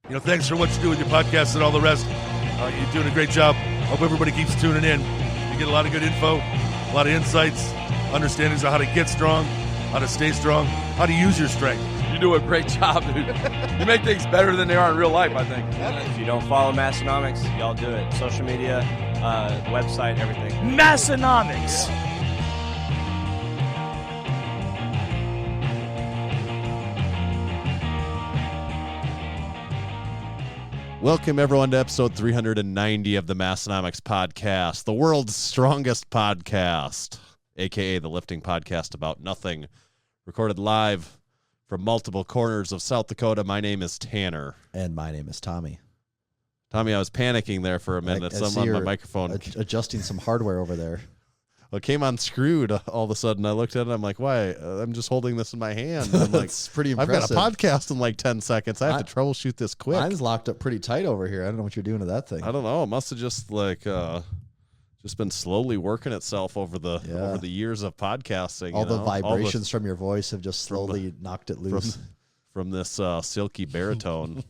Thanks for what you do with your podcast and all the rest. You're doing a great job. Hope everybody keeps tuning in. You get a lot of good info, a lot of insights, understandings of how to get strong, how to stay strong, how to use your strength. You do a great job, dude. You make things better than they are in real life, I think. If you don't follow Massenomics, y'all do it. Social media, website, everything. Massenomics. Welcome, everyone, to episode 390 of the Massenomics podcast, the world's strongest podcast, a.k.a. the lifting podcast about nothing, recorded live from multiple corners of South Dakota. My name is Tanner. And my name is Tommy. Tommy, I was panicking there for a minute. Someone on my microphone. Adjusting some hardware over there. Well, it came unscrewed all of a sudden. I looked at it. I'm like, why? I'm just holding this in my hand. I'm like, it's pretty impressive. I've got a podcast in like 10 seconds. I have to troubleshoot this quick. Mine's locked up pretty tight over here. I don't know what you're doing to that thing. I don't know. It must have just just been slowly working itself over the years of podcasting. All the vibrations from your voice have just slowly knocked it loose. From this silky baritone.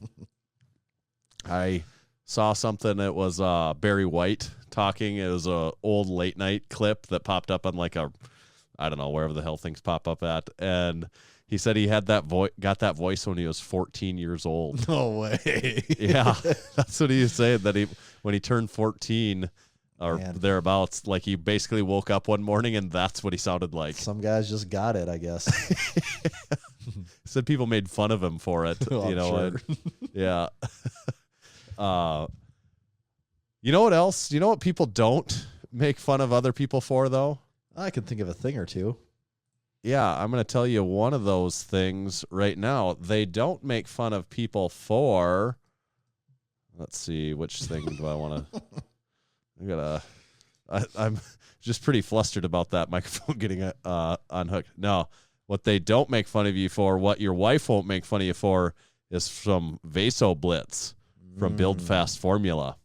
I saw something. It was Barry White talking. It was a old late night clip that popped up on I don't know, wherever the hell things pop up at. And he said he had got that voice when he was 14 years old. No way. Yeah, that's what he was saying. That when he turned 14 or thereabouts, like he basically woke up one morning and that's what he sounded like. Some guys just got it, I guess. Said people made fun of him for it. Oh, sure. Yeah. You know what else? You know what people don't make fun of other people for, though? I can think of a thing or two. Yeah, I'm going to tell you one of those things right now. They don't make fun of people for... Let's see, which thing do I want to... I'm just pretty flustered about that microphone getting unhooked. No, what they don't make fun of you for, what your wife won't make fun of you for, is from Vaso Blitz from Build Fast Formula.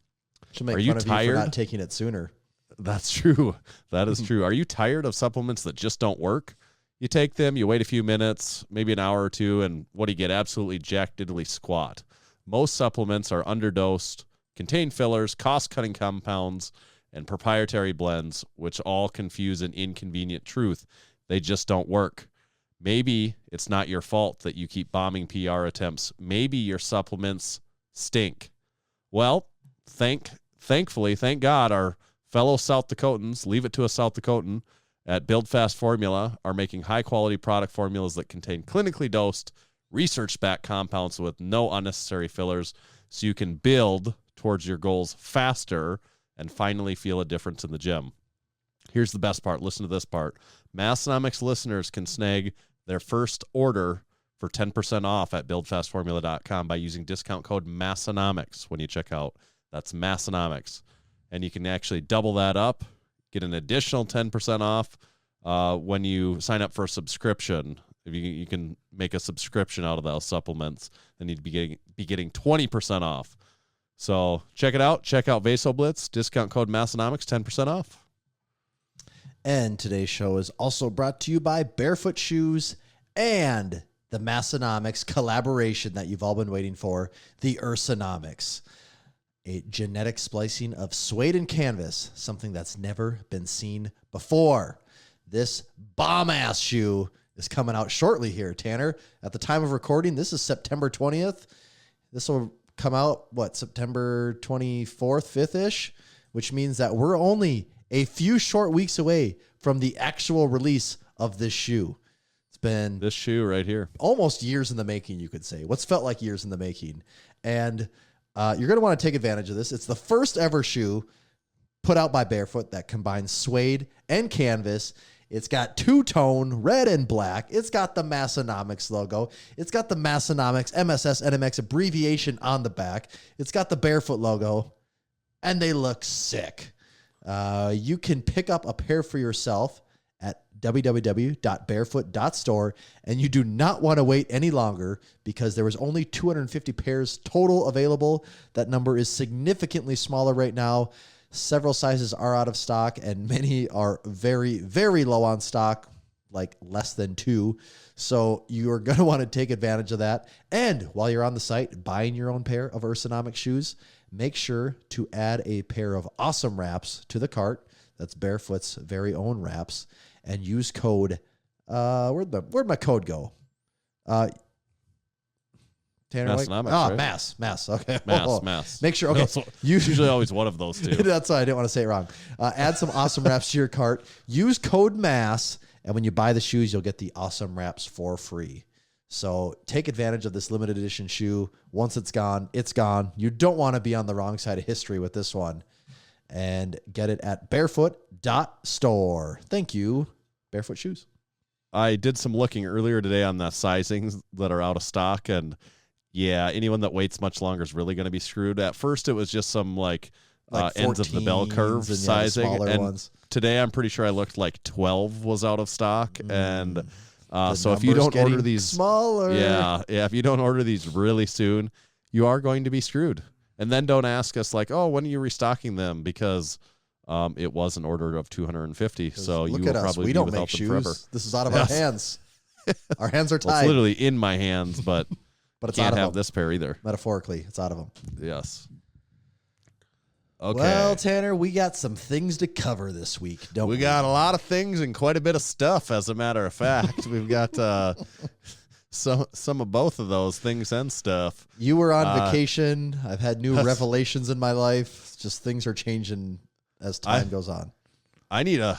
Are you tired? You for not taking it sooner. That's true. That is true. Are you tired of supplements that just don't work? You take them, you wait a few minutes, maybe an hour or two, and what do you get? Absolutely jack diddly squat. Most supplements are underdosed, contain fillers, cost-cutting compounds, and proprietary blends, which all confuse an inconvenient truth. They just don't work. Maybe it's not your fault that you keep bombing PR attempts. Maybe your supplements stink. Well, thankfully, thank God, our fellow South Dakotans, leave it to a South Dakotan, at Build Fast Formula are making high-quality product formulas that contain clinically dosed, research-backed compounds with no unnecessary fillers, so you can build towards your goals faster and finally feel a difference in the gym. Here's the best part. Listen to this part. Massenomics listeners can snag their first order for 10% off at buildfastformula.com by using discount code Massenomics when you check out. That's Massenomics. And you can actually double that up, get an additional 10% off when you sign up for a subscription. If you can make a subscription out of those supplements, then you'd be getting 20% off. So check it out. Check out Vaso Blitz. Discount code Massenomics, 10% off. And today's show is also brought to you by Barefoot Shoes and the Massenomics collaboration that you've all been waiting for, the Ursanomics. A genetic splicing of suede and canvas, something that's never been seen before. This bomb-ass shoe is coming out shortly here, Tanner. At the time of recording, this is September 20th. This will come out, September 24th, 5th-ish, which means that we're only a few short weeks away from the actual release of this shoe. It's been... This shoe right here. Almost years in the making, you could say. What's felt like years in the making. And you're going to want to take advantage of this. It's the first ever shoe put out by Barefoot that combines suede and canvas. It's got two-tone, red and black. It's got the Massenomics logo. It's got the Massenomics MSS NMX abbreviation on the back. It's got the Barefoot logo, and they look sick. You can pick up a pair for yourself at www.barefoot.store, and you do not want to wait any longer because there was only 250 pairs total available. That number is significantly smaller right now. Several sizes are out of stock, and many are very, very low on stock. like less than 2. So you're going to want to take advantage of that. And while you're on the site buying your own pair of Ursanomics shoes, make sure to add a pair of awesome wraps to the cart. That's Barefoot's very own wraps, and use code, where'd my code go? Tanner, Massenomics, right? Mass. Okay. Mass. Make sure. Okay. Usually always one of those two. That's why I didn't want to say it wrong. Add some awesome wraps to your cart. Use code MASS, and when you buy the shoes, you'll get the awesome wraps for free. So take advantage of this limited edition shoe. Once it's gone, it's gone. You don't want to be on the wrong side of history with this one. And get it at barefoot.store. Thank you, Barefoot Shoes. I did some looking earlier today on the sizings that are out of stock, and yeah, anyone that waits much longer is really going to be screwed. At first, it was just some like ends of the bell curve and, sizing, and ones. Today I'm pretty sure I looked like 12 was out of stock, and The so if you don't numbers order these, smaller, if you don't order these really soon, you are going to be screwed. And then don't ask us like, oh, when are you restocking them? Because it was an order of 250, so you will probably we be don't without make them shoes. forever. This is out of our hands. Our hands are Well, tied. it's literally in my hands, but but it's can't out of have them. this pair either. Metaphorically, it's out of them. Yes. Okay. Well, Tanner, we got some things to cover this week, don't we? We got a lot of things and quite a bit of stuff, as a matter of fact. We've got some of both of those things and stuff. You were on vacation. I've had new Yes. revelations in my life. Just things are changing as time goes on. I need a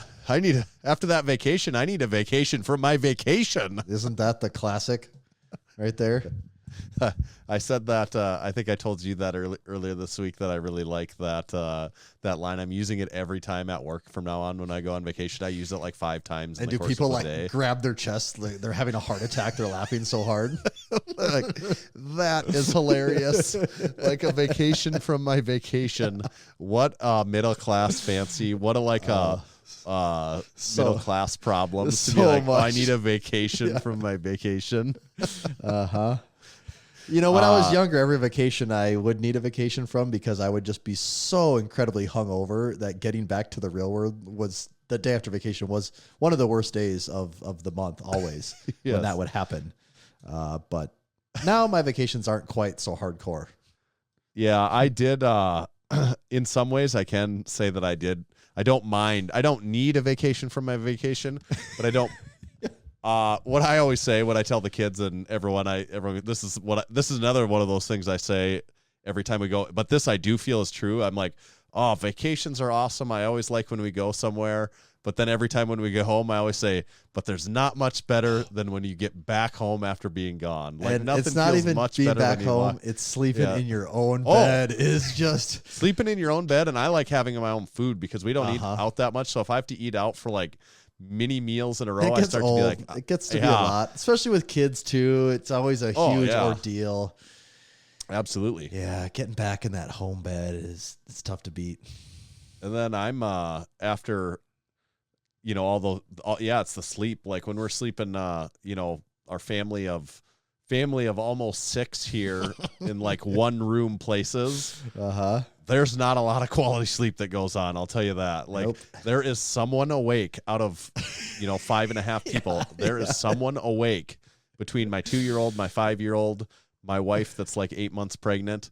after that vacation, I need a vacation from my vacation. Isn't that the classic right there? I said that I think I told you that earlier this week that I really like that that line. I'm using it every time at work from now on when I go on vacation. I use it like 5 times. And in the do course people of like the day. grab their chest? Like they're having a heart attack. They're laughing so hard. Like, that is hilarious. Like a vacation from my vacation. What middle class fancy. What a middle class problems to be so like, much. I need a vacation from my vacation. You know, when I was younger, every vacation I would need a vacation from because I would just be so incredibly hungover that getting back to the real world was the day after vacation was one of the worst days of the month always when Yes. that would happen. But now my vacations aren't quite so hardcore. Yeah, I did. In some ways, I can say that I did. I don't mind. I don't need a vacation from my vacation, but I don't. What I always say, what I tell the kids and everyone, this is another one of those things I say every time we go. But this I do feel is true. I'm like, oh, vacations are awesome. I always like when we go somewhere. But then every time when we get home, I always say, but there's not much better than when you get back home after being gone. Like And nothing it's not feels even much being better back when you home. walk. It's sleeping Yeah. in your own bed is just Sleeping in your own bed, and I like having my own food because we don't eat out that much. So if I have to eat out for like mini meals in a row, it I gets start old. to be like, It gets to be a lot, especially with kids too. It's always a huge yeah. ordeal. Absolutely. Yeah, getting back in that home bed it's tough to beat. And then I'm after, you know, it's the sleep. Like when we're sleeping, you know, our family of almost 6 here in like one room places. There's not a lot of quality sleep that goes on. I'll tell you that. Like there is someone awake out of, you know, 5.5 people. There is someone awake between my 2-year-old, my 5-year-old, my wife that's like 8 months pregnant,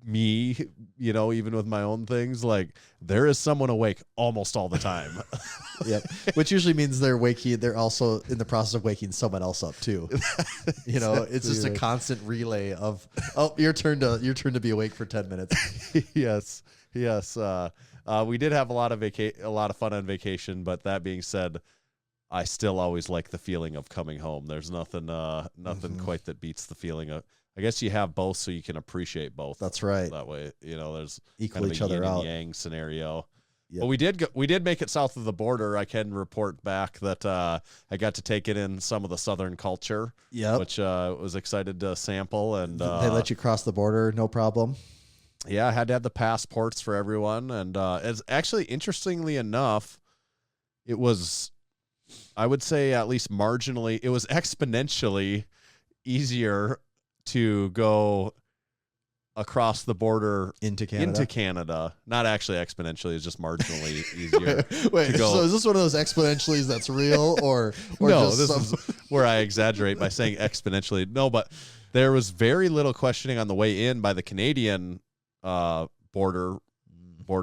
me, you know, even with my own things, like there is someone awake almost all the time. Yep. Which usually means they're waking. They're also in the process of waking someone else up too. You know, it's just a constant relay of, oh, your turn to be awake for 10 minutes. Yes. We did have a lot of fun on vacation, but that being said, I still always like the feeling of coming home. There's nothing quite that beats the feeling of. I guess you have both, so you can appreciate both. That's right. That way, you know, there's Equal kind of each a other yin out. and yang scenario. Yep. But we did make it south of the border. I can report back that I got to take it in some of the southern culture. Yep. Which was excited to sample, and They let you cross the border, no problem. yeah, I had to have the passports for everyone, and it's actually interestingly enough, it was, I would say at least marginally, it was exponentially easier to go across the border into Canada. Not actually exponentially, it's just marginally easier. Wait, to go. so is this one of those exponentiallys that's real, or No, just this is where I exaggerate by saying exponentially. No, but there was very little questioning on the way in by the Canadian border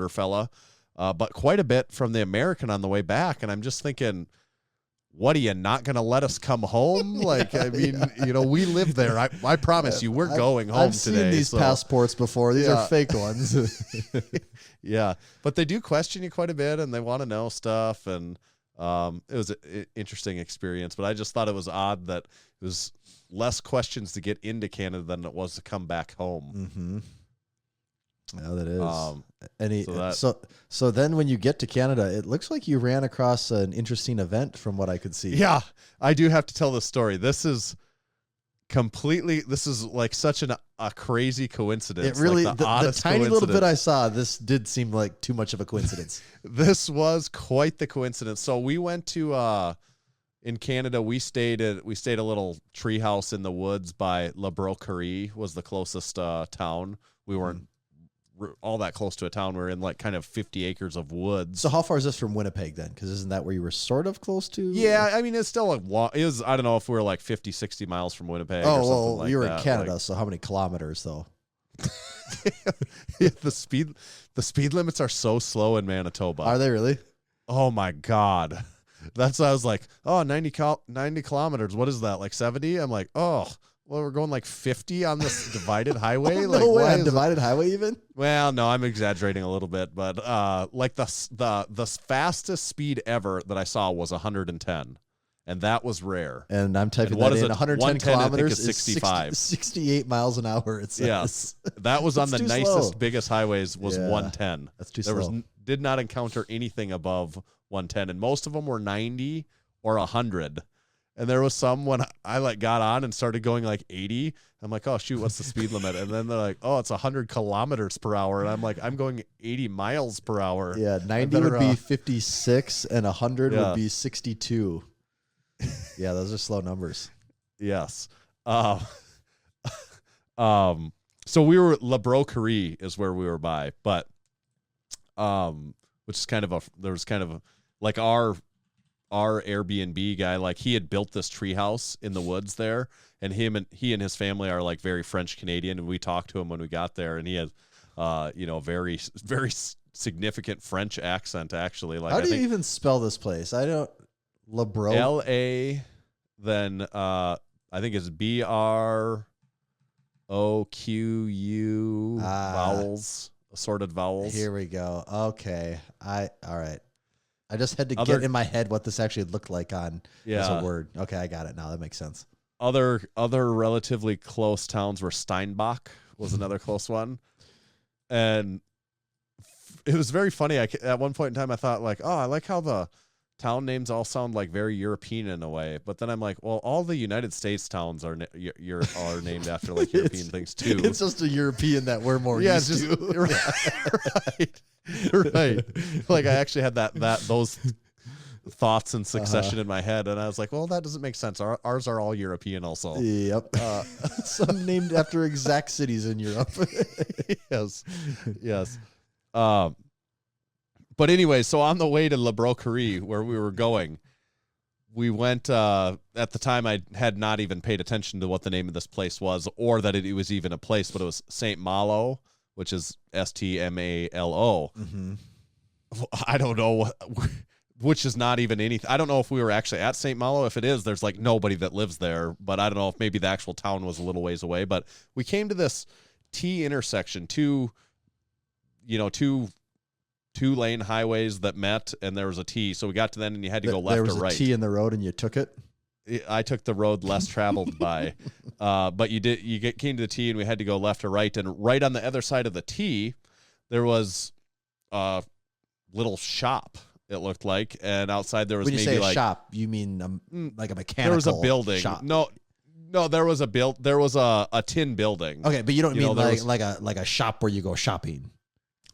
fella, but quite a bit from the American on the way back. And I'm just thinking, what, are you not going to let us come home? Like, I mean, we live there. I promise you, we're going home today. I've seen these passports before. These are fake ones. Yeah, but they do question you quite a bit, and they want to know stuff. And it was an interesting experience. But I just thought it was odd that it was less questions to get into Canada than it was to come back home. Mm-hmm. Yeah, that is. So then when you get to Canada, it looks like you ran across an interesting event from what I could see. Yeah, I do have to tell this story. This is like such a crazy coincidence. It really, like the tiny little bit I saw, this did seem like too much of a coincidence. This was quite the coincidence. So we went to, in Canada, we stayed a little tree house in the woods by Lacroix was the closest town. We weren't all that close to a town. We were in like kind of 50 acres of woods. So how far is this from Winnipeg then? Because isn't that where you were sort of close to? Yeah, I mean, it's still it was, I don't know if we were like 50, 60 miles from Winnipeg or something like you were that. in Canada, so how many kilometers though? Yeah, the speed limits are so slow in Manitoba. Are they really? Oh my God. That's why I was like, 90 kilometers. What is that? Like 70? I'm like, oh, well, we're going like 50 on this divided highway. Like, no way, on divided highway even? Well, no, I'm exaggerating a little bit, but like the fastest speed ever that I saw was 110, and that was rare. And I'm typing what that is in. it? 110 kilometers is 65. 68 miles an hour. It says. Yes, that was on the nicest, slow. biggest highways was 110. That's too there slow. Did not encounter anything above 110, and most of them were 90 or 100. And there was some when I like got on and started going like 80. I'm like, oh shoot, what's the speed limit? And then they're like, oh, it's 100 kilometers per hour. And I'm like, I'm going 80 miles per hour. Yeah, 90 would be 56 and 100 would be 62. Yeah, those are slow numbers. Yes. So we were Lacroix is where we were by, but which is kind of there was kind of like our Airbnb guy, like he had built this treehouse in the woods there, and he and his family are like very French Canadian, and we talked to him when we got there, and he had very very significant French accent actually. Like, how do you even spell this place? I don't. Labro. LA, then I think it's BROQU vowels, assorted vowels. Here we go. Okay. All right. I just had to get in my head what this actually looked like as a word. Okay, I got it now. That makes sense. Other relatively close towns were Steinbach was another close one. And it was very funny. At one point in time, I thought like, oh, I like how the town names all sound like very European in a way. But then I'm like, well, all the United States towns are named after like European things too. It's just a European that we're more used to. Right. Like I actually had those thoughts in succession in my head, and I was like, well, that doesn't make sense. Ours are all European also. Yep. Some named after exact cities in Europe. Yes. But anyway, so on the way to Lacroix, where we were going, we went, at the time I had not even paid attention to what the name of this place was, or that it was even a place, but it was St. Malo, which is STMALO. Mm-hmm. I don't know, which is not even anything. I don't know if we were actually at St. Malo. If it is, there's like nobody that lives there, but I don't know if maybe the actual town was a little ways away. But we came to this T intersection, two lane highways that met, and there was a T. So we got to then, and you had to go left or right. There was a T in the road, and you took it. I took the road less traveled by, but came to the T, and we had to go left or right. And right on the other side of the T, there was a little shop. It looked like, and outside there was when you maybe say a like shop, you mean like a mechanical. There was a building. Shop. No, there was a tin building. Okay, but you don't mean like a shop where you go shopping.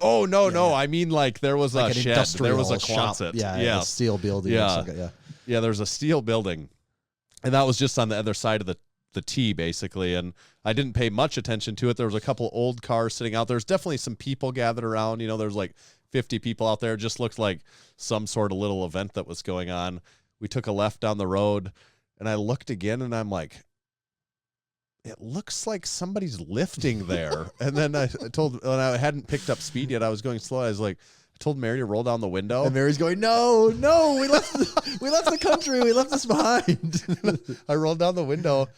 Oh no! I mean like there was like a shed. There was a closet. A steel building. Yeah, there was a steel building, and that was just on the other side of the tee basically, and I didn't pay much attention to it. There was a couple old cars sitting out. There's definitely some people gathered around. There's like 50 people out there. It just looked like some sort of little event that was going on. We took a left down the road, and I looked again, and I'm like, it looks like somebody's lifting there. And then I I hadn't picked up speed yet. I was going slow. I told Mary to roll down the window. And Mary's going, no, we left the country. We left this behind. I rolled down the window,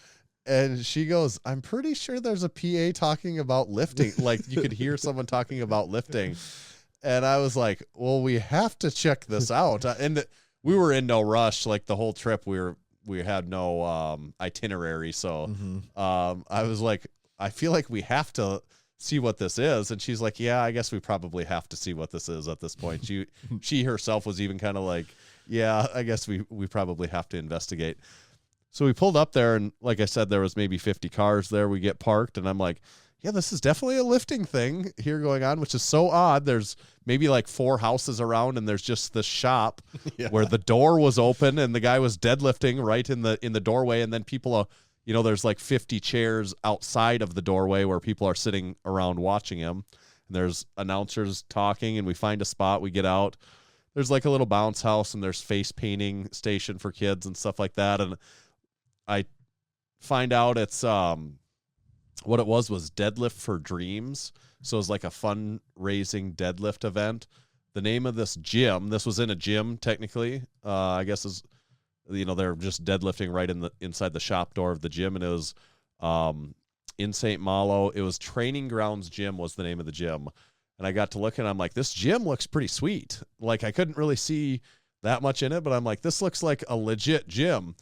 and she goes, I'm pretty sure there's a PA talking about lifting. Like you could hear someone talking about lifting. And I was like, well, we have to check this out. And we were in no rush. Like the whole trip, we had no itinerary. So I was like, I feel like we have to see what this is. And she's like, yeah, I guess we probably have to see what this is at this point. She herself was even kind of like, yeah, I guess we probably have to investigate. So we pulled up there, and like I said, there was maybe 50 cars there. We get parked, and I'm like, yeah, this is definitely a lifting thing here going on, which is so odd. There's maybe like 4 houses around, and there's just this shop where the door was open and the guy was deadlifting right in the doorway, and then people there's like 50 chairs outside of the doorway where people are sitting around watching him. And there's announcers talking, and we find a spot. We get out. There's like a little bounce house, and there's face painting station for kids and stuff like that. And I find out it's what it was Deadlift for Dreams. So it was like a fundraising deadlift event. The name of this gym, this was in a gym technically, I guess is, they're just deadlifting right inside the shop door of the gym. And it was in St. Malo. It was Training Grounds Gym was the name of the gym. And I got to look, and I'm like, this gym looks pretty sweet. Like I couldn't really see that much in it, but I'm like, this looks like a legit gym.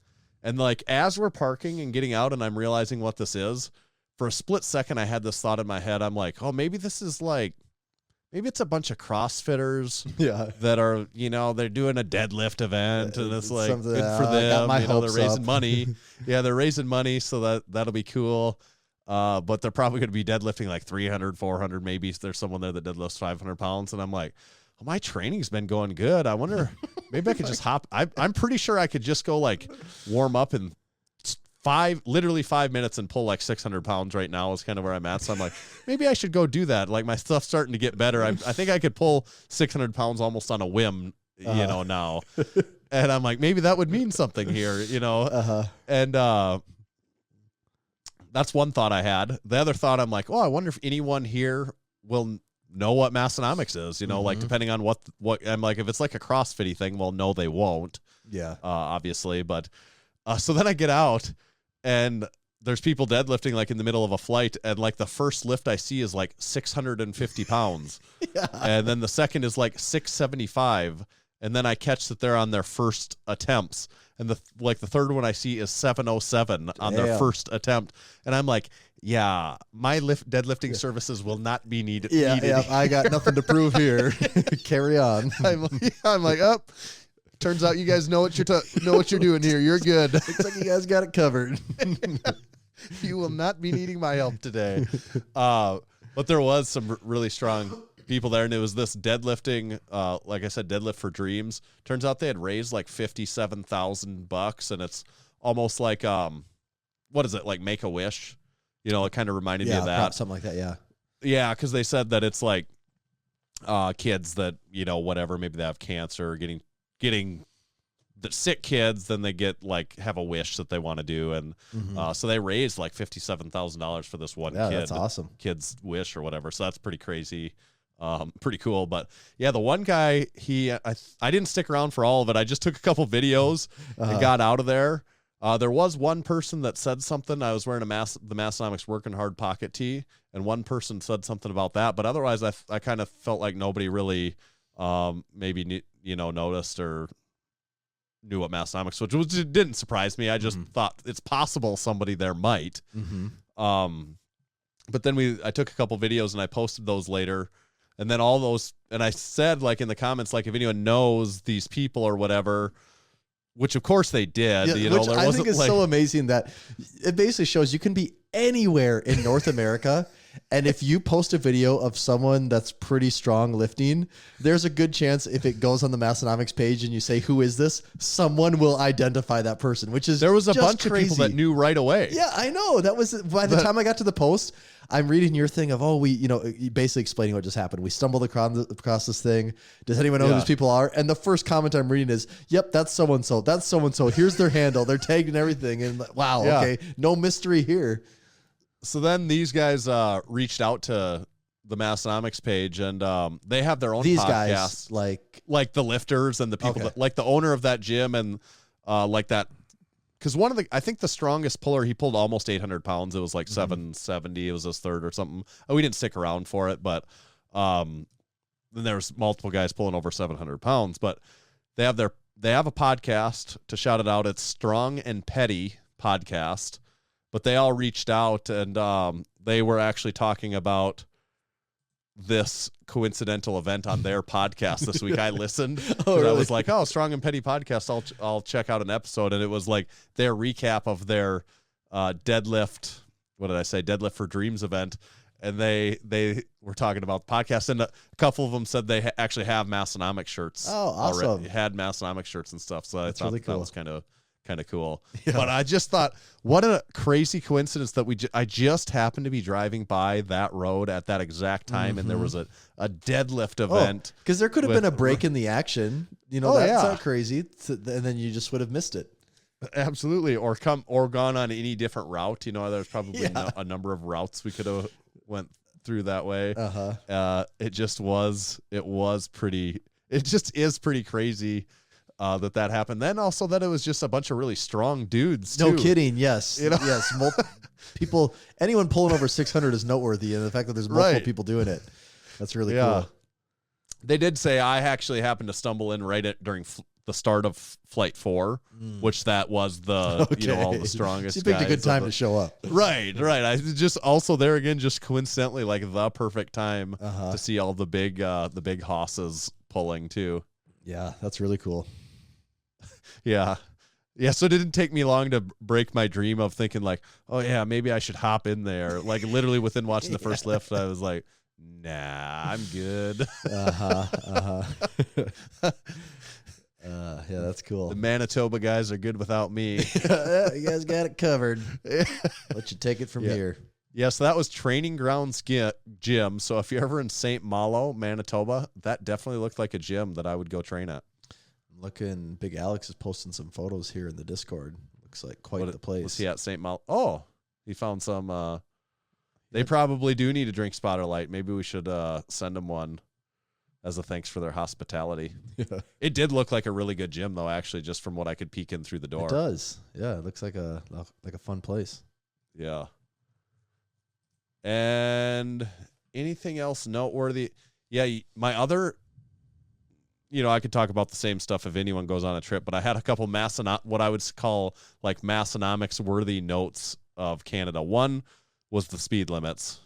And like, as we're parking and getting out and I'm realizing what this is, for a split second, I had this thought in my head. I'm like, oh, maybe this is maybe it's a bunch of CrossFitters that are, they're doing a deadlift event, and it's like good for them. They're raising money. Yeah, they're raising money, so that'll be cool. But they're probably going to be deadlifting like 300, 400. Maybe there's someone there that deadlifts 500 pounds. And I'm like, oh, my training's been going good. I wonder, maybe I could just hop. I'm pretty sure I could just go like warm up in literally 5 minutes and pull like 600 pounds right now is kind of where I'm at. So I'm like, maybe I should go do that. Like my stuff's starting to get better. I think I could pull 600 pounds almost on a whim, now. And I'm like, maybe that would mean something here, And that's one thought I had. The other thought, I'm like, oh, I wonder if anyone here will know what Massenomics is, like depending on what I'm like, if it's like a CrossFit thing, well, no, they won't. Yeah. Obviously. But so then I get out, and there's people deadlifting like in the middle of a flight, and like the first lift I see is like 650 pounds. And then the second is like 675. And then I catch that they're on their first attempts. And the third one I see is 707 on their first attempt. And I'm like, yeah, my deadlifting services will not be needed. Yeah, I got nothing to prove here. Carry on. I'm like, oh, turns out you guys know what you're doing here. You're good. Looks like you guys got it covered. You will not be needing my help today. But there was some really strong people there, and it was this deadlifting, like I said, Deadlift for Dreams. Turns out they had raised like $57,000, and it's almost like what is it, like Make-A-Wish? It kind of reminded me of that. Something like that, yeah. Yeah, because they said that it's like kids that, whatever, maybe they have cancer or getting the sick kids, then they get like have a wish that they want to do, and so they raised like $57,000 for this one kid. That's awesome. Kid's wish or whatever. So that's pretty crazy. Pretty cool. But yeah, the one guy, I didn't stick around for all of it. I just took a couple videos and got out of there. There was one person that said something. I was wearing the Massenomics Working Hard pocket tee, and one person said something about that. But otherwise, I kind of felt like nobody really maybe noticed or knew what Massenomics was, which didn't surprise me. I just thought it's possible somebody there might. But then I took a couple videos and I posted those later. And then all those, and I said like in the comments, like if anyone knows these people or whatever, which of course they did. Yeah, which I think is so amazing that it basically shows you can be anywhere in North America And if you post a video of someone that's pretty strong lifting, there's a good chance if it goes on the Massenomics page and you say, who is this? Someone will identify that person, which is There was a just bunch crazy. of people that knew right away. Yeah, I know. That was by the time I got to the post, I'm reading your thing of, basically explaining what just happened. We stumbled across this thing. Does anyone know who these people are? And the first comment I'm reading is, yep, that's so-and-so. That's so-and-so. Here's their handle. They're tagged and everything. And wow, okay, no mystery here. So then these guys reached out to the Massenomics page, and they have their own These podcast. guys, like the lifters and the people that, like the owner of that gym and like that. Because I think the strongest puller, he pulled almost 800 pounds. It was like 770. It was his third or something. We didn't stick around for it, but then there's multiple guys pulling over 700 pounds. But they have a podcast, to shout it out. It's Strong and Petty Podcast. But they all reached out, and they were actually talking about this coincidental event on their podcast this week. I listened. Really? I was like, oh, Strong and Petty Podcast. I'll check out an episode. And it was like their recap of their deadlift. What did I say? Deadlift for Dreams event. And they were talking about the podcast. And a couple of them said they actually have Massenomics shirts. Oh, awesome. Already. Had Massenomics shirts and stuff. So I thought really cool. that was kind of cool. Yeah. But I just thought, what a crazy coincidence that I just happened to be driving by that road at that exact time, and there was a deadlift event. Because there could have been a break in the action. That's not crazy. And then you just would have missed it. Absolutely. Or gone on any different route. There's probably a number of routes we could have went through that way. It just is pretty crazy. That happened. Then also that it was just a bunch of really strong dudes too. No kidding. Yes. Yes. People, anyone pulling over 600 is noteworthy. And the fact that there's multiple people doing it, that's really cool. They did say I actually happened to stumble in during the start of Flight 4, which that was the, all the strongest You picked guys a good time to show up. Right. I just also there again, just coincidentally, like the perfect time to see all the big hosses pulling too. Yeah. That's really cool. Yeah. So it didn't take me long to break my dream of thinking like, oh yeah, maybe I should hop in there. Like literally within watching the first lift, I was like, nah, I'm good. Yeah, that's cool. The Manitoba guys are good without me. You guys got it covered. Let you take it from here. Yeah, so that was Training Grounds Gym. So if you're ever in St. Malo, Manitoba, that definitely looked like a gym that I would go train at. Looking, Big Alex is posting some photos here in the Discord. Looks like quite the place. Was he at St. Malo? Oh, he found some. They probably do need a drink spotter light. Maybe we should send them one as a thanks for their hospitality. Yeah. It did look like a really good gym, though, actually, just from what I could peek in through the door. It does. Yeah, it looks like a fun place. Yeah. And anything else noteworthy? Yeah, my other... I could talk about the same stuff if anyone goes on a trip, but I had a couple what I would call like Massenomics worthy notes of Canada. One was the speed limits.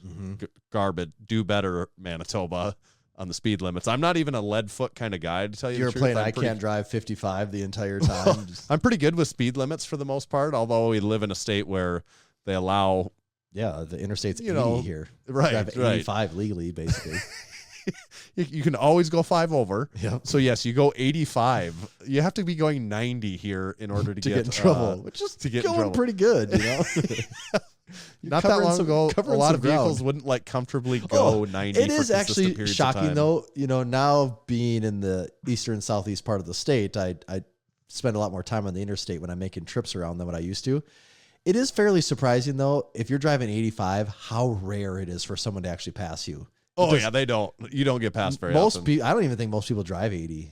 Garbage. Do better, Manitoba, on the speed limits. I'm not even a lead foot kind of guy, to tell you the truth. You're playing can't drive 55 the entire time. I'm pretty good with speed limits for the most part, although we live in a state where they allow... Yeah, the interstate's 80 here. Right, drive 85 legally, basically. You can always go 5 over. Yep. So yes, you go 85. You have to be going 90 here in order to get in trouble, which is going pretty good. Not that long ago, a lot of vehicles wouldn't comfortably go 90. It is actually shocking though. Now being in the eastern southeast part of the state, I spend a lot more time on the interstate when I'm making trips around than what I used to. It is fairly surprising though, if you're driving 85, how rare it is for someone to actually pass you. Oh yeah, you don't get past very often. I don't even think most people drive 80.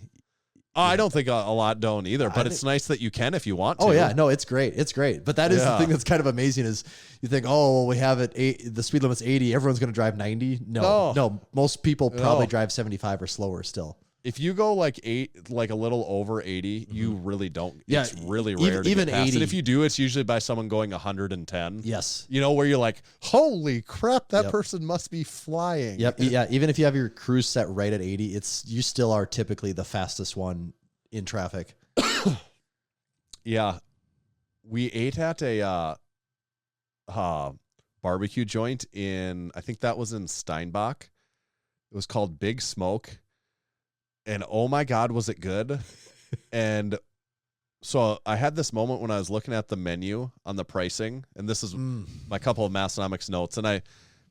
I don't think a lot don't either, but it's nice that you can if you want to. Oh yeah, no, it's great. It's great. But that is the thing that's kind of amazing is you think, oh, well, we have it the speed limit's 80, everyone's going to drive 90. No, most people probably drive 75 or slower still. If you go like a little over 80, you really don't. Yeah, it's really rare to even get past 80. And if you do, it's usually by someone going 110. Yes. Where you're like, holy crap, that person must be flying. Yep. Yeah. Even if you have your cruise set right at 80, you still are typically the fastest one in traffic. Yeah. We ate at a barbecue joint I think that was in Steinbach. It was called Big Smoke. And oh my God, was it good? And so I had this moment when I was looking at the menu on the pricing, and this is my couple of Massenomics notes, and I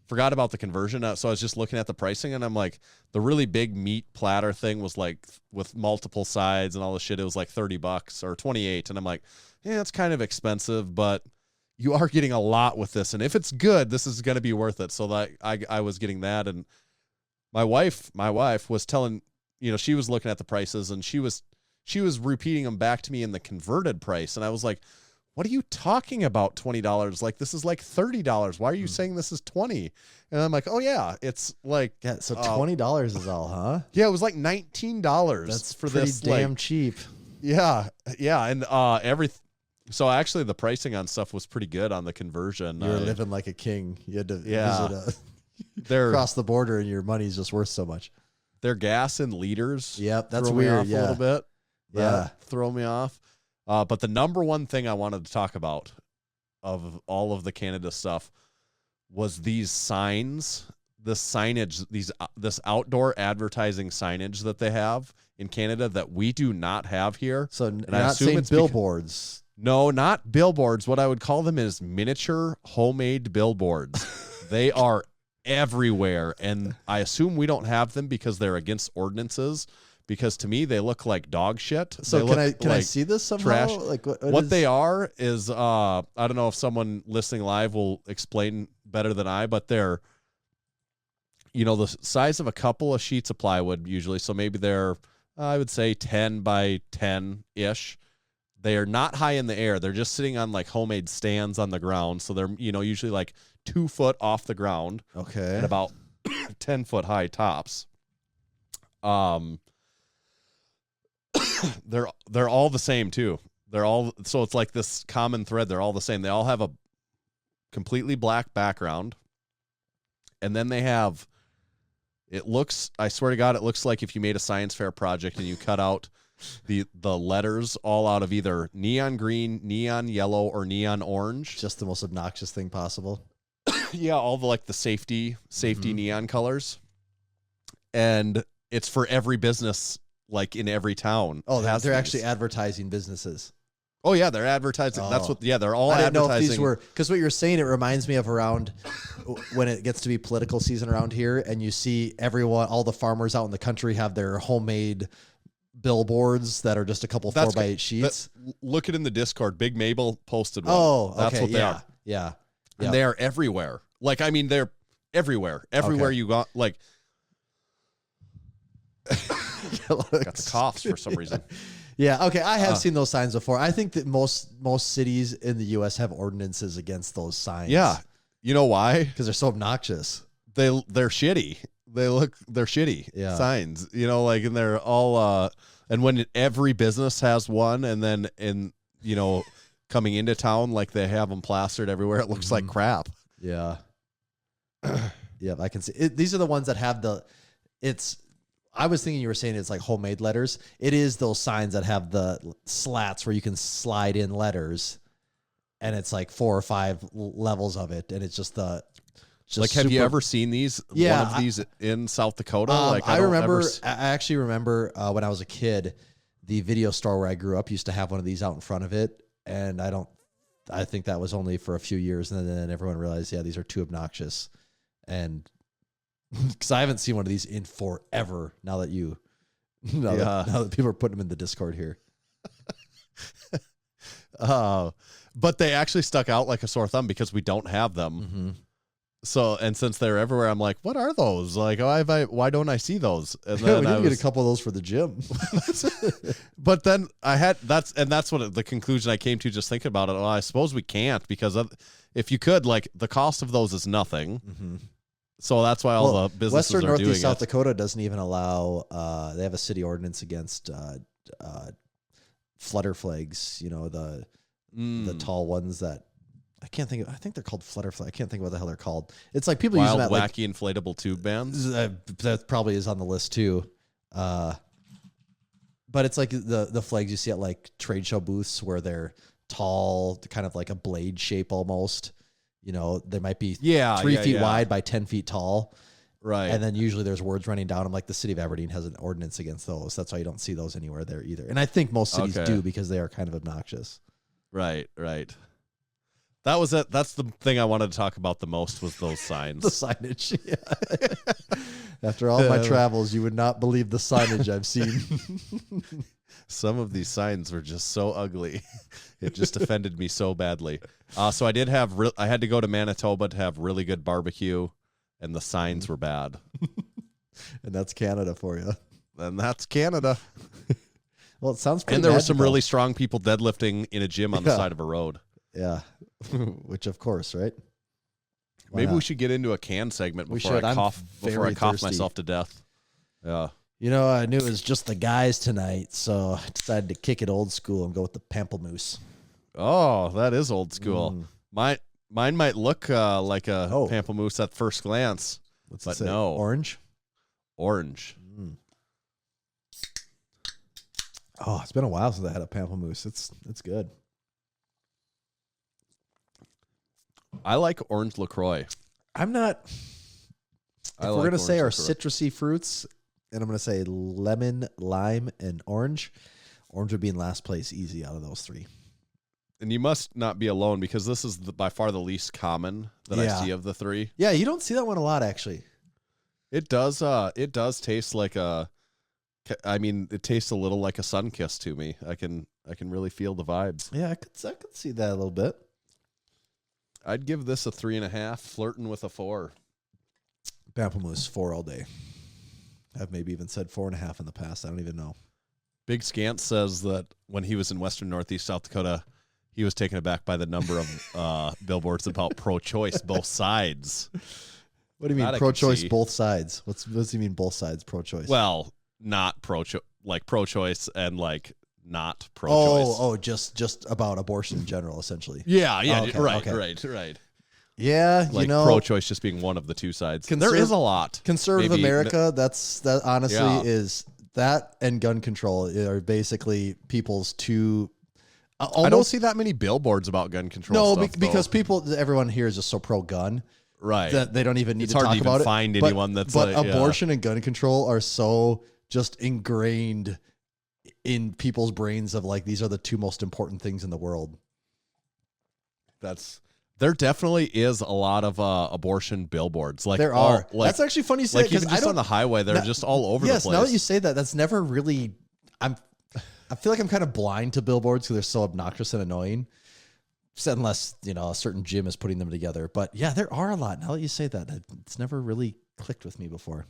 forgot about the conversion. So I was just looking at the pricing, and I'm like, the really big meat platter thing was like with multiple sides and all the shit. It was like $30 or 28. And I'm like, yeah, it's kind of expensive, but you are getting a lot with this. And if it's good, this is going to be worth it. So that I was getting that. And my wife was telling, she was looking at the prices, and she was repeating them back to me in the converted price. And I was like, what are you talking about? $20? Like, this is like $30. Why are you saying this is 20? And I'm like, oh yeah, it's like, Yeah, so $20 is all, huh? yeah, it was like $19. That's for pretty this damn like, cheap. yeah. And so actually the pricing on stuff was pretty good on the conversion. You were living like a king. You had to visit they're across the border, and your money's just worth so much. their gas in liters. Yep, that's throw me weird. off Yeah, a little bit. yeah. Throw me off. But the number one thing I wanted to talk about of all of the Canada stuff was these signs, the signage, this outdoor advertising signage that they have in Canada that we do not have here. So And you're I not assume saying it's billboards. No, not billboards. What I would call them is miniature homemade billboards. They are everywhere, and I assume we don't have them because they're against ordinances. Because to me, they look like dog shit. So can I see this somehow? trash. Like What they are is I don't know if someone listening live will explain better than I, but they're the size of a couple of sheets of plywood usually. So maybe they're I would say 10 by 10 ish. They are not high in the air. They're just sitting on like homemade stands on the ground. So they're usually like 2 foot off the ground. Okay. And about 10 foot high tops. They're all the same too. So it's like this common thread. They're all the same. They all have a completely black background. And then they have, I swear to God, it looks like if you made a science fair project and you cut out the letters all out of either neon green, neon yellow, or neon orange. Just the most obnoxious thing possible. Yeah, all the like the safety neon colors. And it's for every business like in every town. Oh, they're these. actually advertising businesses. Oh yeah, they're advertising. That's what. Yeah, they're all I didn't advertising. know if these were, because what you're saying, it reminds me of around when it gets to be political season around here, and you see all the farmers out in the country have their homemade billboards that are just a couple 4x8 sheets. Look it in the Discord. Big Mabel posted one. Oh, that's okay, what they are. Yeah, And they are everywhere. Like, I mean, they're everywhere. Everywhere Okay. you got, like, got the coughs for some reason. Yeah, okay. I have seen those signs before. I think that most cities in the U.S. have ordinances against those signs. Yeah, you know why? because they're so obnoxious. They're shitty. They're shitty signs. And they're all. And when every business has one, and then coming into town, like they have them plastered everywhere, it looks like crap. Yeah. Yeah, I can see it. These are the ones that have I was thinking you were saying it's like homemade letters. It is those signs that have the slats where you can slide in letters, and it's like 4 or 5 levels of it, and it's just have you ever seen these? Yeah, one of these in South Dakota. I actually remember when I was a kid, the video store where I grew up used to have one of these out in front of it, and I think that was only for a few years, and then everyone realized, these are too obnoxious, and because I haven't seen one of these in forever. Now that people are putting them in the Discord here. But they actually stuck out like a sore thumb because we don't have them. Mm-hmm. So, and since they're everywhere, I'm like, what are those? Like, why don't I see those? And We then need to get a couple of those for the gym. but then that's what the conclusion I came to just thinking about it. Well, I suppose we can't because if you could, like, the cost of those is nothing. Mm-hmm. So that's why all the businesses Western are Northeast doing South it. Dakota doesn't even allow. They have a city ordinance against flutter flags. The tall ones that I can't think of. I think they're called flutter flags. I can't think of what the hell they're called. It's like people use them at wacky inflatable tube bands. that probably is on the list too. But it's like the flags you see at like trade show booths where they're tall, kind of like a blade shape almost. They might be 3 feet wide by 10 feet tall. Right. And then usually there's words running down them. Like the city of Aberdeen has an ordinance against those. That's why you don't see those anywhere there either. And I think most cities do because they are kind of obnoxious. Right. That was it. That's the thing I wanted to talk about the most was those signs. The signage. Yeah. After all my travels, you would not believe the signage I've seen. Some of these signs were just so ugly. It just offended me so badly. So I did have, I had to go to Manitoba to have really good barbecue, and the signs were bad. And that's Canada for you. And that's Canada. Well, it sounds pretty And there were magical. some really strong people deadlifting in a gym on the side of a road. Yeah. Which, of course, right? Why Maybe not? we should get into a can segment We before should. I I'm cough very thirsty. myself to death. Yeah. I knew it was just the guys tonight, so I decided to kick it old school and go with the pamplemousse. Oh, that is old school. Mine might look like a pamplemousse at first glance, What's but it say? no. Orange? Orange. Oh, it's been a while since I had a pamplemousse. It's good. I like orange Lacroix. I'm not. If we're going to say our citrusy fruits, and I'm going to say lemon, lime, and orange, orange would be in last place easy out of those three. And you must not be alone because this is by far the least common that I see of the three. Yeah, you don't see that one a lot, actually. It does taste like it tastes a little like a sun kiss to me. I can really feel the vibes. Yeah, I could see that a little bit. I'd give this a 3.5, flirting with a 4. Pamplemousse 4 all day. I've maybe even said 4.5 in the past. I don't even know. Big Scant says that when he was in Western Northeast South Dakota, he was taken aback by the number of billboards about pro-choice, both sides. What do you mean pro-choice, both sides? What does he mean both sides pro-choice? Well, not pro-choice, like pro-choice and like not pro-choice. Oh, just about abortion in general, essentially. Yeah, Okay, right. Yeah, like pro-choice just being one of the two sides. There is a lot. Conservative Maybe, America, that honestly is that and gun control are basically people's two. I don't see that many billboards about gun control. No, stuff, because everyone here is just so pro-gun. Right. That they don't even need it's to hard talk to even about find it. anyone that's but like, abortion and gun control are so just ingrained in people's brains of like these are the two most important things in the world. There definitely is a lot of abortion billboards. Like there are. That's actually funny you say like because even just on the highway, they're just all over the place. Yes, now that you say that, that's never really. I feel like I'm kind of blind to billboards because they're so obnoxious and annoying. Unless a certain gym is putting them together. But yeah, there are a lot. Now that you say that, it's never really clicked with me before.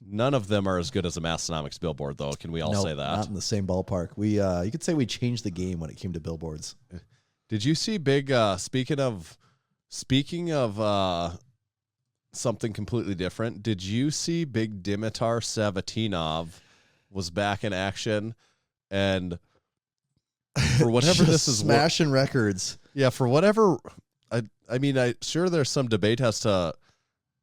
None of them are as good as a Massenomics billboard, though. Can we all say that? Not in the same ballpark. You could say we changed the game when it came to billboards. Did you see big? Speaking of something completely different, did you see big Dimitar Savatinov was back in action, and for whatever this is smashing records. Yeah, for whatever. I mean, sure there's some debate as to.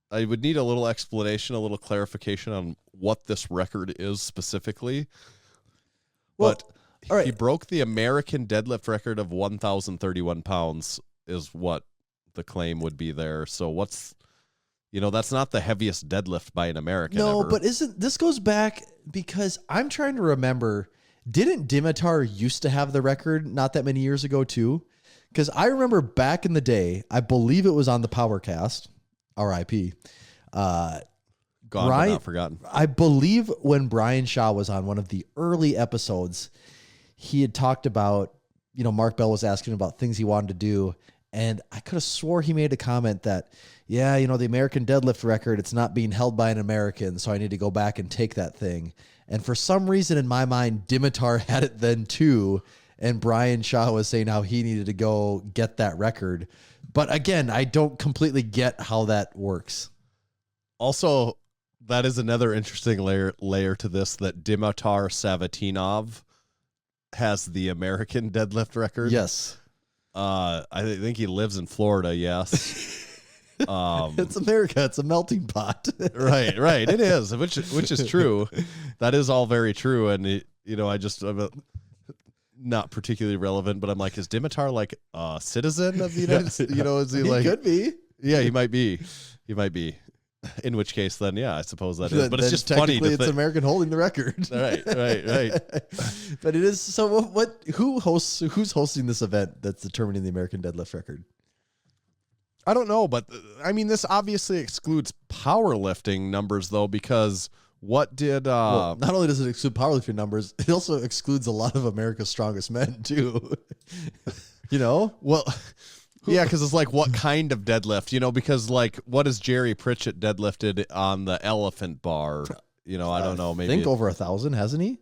I would need a little explanation, a little clarification on what this record is specifically. Well, but all right. He broke the American deadlift record of 1,031 pounds is what the claim would be there. So that's not the heaviest deadlift by an American No, ever. but this goes back because I'm trying to remember, didn't Dimitar used to have the record not that many years ago too? Because I remember back in the day, I believe it was on the Powercast. R.I.P. Gone, but not forgotten. I believe when Brian Shaw was on one of the early episodes, he had talked about, Mark Bell was asking about things he wanted to do. And I could have swore he made a comment that, the American deadlift record, it's not being held by an American. So I need to go back and take that thing. And for some reason in my mind, Dimitar had it then too. And Brian Shaw was saying how he needed to go get that record. But again, I don't completely get how that works. Also, that is another interesting layer to this, that Dimitar Savatinov has the American deadlift record. Yes. I think he lives in Florida, yes. It's America. It's a melting pot. Right. It is, which is true. That is all very true. And, not particularly relevant, but I'm like, is Dimitar like a citizen of the United States? You know, is he like? Could be. Yeah, he might be. He might be. In which case, then, yeah, I suppose that is. But it's just funny. It's American holding the record. Right. But it is. So what? Who's hosting this event that's determining the American deadlift record? I don't know, but I mean, this obviously excludes powerlifting numbers, though, because what did? Well, not only does it exclude powerlifting numbers, it also excludes a lot of America's strongest men too. You know? Well. Yeah, because it's like, what kind of deadlift? You know, because like, what has Jerry Pritchett deadlifted on the elephant bar? You know, I don't know. Maybe I think over 1,000, hasn't he?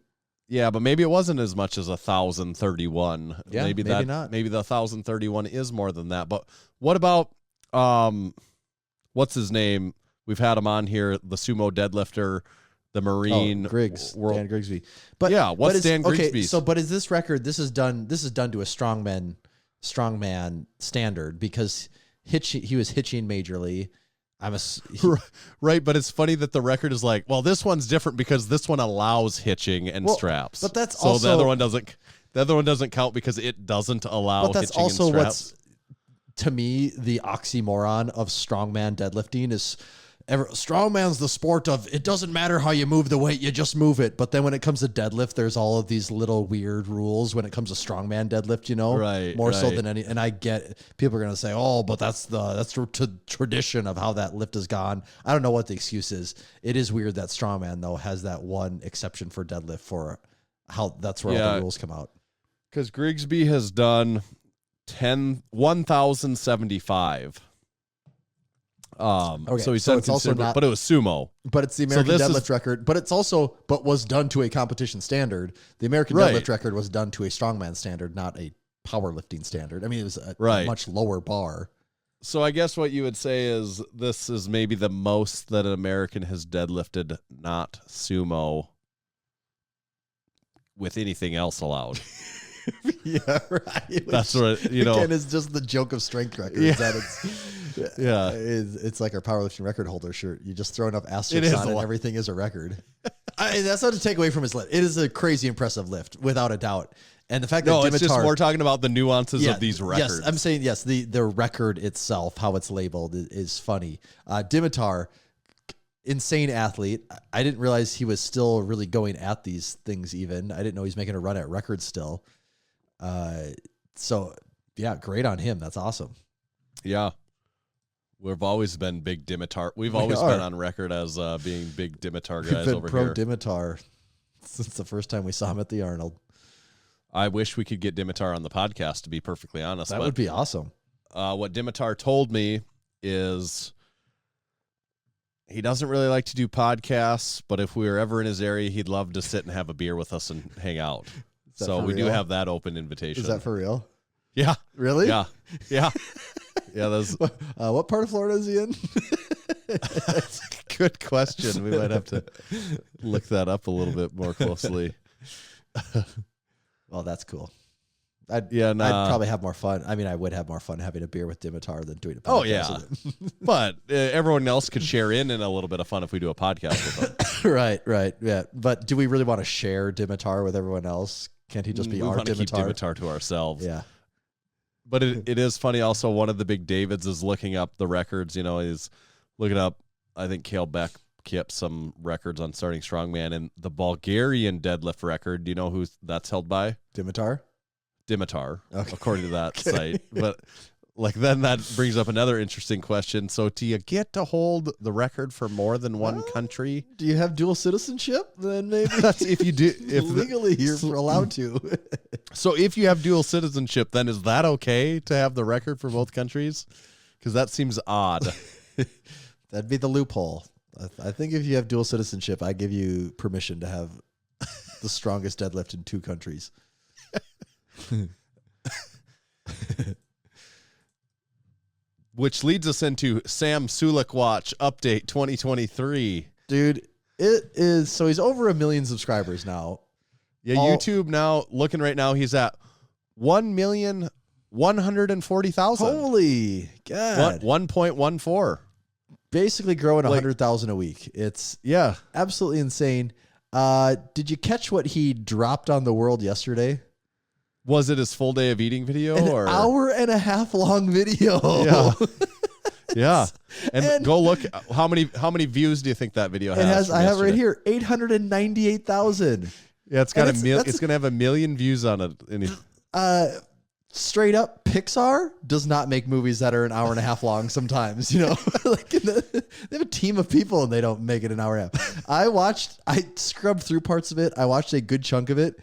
Yeah, but maybe it wasn't as much as 1,031. Yeah, maybe not. Maybe the 1,031 is more than that. But what about what's his name? We've had him on here, the sumo deadlifter, the Marine Griggs, Dan Grigsby. But yeah, what's Dan Grigsby? Okay, so but is this record? This is done to a strongman standard because he was hitching majorly. Right, but it's funny that the record is like, well, this one's different because this one allows hitching and straps. But that's so also the other one doesn't count because it doesn't allow. But that's hitching also and straps. what's, to me, the oxymoron of strongman deadlifting is. Strongman's the sport of it doesn't matter how you move the weight, you just move it. But then when it comes to deadlift, there's all of these little weird rules when it comes to strongman deadlift, you know, more so than any. And I get people are going to say, oh, but that's the tradition of how that lift has gone. I don't know what the excuse is. It is weird that strongman though has that one exception for deadlift for how that's where all the rules come out. Because Grigsby has done 1,075. Okay, so it's also not, but it was sumo. But it's the American deadlift record. But it's also, was done to a competition standard. The American deadlift record was done to a strongman standard, not a powerlifting standard. I mean, it was a much lower bar. So I guess what you would say is this is maybe the most that an American has deadlifted, not sumo, with anything else allowed. Yeah, right. That's what, you know. Again, it's just the joke of strength records. Yeah. That it's like our powerlifting record holder shirt. You just throw enough asterisks on it, and everything is a record. That's not to take away from his lift. It is a crazy impressive lift, without a doubt. And the fact that Dimitar, it's just we're talking about the nuances of these records. Yes, I'm saying the record itself, how it's labeled, is funny. Dimitar, insane athlete. I didn't realize he was still really going at these things. Even I didn't know he's making a run at records still. So yeah, great on him. That's awesome. Yeah. We've always been big Dimitar. We've always been on record as being big Dimitar guys over here. Pro Dimitar since the first time we saw him at the Arnold. I wish we could get Dimitar on the podcast, to be perfectly honest. That would be awesome. What Dimitar told me is he doesn't really like to do podcasts, but if we were ever in his area, he'd love to sit and have a beer with us and hang out. So we do have that open invitation. Is that for real? Yeah. Really? Yeah. Yeah. Yeah. That's what part of Florida is he in? That's a good question. We might have to look that up a little bit more closely. Well, that's cool. I'd probably have more fun. I mean, I would have more fun having a beer with Dimitar than doing a podcast. Oh, yeah. But everyone else could share in a little bit of fun if we do a podcast with them. Right. Yeah. But do we really want to share Dimitar with everyone else? Can't he just be our Dimitar? Keep Dimitar to ourselves. Yeah. But it is funny also, one of the big Davids is looking up the records. You know, he's looking up, I think Cale Beck kept some records on starting strongman, and the Bulgarian deadlift record, do you know who that's held by? Dimitar, okay. According to that site. But like, then that brings up another interesting question. So do you get to hold the record for more than one country? Do you have dual citizenship? Then maybe that's if you do. If legally you're allowed to. So if you have dual citizenship, then is that okay to have the record for both countries? Because that seems odd. That'd be the loophole. I think if you have dual citizenship, I give you permission to have the strongest deadlift in 2 countries. Which leads us into Sam Sulek Watch Update 2023. Dude, it is, so he's over 1 million subscribers now. Yeah, YouTube now, looking right now, he's at 1,140,000. Holy God. 1.14. Basically growing 100,000 a week. It's absolutely insane. Did you catch what he dropped on the world yesterday? Was it his full day of eating video An or hour and a half long video. Yeah. Yeah. And go look how many views do you think that video has? I have it right here 898,000. Yeah, it's got it's going to have 1 million views on it. Straight up, Pixar does not make movies that are an hour and a half long sometimes, you know. Like they have a team of people and they don't make it an hour and a half. I scrubbed through parts of it. I watched a good chunk of it.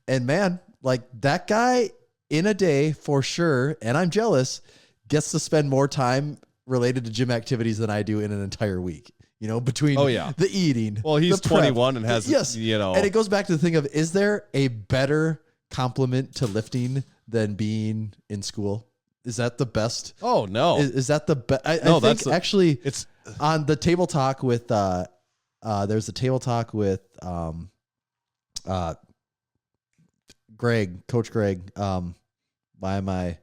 And man, like that guy in a day for sure, and I'm jealous, gets to spend more time related to gym activities than I do in an entire week. You know, between the eating. Well, he's 21 and has, you know. And it goes back to the thing of, is there a better compliment to lifting than being in school? Is that the best? Oh, no. Is that the best? No, I think actually it's on the table talk with, there's a table talk with Coach Greg. Why am I?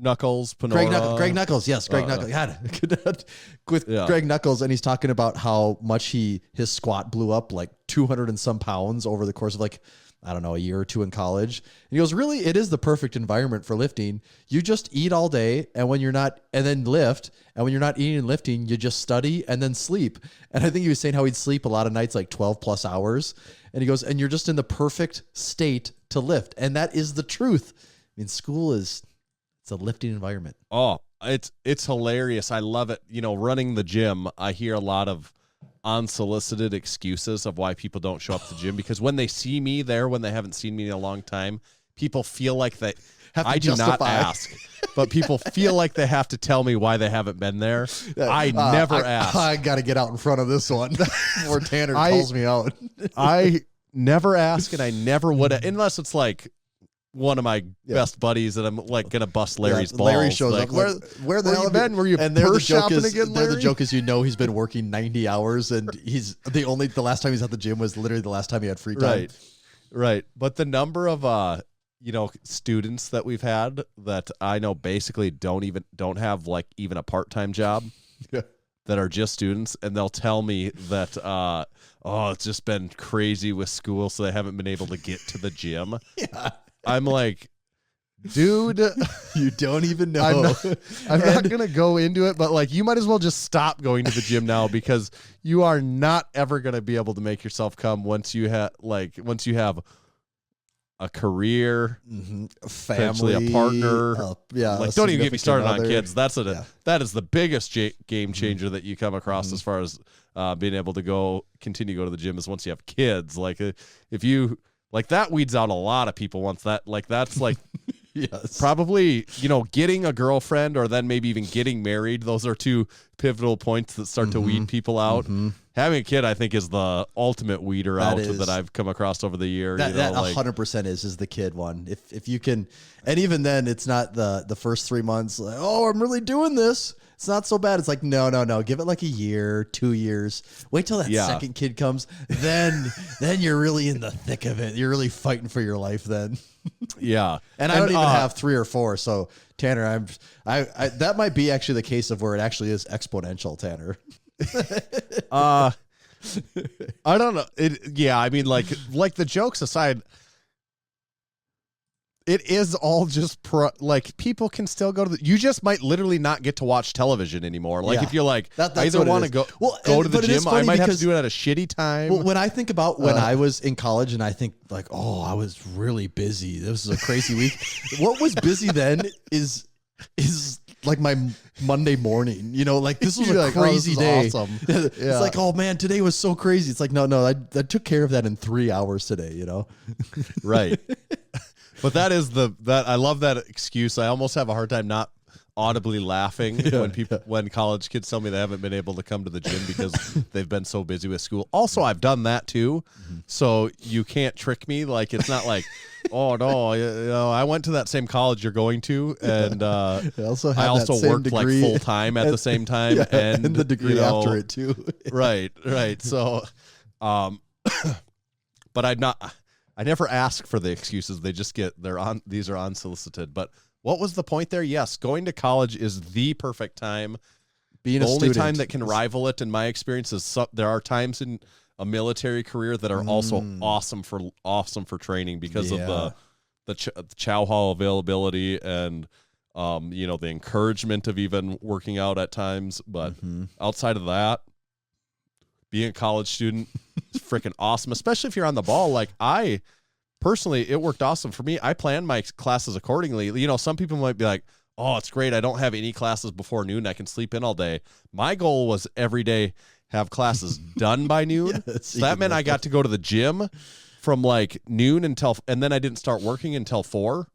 Knuckles, Panora. Greg Knuckles, yes, Greg Knuckles. God, with Greg Knuckles, and he's talking about how much his squat blew up like 200 and some pounds over the course of like, I don't know, a year or two in college. And he goes, really, it is the perfect environment for lifting. You just eat all day, and when you're not, and then lift, and when you're not eating and lifting, you just study and then sleep. And I think he was saying how he'd sleep a lot of nights, like 12 plus hours. And he goes, and you're just in the perfect state to lift. And that is the truth. I mean, school is, it's a lifting environment. Oh, it's hilarious. I love it. You know, running the gym, I hear a lot of unsolicited excuses of why people don't show up to the gym, because when they see me there, when they haven't seen me in a long time, people feel like they I do not ask, but people feel like they have to tell me why they haven't been there. I never ask. I got to get out in front of this one before Tanner calls me out. I never ask, and I never would, unless it's like one of my best buddies that I'm like gonna bust Larry's balls. Larry shows like, up. Where the hell have you been? Were you purse shopping again, Larry? The joke is, you know, he's been working 90 hours, and he's the last time he's at the gym was literally the last time he had free time. Right. But the number of you know, students that we've had that I know basically don't have like even a part-time job. That are just students, and they'll tell me that it's just been crazy with school, so they haven't been able to get to the gym. Yeah. I'm like, dude, you don't even know. I'm not going to go into it, but like, you might as well just stop going to the gym now, because you are not ever going to be able to make yourself come once you have a career, family, a partner. Like, don't even get me started on kids. That is the biggest game changer that you come across as far as being able to continue to go to the gym, is once you have kids. Like, if you like, that weeds out a lot of people once that's like probably, you know, getting a girlfriend or then maybe even getting married. Those are two pivotal points that start to weed people out. Having a kid, I think, is the ultimate weeder that I've come across over the year. That 100% is the kid one. If you can, and even then, it's not the first 3 months. Like, oh, I'm really doing this. It's not so bad. It's like, no. Give it like a year, 2 years. Wait till that second kid comes. Then you're really in the thick of it. You're really fighting for your life then. Yeah. And I don't even have 3 or 4. So Tanner, I that might be actually the case of where it actually is exponential, Tanner. I don't know. I mean, like the jokes aside, it is all just like, people can still go to you just might literally not get to watch television anymore. Like, if you're like, I either want to go to the gym, I might have to do it at a shitty time. Well, when I think about when I was in college, and I think like, oh, I was really busy. This was a crazy week. What was busy then is like my Monday morning, you know, like, this was a crazy day. Awesome. It's like, oh man, today was so crazy. It's like, no, I took care of that in 3 hours today, you know? Right. But I love that excuse. I almost have a hard time not audibly laughing when college kids tell me they haven't been able to come to the gym because they've been so busy with school. Also, I've done that too. So you can't trick me. Like, it's not like, oh no, you know, I went to that same college you're going to, and I also worked degree, like full time at the same time, and the degree after it too. Right. So, but I never ask for the excuses. They just these are unsolicited. But what was the point there? Yes, going to college is the perfect time. Being the a only student time that can rival it, in my experience, is there are times in a military career that are also awesome for training because of the chow hall availability and the encouragement of even working out at times. But outside of that, being a college student is freaking awesome, especially if you're on the ball. Like I personally, it worked awesome for me. I planned my classes accordingly. Some people might be like, oh, it's great. I don't have any classes before noon. I can sleep in all day. My goal was every day have classes done by noon. So that meant I got to go to the gym from like noon and then I didn't start working until 4.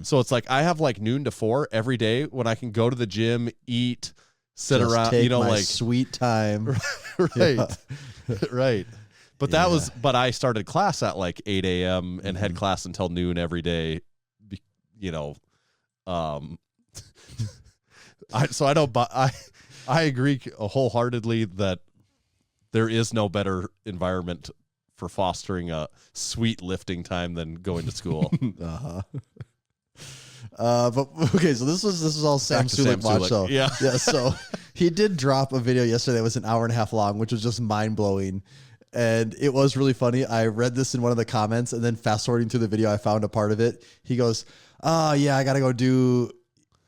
So it's like I have like noon to 4 every day when I can go to the gym, eat, sit Just around, take my like sweet time. right. Right. But but I started class at like 8 a.m. and had class until noon every day, I agree wholeheartedly that there is no better environment for fostering a sweet lifting time than going to school. But okay, so this was all Sam Sulek watched though. Yeah. So he did drop a video yesterday that was an hour and a half long, which was just mind blowing. And it was really funny. I read this in one of the comments, and then fast forwarding through the video, I found a part of it. He goes, "Oh yeah, I gotta go do."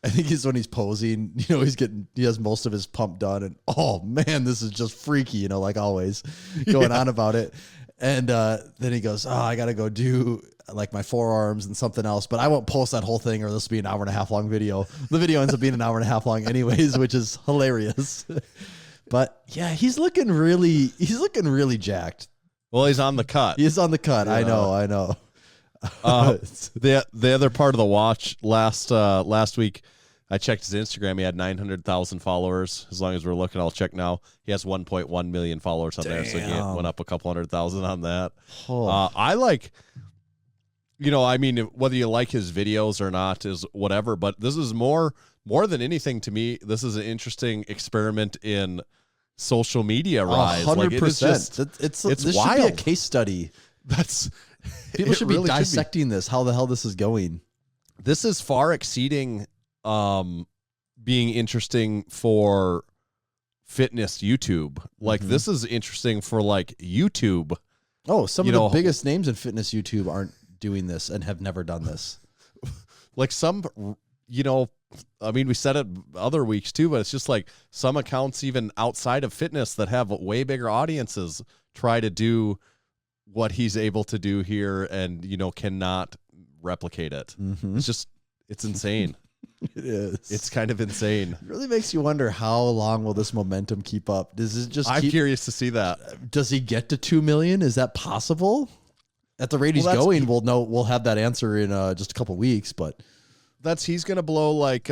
I think when he's posing, he has most of his pump done, and oh man, this is just freaky, like always, going on about it. And then he goes, "Oh, I gotta go do like my forearms and something else, but I won't post that whole thing, or this will be an hour and a half long video." The video ends up being an hour and a half long, anyways, which is hilarious. But yeah, he's looking really jacked. Well, he's on the cut. He's on the cut. Yeah. I know. The other part of the watch last week, I checked his Instagram. He had 900,000 followers. As long as we're looking, I'll check now. He has 1.1 million followers on there, so he went up a couple 100,000 on that. I like, whether you like his videos or not is whatever, but this is more than anything to me. This is an interesting experiment in social media rise. 100%. This it's this wild. Should be a case study. People should be dissecting this, how the hell this is going. This is far exceeding being interesting for fitness YouTube. Like this is interesting for like YouTube. Oh, some of the biggest names in fitness YouTube aren't doing this and have never done this. Like some, we said it other weeks too, but it's just like some accounts even outside of fitness that have way bigger audiences try to do what he's able to do here and, cannot replicate it. It's insane. It is. It's kind of insane. It really makes you wonder how long will this momentum keep up? Does it just I'm curious to see that. Does he get to 2 million? Is that possible? At the rate he's going, we'll know. We'll have that answer in just a couple weeks, but he's going to blow like,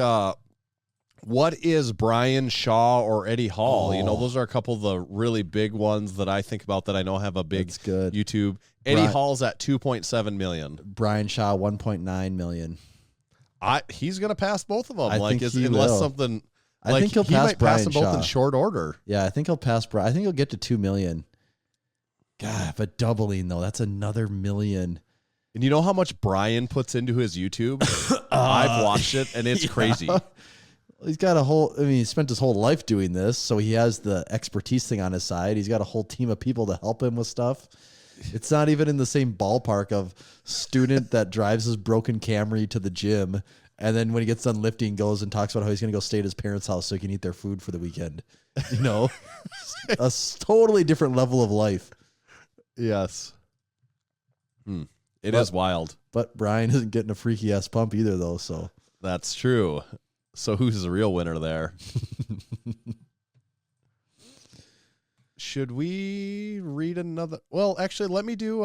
what is Brian Shaw or Eddie Hall? Those are a couple of the really big ones that I think about that I know have a big YouTube. Eddie Hall's at 2.7 million. Brian Shaw, 1.9 million. He's going to pass both of them. I think he unless will. Something. I think he'll pass might Brian pass them both Shaw in short order. Yeah, I think he'll pass Brian. I think he'll get to 2 million. God, but doubling though, that's another million. And you know how much Brian puts into his YouTube? I've watched it, and it's crazy. He's got he spent his whole life doing this, so he has the expertise thing on his side. He's got a whole team of people to help him with stuff. It's not even in the same ballpark of student that drives his broken Camry to the gym, and then when he gets done lifting, goes and talks about how he's going to go stay at his parents' house so he can eat their food for the weekend. A totally different level of life. Yes. It is wild. But Brian isn't getting a freaky ass pump either, though. So that's true. So who's the real winner there? Should we read another? Well, actually, let me do.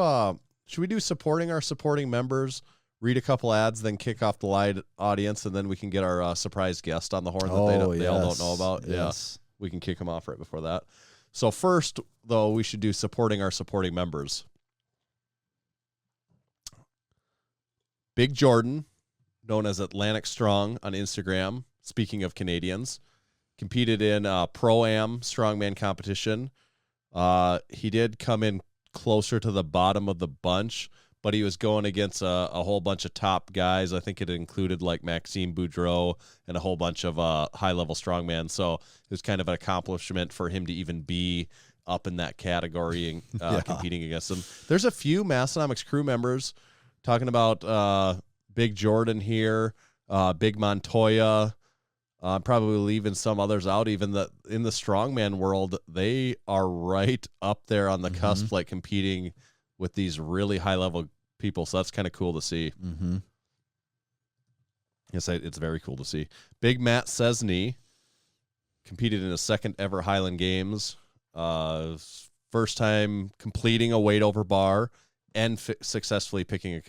Should we do supporting our supporting members? Read a couple ads, then kick off the live audience, and then we can get our surprise guest on the horn that they all don't know about. Yes. Yeah, we can kick them off right before that. So first, though, we should do supporting our supporting members. Big Jordan, known as Atlantic Strong on Instagram, speaking of Canadians, competed in Pro-Am strongman competition. He did come in closer to the bottom of the bunch, but he was going against a whole bunch of top guys. I think it included like Maxime Boudreau and a whole bunch of high-level strongmen. So it was kind of an accomplishment for him to even be up in that category and competing against them. There's a few Massenomics crew members talking about Big Jordan here, Big Montoya. I'm probably leaving some others out. Even in the strongman world, they are right up there on the cusp, like competing with these really high level people. So that's kind of cool to see. Mm-hmm. Yes, it's very cool to see. Big Matt Cesny competed in his second ever Highland Games. First time completing a weight over bar and successfully picking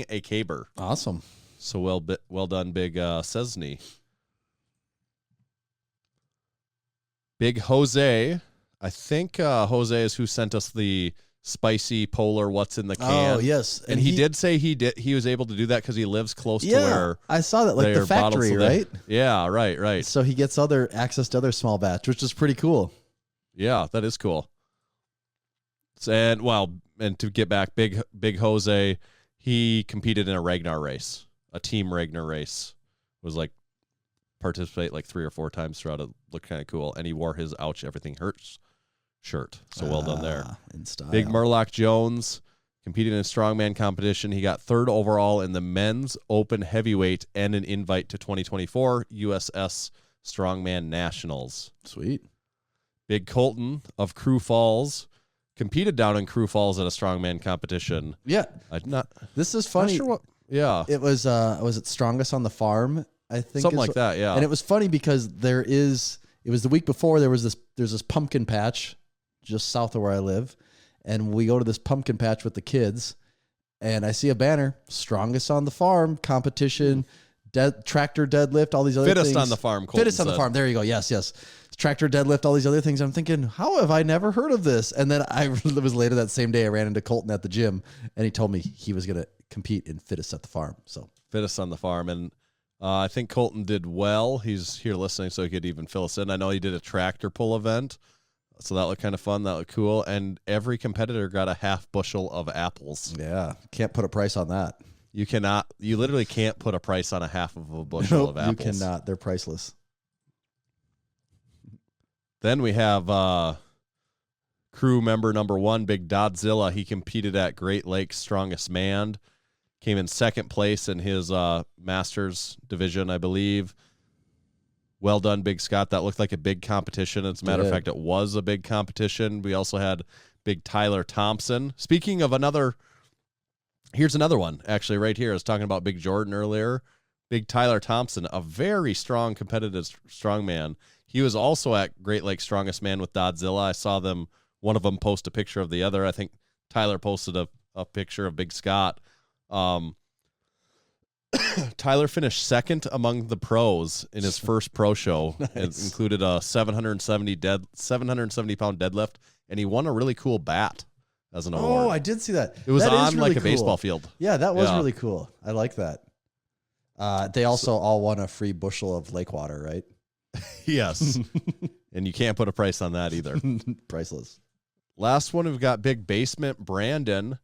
a caber. Awesome. So well done, Big Cesny. Big Jose. I think Jose is who sent us the spicy polar what's in the can. Oh, yes. And he did say he was able to do that because he lives close to where I saw that, like the factory, right? Yeah, right. So he gets access to other small batch, which is pretty cool. Yeah, that is cool. And to get back, Big Jose, he competed in a Ragnar race, a team Ragnar race. Was like participate like 3 or 4 times throughout it. Looked kind of cool. And he wore his Ouch Everything Hurts shirt. So well done there. In style. Big Murloc Jones competed in a strongman competition. He got 3rd overall in the men's open heavyweight and an invite to 2024 USS Strongman Nationals. Sweet. Big Colton of Crew Falls competed down in Crew Falls at a strongman competition. Yeah. This is funny. Not sure what. Yeah. It was it Strongest on the Farm, I think. Something like that, yeah. And it was funny because it was the week before there's this pumpkin patch just south of where I live. And we go to this pumpkin patch with the kids and I see a banner, Strongest on the Farm competition, tractor deadlift, all these other things. Fittest on the farm. Colton Fittest on the farm. There you go. Yes. Tractor deadlift, all these other things. I'm thinking, how have I never heard of this? And then it was later that same day I ran into Colton at the gym and he told me he was going to compete in Fittest at the Farm. So Fittest on the Farm. And I think Colton did well. He's here listening so he could even fill us in. I know he did a tractor pull event. So that looked kind of fun. That looked cool. And every competitor got a half bushel of apples. Yeah. Can't put a price on that. You literally can't put a price on a half of a bushel of apples. You cannot. They're priceless. Then we have crew member number 1, Big Dodzilla. He competed at Great Lakes Strongest Man. Came in 2nd place in his Masters division, I believe. Well done, Big Scott. That looked like a big competition. As a matter of fact, it was a big competition. We also had Big Tyler Thompson. Speaking of here's another one, actually, right here. I was talking about Big Jordan earlier. Big Tyler Thompson, a very strong, competitive strongman. He was also at Great Lakes Strongest Man with Dodzilla. I saw one of them post a picture of the other. I think Tyler posted a picture of Big Scott. Tyler finished 2nd among the pros in his first pro show. Nice. It included a 770 pound deadlift, and he won a really cool bat as an award. Oh, I did see that. It was that on really like a cool. baseball field. Yeah, that was really cool. I like that. They also all won a free bushel of lake water, right? Yes. And you can't put a price on that either. Priceless. Last one, we've got Big Basement Brandon.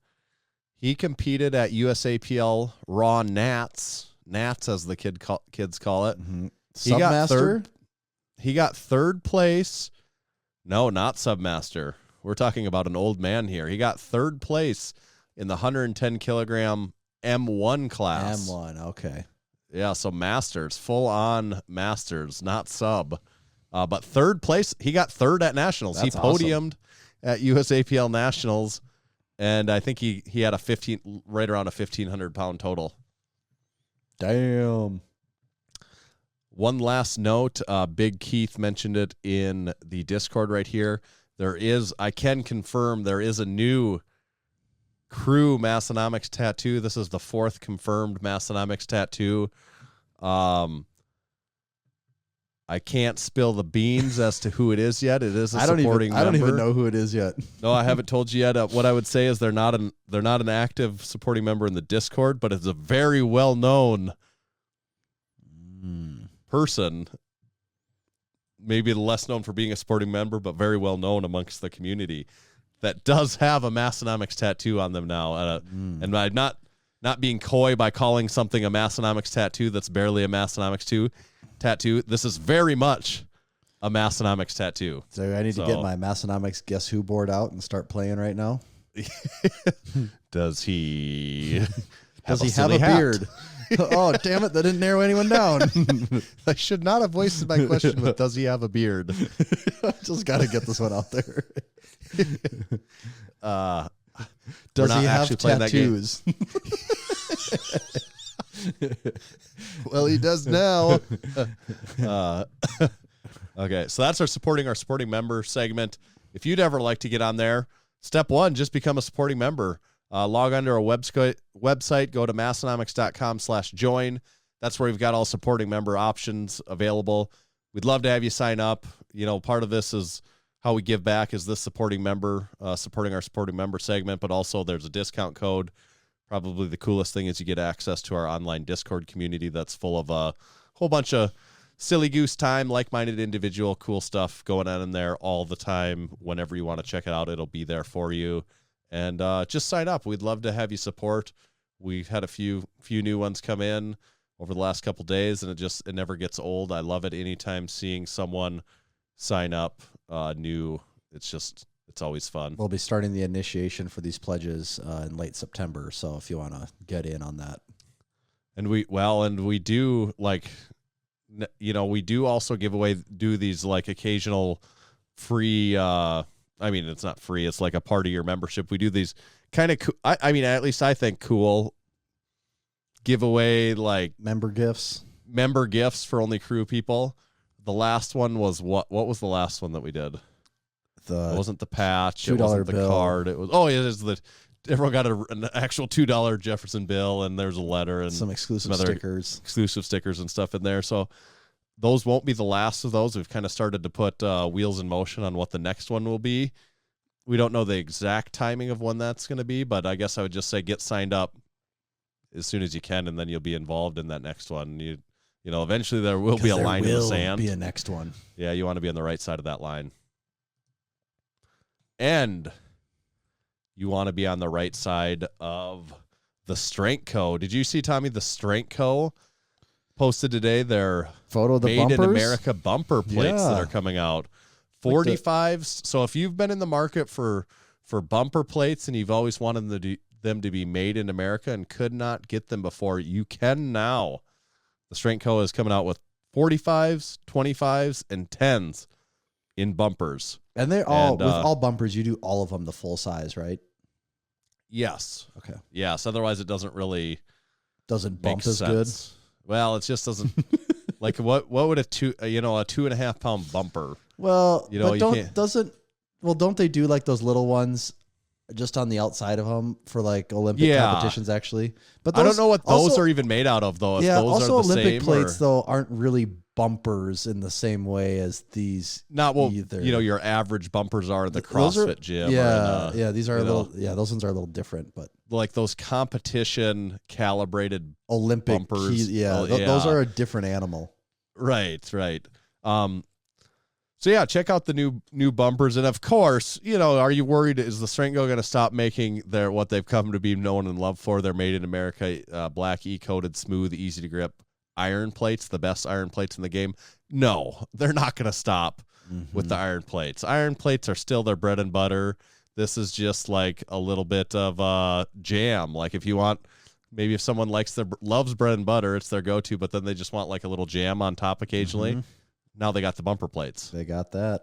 He competed at USAPL Raw Nats as the kids call it. Mm-hmm. He got 3rd place. No, not Submaster. We're talking about an old man here. He got 3rd place in the 110 kilogram M1 class. M1, okay. Yeah, so Masters, full on Masters, not sub. But 3rd place, he got 3rd at Nationals. That's he podiumed at USAPL Nationals. And I think he had right around a 1,500 pound total. Damn. One last note, Big Keith mentioned it in the Discord right here. I can confirm there is a new crew Massenomics tattoo. This is the 4th confirmed Massenomics tattoo. I can't spill the beans as to who it is yet. It is a supporting member. I don't even know who it is yet. No, I haven't told you yet. What I would say is they're not an active supporting member in the Discord, but it's a very well known person. Maybe less known for being a supporting member, but very well known amongst the community that does have a Massenomics tattoo on them now. And I'm not being coy by calling something a Massenomics tattoo that's barely a Massenomics tattoo. This is very much a Massenomics tattoo. So I need to get my Massenomics Guess Who board out and start playing right now. Does he Does he have silly a hat. beard? Oh, damn it. That didn't narrow anyone down. I should not have wasted my question with does he have a beard? Just got to get this one out there. We're Does not he have actually playing that game. tattoos? Well, he does now. Okay, so that's our supporting member segment. If you'd ever like to get on there, step one, just become a supporting member. Log on to our website, go to massenomics.com/join. That's where we've got all supporting member options available. We'd love to have you sign up. You know, part of this is how we give back is this supporting member, supporting our supporting member segment, but also there's a discount code. Probably the coolest thing is you get access to our online Discord community that's full of a whole bunch of silly goose time, like-minded individual, cool stuff going on in there all the time. Whenever you want to check it out, it'll be there for you. And just sign up. We'd love to have you support. We've had a few new ones come in over the last couple days, and it never gets old. I love it anytime seeing someone sign up new. It's always fun. We'll be starting the initiation for these pledges in late September. So if you want to get in on that. And we do we do also do these like occasional free, I mean, it's not free. It's like a part of your membership. We do these kind of, I mean, at least I think cool giveaway, like Member gifts for only crew people. The last one was what was the last one that we did? It wasn't the patch. It wasn't the bill. card. It was, it is everyone got an actual $2 Jefferson bill, and there's a letter and some exclusive other exclusive stickers and stuff in there. So those won't be the last of those. We've kind of started to put wheels in motion on what the next one will be. We don't know the exact timing of when that's going to be, but I guess I would just say get signed up as soon as you can, and then you'll be involved in that next one. You know, eventually there will be a line in the sand. Be a next one. Yeah, you want to be on the right side of that line. And you want to be on the right side of the Strenco. Did you see, Tommy, the Strenco posted today their photo of the Made bumpers? in America bumper plates that are coming out? 45s. So if you've been in the market for bumper plates and you've always wanted them to be made in America and could not get them before, you can now. The Strenco is coming out with 45s, 25s, and 10s in bumpers. And they're all, with all bumpers, you do all of them the full size, right? Yes. Okay. Yes. Otherwise, it doesn't really bump as good. Well, it just doesn't. Like what would a 2.5 pound bumper? Well, but don't they do like those little ones just on the outside of them for like Olympic competitions actually? But I don't know what those are even made out of though. If those also are the Olympic same, plates though aren't really bumpers in the same way as these. Not what either. Your average bumpers are in the CrossFit gym. Yeah, these are a little. Yeah, those ones are a little different, but like those competition calibrated Olympic bumpers. Those are a different animal. Right. So yeah, check out the new bumpers, and of course, are you worried? Is the Strenco going to stop making what they've come to be known and loved for? They're made in America, black E-coated, smooth, easy to grip iron plates, the best iron plates in the game. No, they're not going to stop with the iron plates. Iron plates are still their bread and butter. This is just like a little bit of jam. Like if you want, maybe if someone loves bread and butter, it's their go-to, but then they just want like a little jam on top occasionally. Now they got the bumper plates. They got that.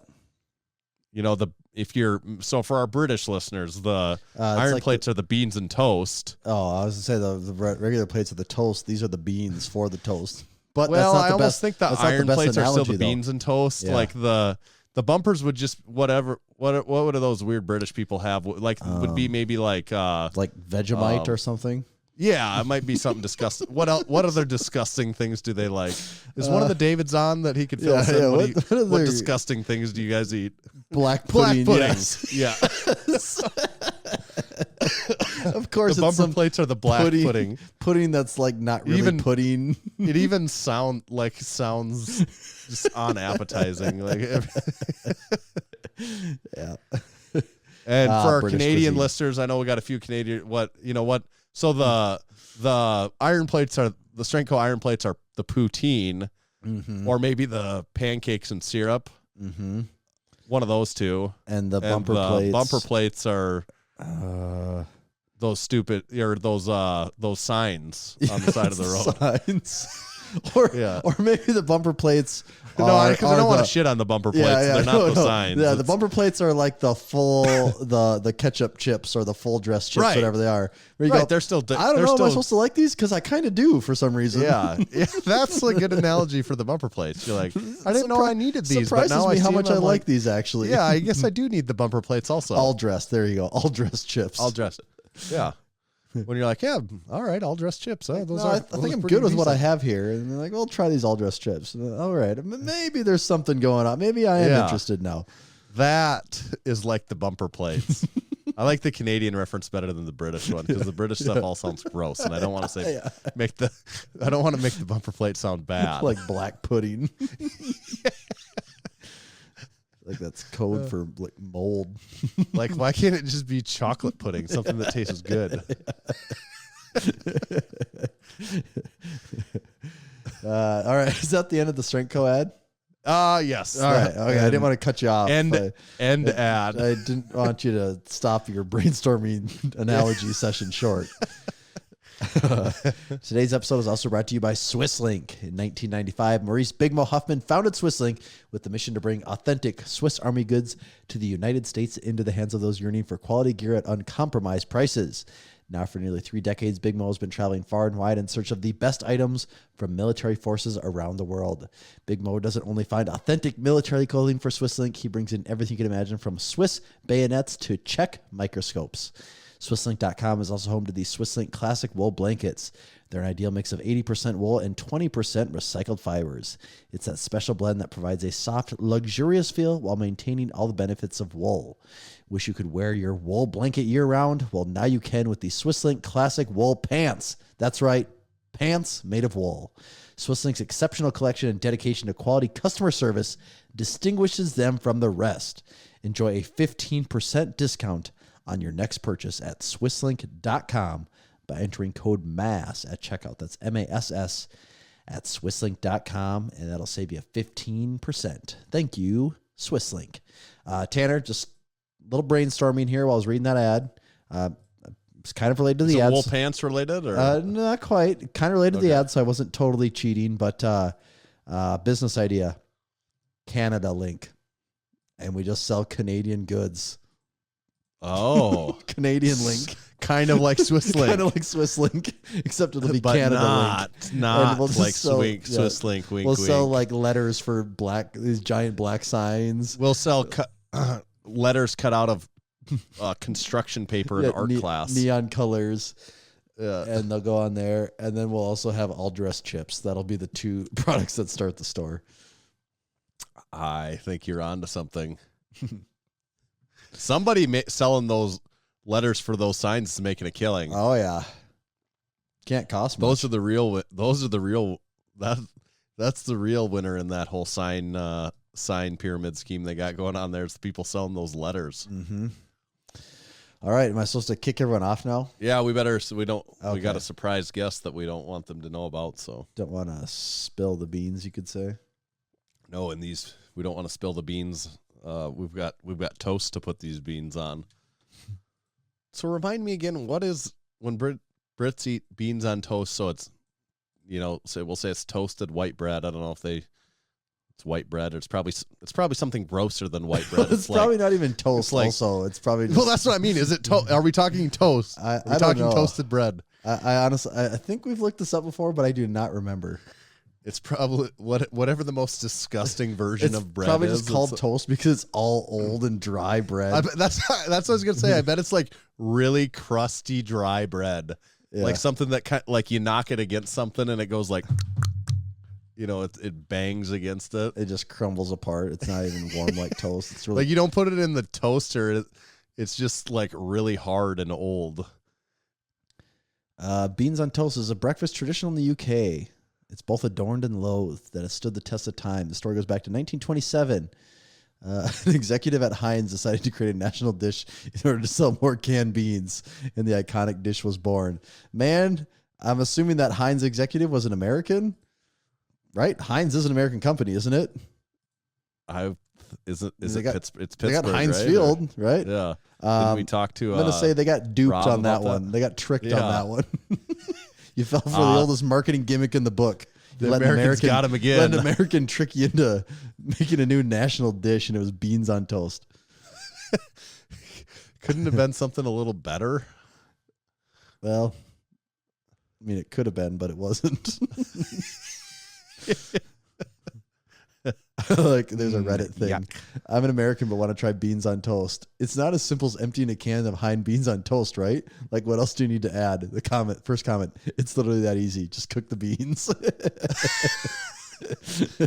For our British listeners, the iron plates are the beans and toast. Oh, I was going to say the regular plates are the toast. These are the beans for the toast. But I almost think the iron plates are still the beans and toast. Yeah. Like the bumpers would just whatever. What would those weird British people have? Like would be maybe like Vegemite or something. Yeah, it might be something disgusting. What else? What other disgusting things do they like? Is one of the Davids on that he could fill us in? What disgusting things do you guys eat? Black pudding. Puddings. Yeah. Of course, the bumper plates are the black pudding. Pudding that's like not really pudding. It even sounds just unappetizing. Like, yeah. And for our British Canadian cuisine. listeners, I know we got a few Canadian. What? So the iron plates are the Strenco iron plates are the poutine, or maybe the pancakes and syrup. One of those two. And the bumper plates. Bumper plates are those stupid or those signs on the side of the road. Signs. Or maybe the bumper plates. No, because I don't want to shit on the bumper plates. They're not the signs. Yeah, the bumper plates are like the full the ketchup chips or the full dress chips, whatever they are. Where you go, they're still. I don't know. Am I supposed to like these? Because I kind of do for some reason. Yeah, that's a good analogy for the bumper plates. You're like, I didn't know I needed these, surprises but now me I how see much them, I I'm like these actually. Yeah, I guess I do need the bumper plates also. All dressed. There you go. All dressed chips. All dressed. Yeah. When you're like, yeah, all right, all dressed chips. I think I'm good with what I have here. And they're like, well, try these all dressed chips. All right. Maybe there's something going on. Maybe I am interested now. That is like the bumper plates. I like the Canadian reference better than the British one because the British stuff all sounds gross, and I don't want to say I don't want to make the bumper plate sound bad. Like black pudding. Like that's code for like mold. Like, why can't it just be chocolate pudding, something that tastes good? All right, is that the end of the Strenco ad? Yes. All right. Okay, I didn't want to cut you off. End ad. I didn't want you to stop your brainstorming analogy session short. Today's episode is also brought to you by Swisslink. In 1995, Maurice Big Mo Huffman founded Swisslink with the mission to bring authentic Swiss Army goods to the United States into the hands of those yearning for quality gear at uncompromised prices. Now, for nearly 3 decades, Big Mo has been traveling far and wide in search of the best items from military forces around the world. Big Mo doesn't only find authentic military clothing for Swisslink, he brings in everything you can imagine from Swiss bayonets to Czech microscopes. Swisslink.com is also home to the Swisslink Classic Wool Blankets. They're an ideal mix of 80% wool and 20% recycled fibers. It's that special blend that provides a soft, luxurious feel while maintaining all the benefits of wool. Wish you could wear your wool blanket year-round? Well, now you can with the Swisslink Classic Wool Pants. That's right, pants made of wool. Swisslink's exceptional collection and dedication to quality customer service distinguishes them from the rest. Enjoy a 15% discount on your next purchase at swisslink.com by entering code MASS at checkout. That's MASS at swisslink.com, and that'll save you 15%. Thank you, Swisslink. Tanner, just a little brainstorming here while I was reading that ad. It's kind of related to the ads. Wool pants related? Or? Not quite. Kind of related to the ad, so I wasn't totally cheating, but business idea, Canada link, and we just sell Canadian goods. Oh, Canadian link, kind of like Swisslink, kind of like Swisslink, except it'll be but Canada link, not we'll like sell, Swisslink. Wink, we'll wink. sell like letters for these giant black signs. We'll sell letters cut out of construction paper in art class, neon colors, and they'll go on there. And then we'll also have all dressed chips. That'll be the 2 products that start the store. I think you're onto something. Somebody selling those letters for those signs is making a killing. Oh yeah, can't cost much. Those are the real. That's the real winner in that whole sign pyramid scheme they got going on there. It's the people selling those letters. Mm-hmm. All right, am I supposed to kick everyone off now? Yeah, we better. So we don't. Okay. We got a surprise guest that we don't want them to know about. So don't want to spill the beans, you could say. No, in these we don't want to spill the beans. We've got toast to put these beans on. So remind me again, what is when Brits eat beans on toast? So it's, so we'll say it's toasted white bread. I don't know if it's white bread. Or it's probably something grosser than white bread. It's probably not even toast. Also, it's probably just, well, that's what I mean. Is it? Are we talking toast? I don't talking know. Toasted bread. I honestly, I think we've looked this up before, but I do not rember. It's probably whatever the most disgusting version of bread probably is. Just called toast because it's all old and dry bread. That's what I was gonna say. I bet it's like really crusty dry bread, like something that like you knock it against something and it goes like, it bangs against it. It just crumbles apart. It's not even warm like toast. It's really like you don't put it in the toaster. It's just like really hard and old. Beans on toast is a breakfast traditional in the UK. It's both adorned and loathed that has stood the test of time. The story goes back to 1927. An executive at Heinz decided to create a national dish in order to sell more canned beans, and the iconic dish was born. Man, I'm assuming that Heinz executive was an American, right? Heinz is an American company, isn't it? I Is it They got- It's Pittsburgh, They got Heinz right? Field, right? Yeah. Did we Um, talk to? I'm gonna say they got duped Rob on that about that? one. They got tricked on Yeah. that one. You fell for the oldest marketing gimmick in the book. The You let an Americans got 'em again. Let an American trick you into making a new national dish, and it was beans on toast. couldn't have been something a little better. Well, I mean, it could have been, but it wasn't. Like, there's a Reddit thing. Yuck. I'm an American, but want to try beans on toast. It's not as simple as emptying a can of Heinz beans on toast, right? Like, what else do you need to add? The first comment. It's literally that easy. Just cook the beans.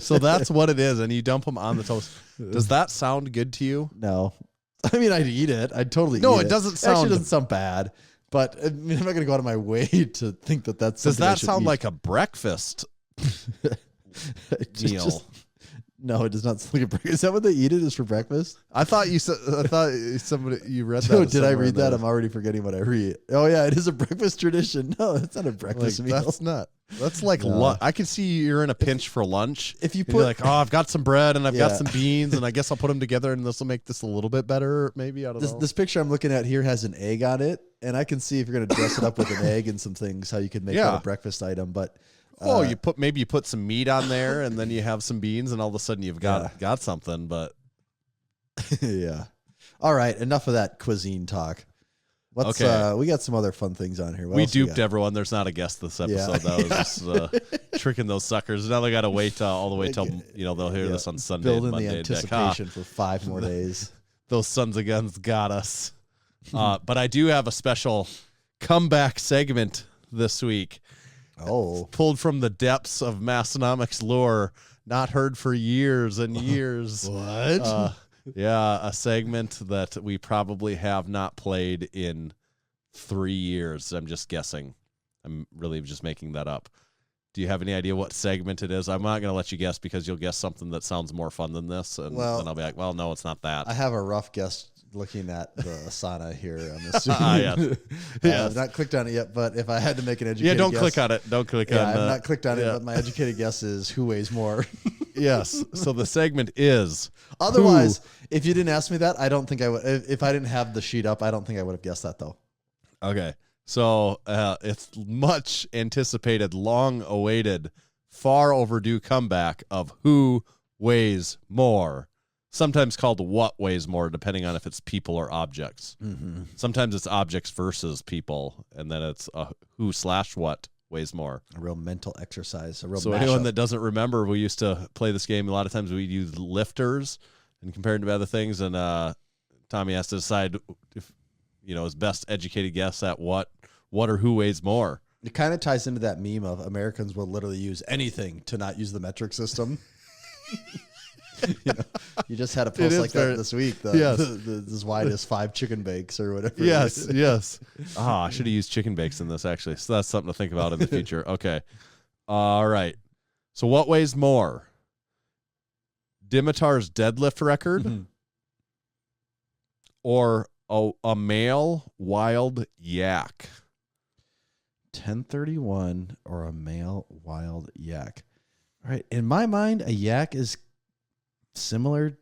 So that's what it is, and you dump them on the toast. Does that sound good to you? No, I mean, I'd eat it. I'd totally eat No, it. it doesn't Actually, sound- it doesn't sound bad, but I mean, I'm not going to go out of my way to think that that's Does something I that should sound eat. like a breakfast Just- meal? No, it does not sound like a breakfast. Is that what they eat it is for breakfast? I thought you said. I thought somebody you read that. Dude, did I somewhere read in that? there. I'm already forgetting what I read. Oh yeah, it is a breakfast tradition. No, it's not a Like, breakfast meal. that's not. That's like No. lunch. I can see you're in a pinch for lunch. If you And you're put like, oh, I've got some bread and I've got Yeah. some beans, and I guess I'll put them together, and this will make this a little bit better. Maybe I don't know. this picture I'm looking at here has an egg on it, and I can see if you're going to dress it up with an egg and some things, how you could make Yeah. that a breakfast item. But you put some meat on there, and then you have some beans, and all of a sudden you've got something. But yeah. All right, enough of that cuisine talk. Let's Okay. we got some other fun things on here. What we else we duped got? everyone. There's not a guest this episode. Yeah. That was just tricking those suckers. Now they got to wait all the way till they'll hear this on Sunday. Building Monday, the and be like, anticipation for 5 more days. those sons of guns got us. But I do have a special comeback segment this week, Oh, pulled from the depths of Massenomics lore, not heard for years and years. what? Yeah, a segment that we probably have not played in 3 years. I'm just guessing. I'm really just making that up. Do you have any idea what segment it is? I'm not going to let you guess because you'll guess something that sounds more fun than this. And then I'll be like, well, no, it's not that. I have a rough guess looking at the Asana here. I'm assuming. Yes. Yes. I've not clicked on it yet, but if I had to make an educated Don't guess, click on it. Don't click Yeah, on I've that. not clicked on it, Yeah. but my educated guess is who weighs more. Yes. So the segment is Otherwise, if you didn't ask me that, I don't think I would. If I didn't have the sheet up, I don't think I would have guessed that though. Okay. So it's much anticipated, long awaited, far overdue comeback of who weighs more. Sometimes called what weighs more, depending on if it's people or objects. Mm-hmm. Sometimes it's objects versus people, and then it's who/what weighs more. A real mental exercise. A real. So anyone that doesn't remember, we used to play this game. A lot of times we use lifters and compare them to other things, and Tommy has to decide if his best educated guess at what or who weighs more. It kind of ties into that meme of Americans will literally use anything to not use the metric system. You just had a post is like very- that this week. Yes. As wide as 5 chicken bakes or whatever. Yes, yes. I should have used chicken bakes in this, actually. So that's something to think about in the future. Okay. All right. So what weighs more? Dimitar's deadlift record Mhm. or a male wild yak? 1031 or a male wild yak. All right. In my mind, a yak is similar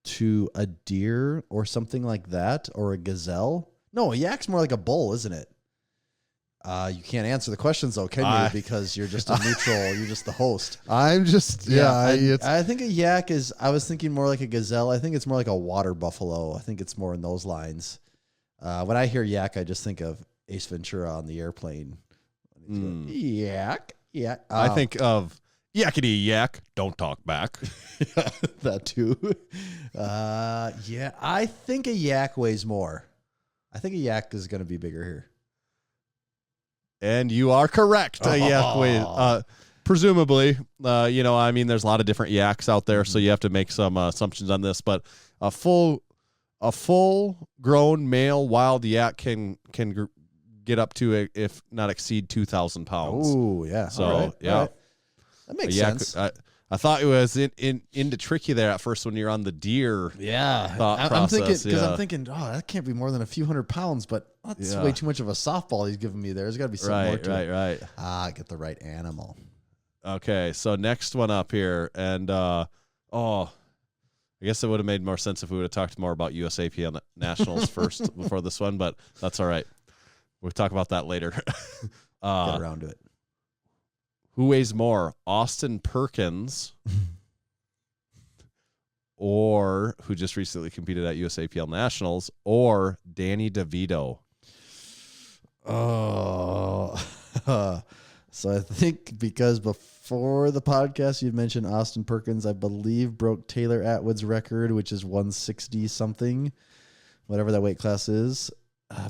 to a deer or something like that, or a gazelle. No, a yak's more like a bull, isn't it? You can't answer the questions though, can you? Because you're just a neutral. You're just the host. I'm just, I think a yak is. I was thinking more like a gazelle. I think it's more like a water buffalo. I think it's more in those lines. When I hear yak, I just think of Ace Ventura on the airplane. Yak, yak. I think of yakety yak, don't talk back. that too. Yeah, I think a yak weighs more. I think a yak is going to be bigger here. And you are correct. A yak weighs, presumably, there's a lot of different yaks out there, so you have to make some assumptions on this, but a full grown male wild yak can get up to, if not exceed 2,000 pounds. Oh, yeah. So, All right. yeah. All right. That makes sense. I thought it was in to trick you there at first when you're on the deer. Yeah. Thought I'm thinking, process, because yeah. I'm thinking, that can't be more than a few hundred pounds, but that's Yeah. way too much of a softball he's giving me there. There's got to be something more to it. Right. Get the right animal. Okay, so next one up here, and I I guess it would have made more sense if we would have talked more about USAPL Nationals first before this one, but that's all right. We'll talk about that later. Get around to it. Who weighs more, Austin Perkins or who just recently competed at USAPL Nationals, or Danny DeVito? Oh, so I think because before the podcast you'd mentioned Austin Perkins, I believe, broke Taylor Atwood's record, which is 160 something, whatever that weight class is.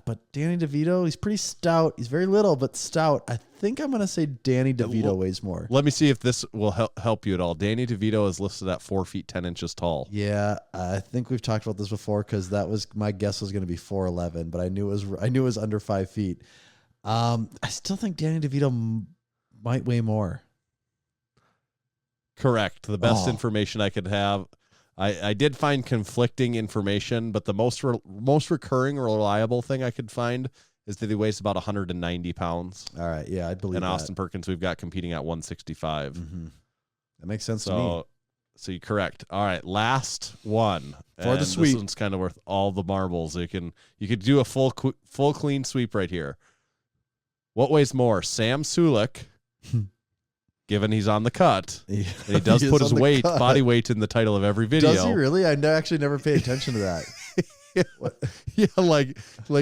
But Danny DeVito, he's pretty stout. He's very little, but stout. I think I'm going to say Danny DeVito weighs more. Let me see if this will help you at all. Danny DeVito is listed at 4 feet 10 inches tall. Yeah, I think we've talked about this before because that was my guess was going to be 4'11", but I knew it was under 5 feet. I still think Danny DeVito might weigh more. Correct. The best information I could have. I did find conflicting information, but the most recurring or reliable thing I could find is that he weighs about 190 pounds. All right, yeah, I believe and that. Austin Perkins we've got competing at 165. Mm-hmm. That makes sense to me. So you're correct. All right, last one for the sweep. This one's kind of worth all the marbles. You could do a full clean sweep right here. What weighs more, Sam Sulek? Given he's on the cut, and he does put his body weight in the title of every video. Does he really? I actually never paid attention to that. Yeah, like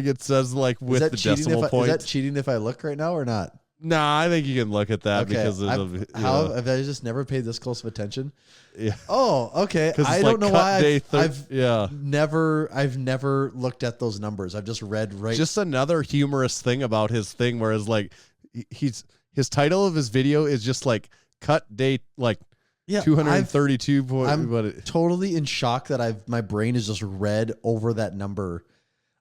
it says, like with the decimal point. Is that cheating if I look right now or not? Nah, I think you can look at that because have I just never paid this close of attention? Yeah. Oh, okay. I don't know why I've never looked at those numbers. I've just read right. Just another humorous thing about his thing, whereas like his title of his video is just like cut date, like 232 point. I'm totally in shock that my brain is just read over that number.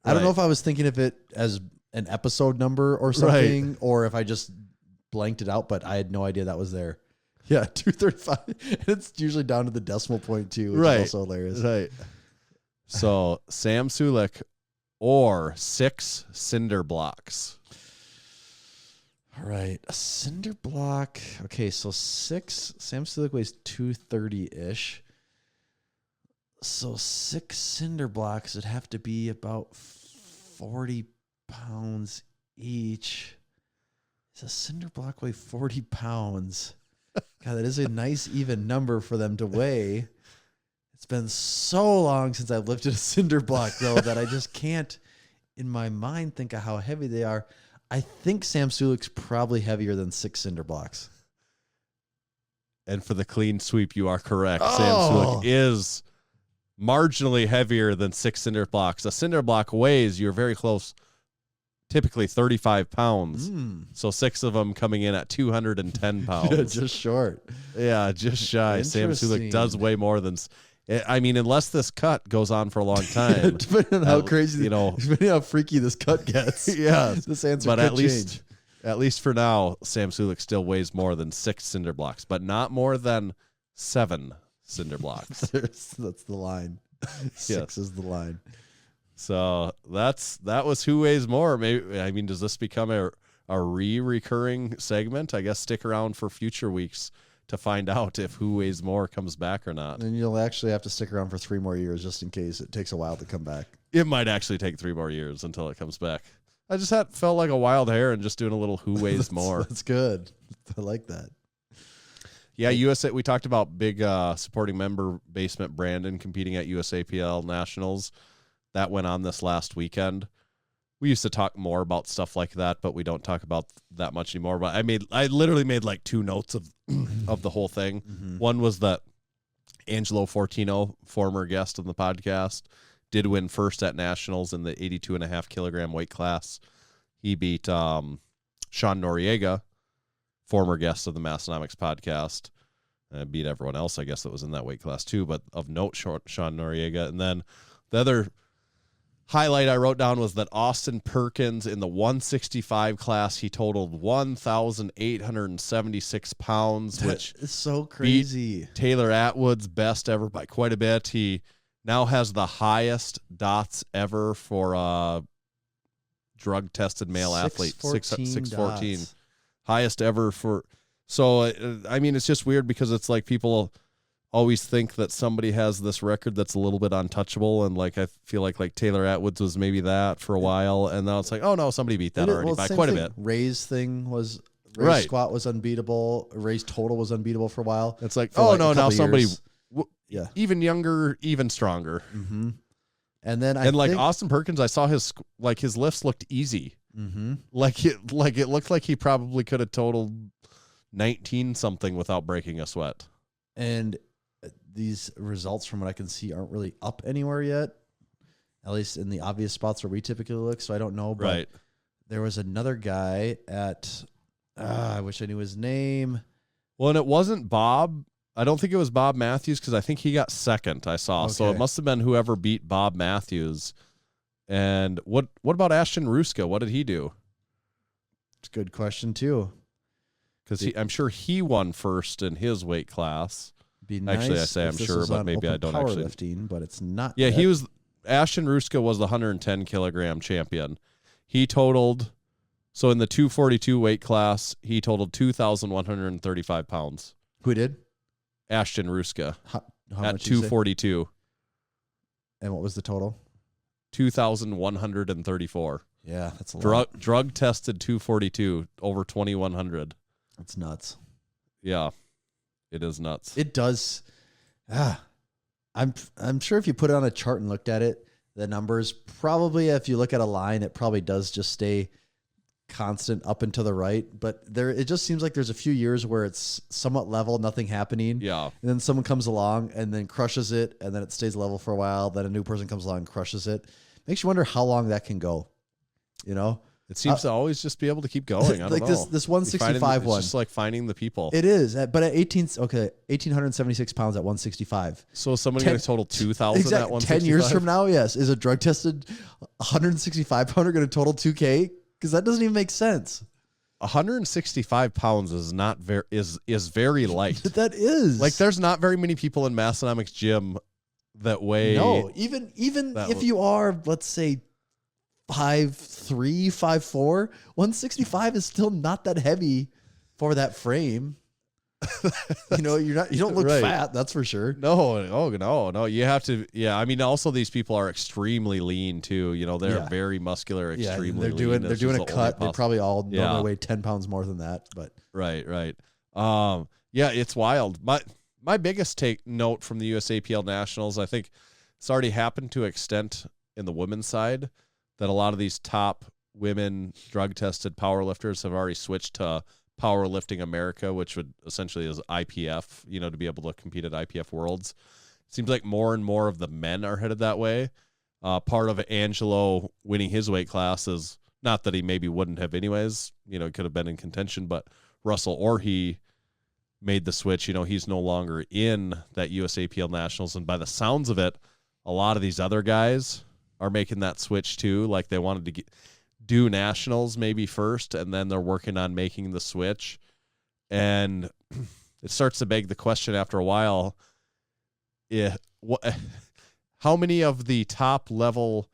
I don't know if I was thinking of it as an episode number or something, or if I just blanked it out, but I had no idea that was there. Yeah, 235. And it's usually down to the decimal point too, which is also hilarious. Right. So Sam Sulek or 6 cinder blocks. All right, a cinder block. Okay, so 6. Sam Sulek weighs 230-ish. So 6 cinder blocks would have to be about 40 pounds each. Does a cinder block weigh 40 pounds? God, that is a nice even number for them to weigh. It's been so long since I've lifted a cinder block, though, that I just can't, in my mind, think of how heavy they are. I think Sam Sulek's probably heavier than 6 cinder blocks. And for the clean sweep, you are correct. Sam Sulek is marginally heavier than 6 cinder blocks. A cinder block weighs, you're very close, typically 35 pounds. So 6 of them coming in at 210 pounds. Yeah, just short. Yeah, just shy. Sam Sulek does weigh more than... I mean, unless this cut goes on for a long time. Depending on how crazy, depending on how freaky this cut gets. Yeah. This answer could change. At least for now, Sam Sulek still weighs more than 6 cinder blocks, but not more than 7 cinder blocks. That's the line. 6 is the line. So that was who weighs more. Maybe, I mean, does this become a recurring segment? I guess stick around for future weeks to find out if who weighs more comes back or not. And you'll actually have to stick around for 3 more years just in case it takes a while to come back. It might actually take 3 more years until it comes back. I just felt like a wild hair and just doing a little who weighs more. That's good. I like that. Yeah, we talked about big supporting member Basement Brandon competing at USAPL Nationals. That went on this last weekend. We used to talk more about stuff like that, but we don't talk about that much anymore. But I literally made like 2 notes of the whole thing. Mm-hmm. One was that Angelo Fortino, former guest on the podcast, did win first at Nationals in the 82.5 kilogram weight class. He beat Sean Noriega, former guest of the Massenomics podcast. Beat everyone else, I guess, that was in that weight class too. But of note, Sean Noriega. And then the other highlight I wrote down was that Austin Perkins in the 165 class, he totaled 1,876 pounds, which is so crazy. Beat Taylor Atwood's best ever by quite a bit. He now has the highest dots ever for a drug-tested male athlete, 614. Highest ever for. So, I mean, it's just weird because it's like people always think that somebody has this record that's a little bit untouchable, and like I feel like Taylor Atwoods was maybe that for a while, and now it's like, oh no, somebody beat that already by quite a bit. Ray's thing was Ray's squat was unbeatable. Ray's total was unbeatable for a while. It's like, oh no, now somebody even younger, even stronger. Mm-hmm. And then like Austin Perkins, I saw his lifts looked easy. Mm-hmm. Like it looked like he probably could have totaled 19 something without breaking a sweat. And these results, from what I can see, aren't really up anywhere yet, at least in the obvious spots where we typically look. So I don't know. But there was another guy at, I wish I knew his name. Well, and it wasn't Bob. I don't think it was Bob Matthews, because I think he got second, I saw. Okay. So it must have been whoever beat Bob Matthews. And what about Ashton Ruska? What did he do? It's a good question, too. Because I'm sure he won first in his weight class. Be nice. Actually, I say I'm sure, but maybe I don't actually. Powerlifting, but it's not. Yeah, he was. Ashton Ruska was the 110 kilogram champion. He totaled. So in the 242 weight class, he totaled 2,135 pounds. Who did? Ashton Ruska. How at 242. And what was the total? 2,134. Yeah, that's a lot. Drug tested 242 over 2,100. That's nuts. Yeah, it is nuts. It does. I'm sure if you put it on a chart and looked at it, the numbers probably, if you look at a line, it probably does just stay constant up and to the right. But it just seems like there's a few years where it's somewhat level, nothing happening. Yeah. And then someone comes along and then crushes it, and then it stays level for a while. Then a new person comes along and crushes it. Makes you wonder how long that can go. You know? It seems to always just be able to keep going. I don't know. This 165 one. It's just like finding the people. It is, but at 1,876 pounds at 165. So is somebody going to total 2,000 at 165? 10 years from now, yes. Is a drug tested 165 pounder going to total 2K? Because that doesn't even make sense. 165 pounds is not is very light. That is. Like, there's not very many people in Massenomics gym that weigh. No, even if you are, let's say, 5'3", 5'4", 165 is still not that heavy for that frame. You don't look fat, that's for sure. No. You have to. Yeah, I mean, also these people are extremely lean too. You know, they're very muscular, extremely lean. They're doing a cut. They probably all normally weigh 10 pounds more than that. But right. Yeah, it's wild. My biggest note from the USAPL Nationals, I think it's already happened to an extent in the women's side, that a lot of these top women drug-tested powerlifters have already switched to Powerlifting America, which would essentially is IPF, to be able to compete at IPF Worlds. It seems like more and more of the men are headed that way. Part of Angelo winning his weight class is, not that he maybe wouldn't have anyways, he could have been in contention, but Russell or he made the switch. He's no longer in that USAPL Nationals, and by the sounds of it, a lot of these other guys are making that switch too. Like, they wanted to do nationals maybe first, and then they're working on making the switch. And it starts to beg the question after a while, how many of the top level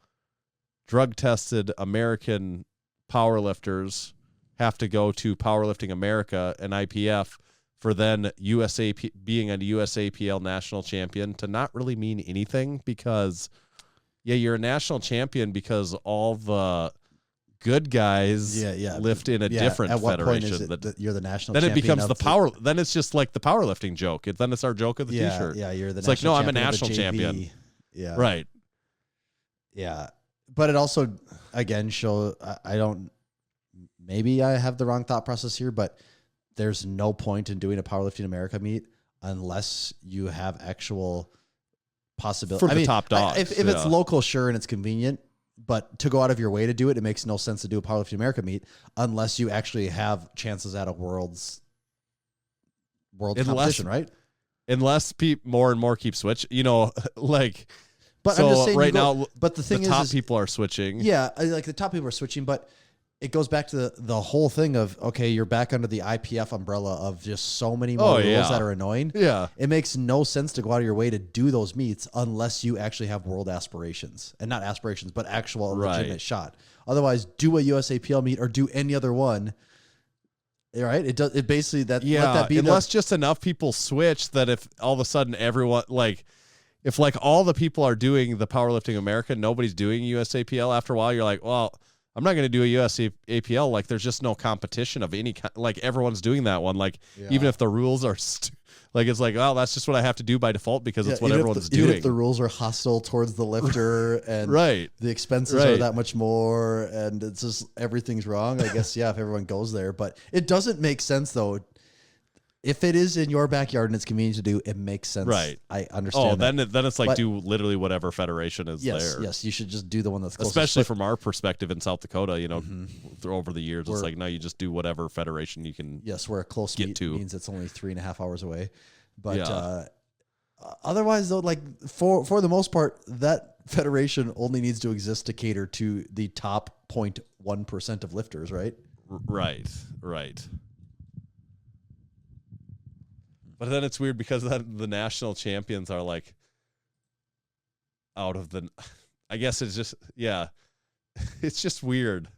drug tested American powerlifters have to go to Powerlifting America and IPF for then being a USAPL national champion to not really mean anything? Because you're a national champion because all the good guys lift in a different at what federation. Point is it that you're the national then champion? It becomes the power. Then it's just like the powerlifting joke. Then it's our joke of the T-shirt. Yeah, you're the. It's like, no, I'm a national champion. Yeah, right. Yeah, but it also again show. I don't. Maybe I have the wrong thought process here, but there's no point in doing a Powerlifting America meet unless you have actual possibility for the top dogs. If it's local, sure, and it's convenient, but to go out of your way to do it, it makes no sense to do a Powerlifting America meet unless you actually have chances at a world competition, right? Unless more and more keep switching, like. But so I'm just saying right now, but the thing the top people are switching. Yeah, like the top people are switching, but it goes back to the whole thing of, okay, you're back under the IPF umbrella of just so many more rules that are annoying. Yeah. It makes no sense to go out of your way to do those meets unless you actually have world aspirations. And not aspirations, but actual legitimate shot. Otherwise, do a USAPL meet or do any other one Right? It does. It basically let Yeah, that be unless just enough people switch that if all of a sudden everyone if all the people are doing the Powerlifting America, nobody's doing USAPL. After a while, you're like, well, I'm not going to do a USAPL. Like, there's just no competition of any kind. Like, everyone's doing that one. Like, even if the rules are it's like, oh, that's just what I have to do by default because it's what everyone's doing. Even if the rules are hostile towards the lifter and the expenses are that much more and it's just everything's wrong, I guess, if everyone goes there. But it doesn't make sense, though. If it is in your backyard and it's convenient to do, it makes sense. Right. I understand. Then it's like do literally whatever federation is there. Yes, you should just do the one that's closest. Especially from our perspective in South Dakota, over the years, it's like, no, you just do whatever federation you can. Yes, where a close get to means it's only 3.5 hours away. But otherwise, though, like for the most part, that federation only needs to exist to cater to the top 0.1% of lifters, right? Right. But then it's weird because the national champions are like out of the. I guess it's just it's just weird.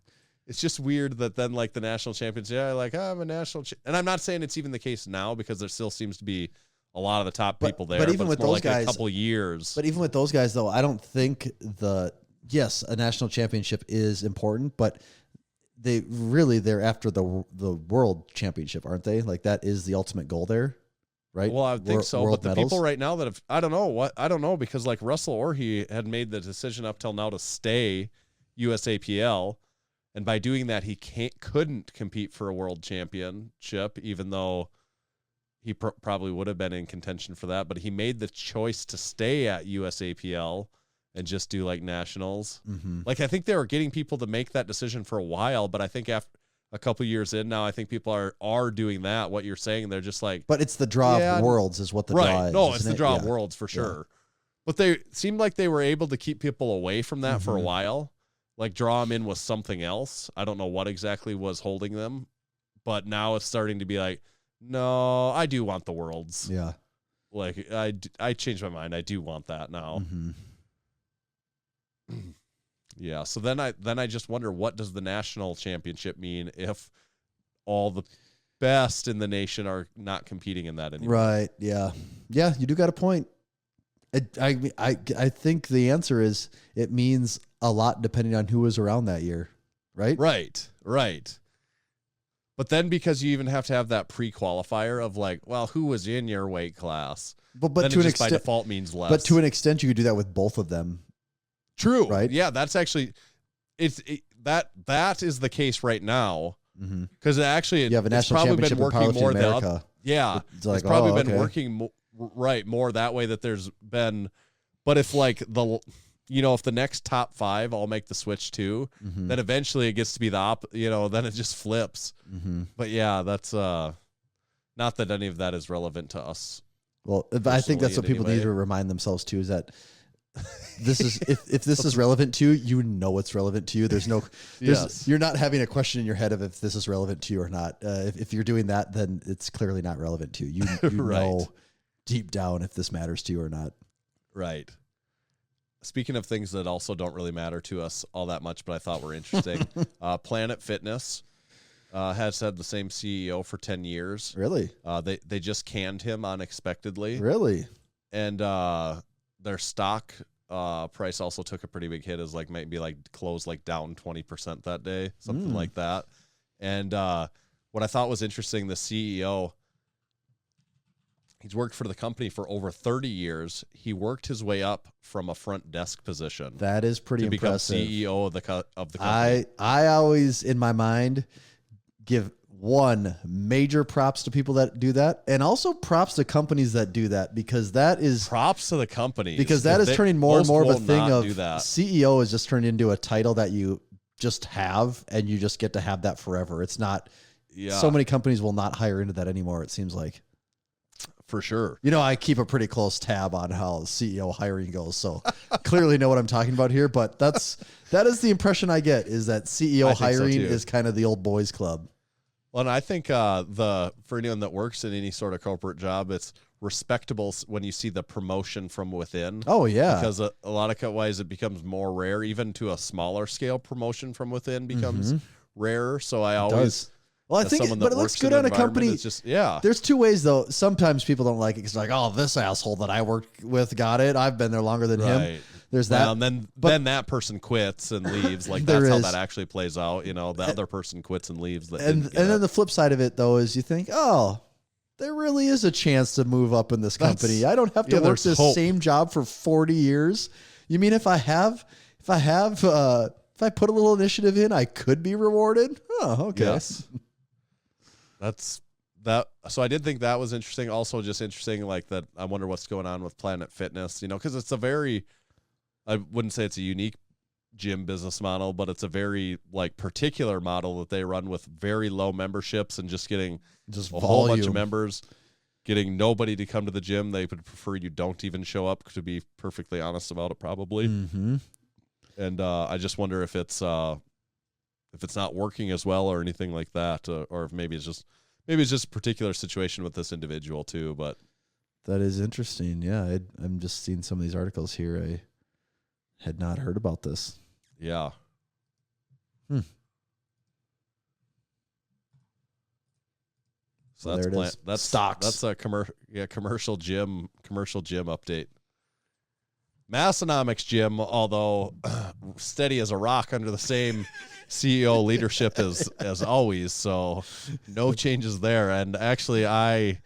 It's just weird that then like the national champions, I'm a national, and I'm not saying it's even the case now because there still seems to be a lot of the top people there. But even with those guys, a couple years. But even with those guys, though, I don't think a national championship is important, but they're after the world championship, aren't they? Like that is the ultimate goal there. Right? Well, I would think so, but the medals? people right now that have, I don't know, because like Russell Orhe had made the decision up till now to stay USAPL, and by doing that, he couldn't compete for a world championship, even though he probably would have been in contention for that, but he made the choice to stay at USAPL and just do like nationals. Mm-hmm. Like, I think they were getting people to make that decision for a while, but I think after a couple years in now, I think people are doing that. What you're saying, they're just like, but it's the draw of worlds is what the draw is. No, it's the draw of worlds for sure. Yeah. But they seemed like they were able to keep people away from that for a while, like draw them in with something else. I don't know what exactly was holding them, but now it's starting to be like, no, I do want the worlds. Yeah. Like I changed my mind. I do want that now. Mm-hmm. Yeah, so then I just wonder, what does the national championship mean if all the best in the nation are not competing in that anymore? Right. Yeah. Yeah. You do got a point. I think the answer is it means a lot depending on who was around that year. Right. Right. But then because you even have to have that pre-qualifier of like, well, who was in your weight class? But then to it an just by default means less. But to an extent, you could do that with both of them. True. Right. Yeah, that's actually that is the case right now. Because actually, you have a national championship in Powerlifting America. It's probably been working more that way that there's been. But if like if the next top 5 all make the switch too, then eventually it gets to be then it just flips. But yeah, that's not that any of that is relevant to us. Well, I think that's what people need to remind themselves too, is that this is if this is relevant to you, it's relevant to you. You're not having a question in your head of if this is relevant to you or not. If you're doing that, then it's clearly not relevant to you. You know deep down if this matters to you or not. Right. Speaking of things that also don't really matter to us all that much, but I thought were interesting, Planet Fitness has had the same CEO for 10 years. Really? They just canned him unexpectedly. Really? And their stock price also took a pretty big hit, as like maybe like closed like down 20% that day, something like that. And what I thought was interesting, the CEO, he's worked for the company for over 30 years. He worked his way up from a front desk position. That is pretty impressive. Become CEO of the company. I always, in my mind, give major props to people that do that, and also props to companies that do that, because that is props to the companies, because that is turning more and more of a thing of CEO is just turned into a title that you just have, and you just get to have that forever. It's not. Yeah. So many companies will not hire into that anymore, it seems like. For sure. I keep a pretty close tab on how CEO hiring goes, so clearly know what I'm talking about here, but that is the impression I get, is that CEO hiring is kind of the old boys club. Well, and I think for anyone that works in any sort of corporate job, it's respectable when you see the promotion from within. Oh, yeah. Because a lot of ways it becomes more rare, even to a smaller scale promotion from within becomes rarer. So I always Well, I as think, someone but that it looks works good in on a environment, company. it's just There's two ways though. Sometimes people don't like it because like, oh, this asshole that I work with got it. I've been there longer than him. right. There's that. Well, and then that person quits and leaves. Like There that's how is. that actually plays out. The other person quits and leaves. That And didn't get then it. the flip side of it though is you think, oh, there really is a chance to move up in this company. I don't have to work there's this hope. same job for 40 years. You mean if I put a little initiative in, I could be rewarded? Oh, okay. Yes. That's that. So I did think that was interesting. Also, just interesting, like that. I wonder what's going on with Planet Fitness. Because it's a very, I wouldn't say it's a unique gym business model, but it's a very like particular model that they run with very low memberships and just getting Just a whole bunch of volume. members, getting nobody to come to the gym. They would prefer you don't even show up, to be perfectly honest about it, probably. Mm-hmm. And I just wonder if it's not working as well or anything like that, or if maybe it's just a particular situation with this individual too. But That is interesting. Yeah, I'm just seeing some of these articles here. I had not heard about this. yeah, so Well, that's there it is. that's Stocks. That's a commercial gym update. Massenomics gym, although steady as a rock under the same CEO leadership as always, so no changes there. And actually, I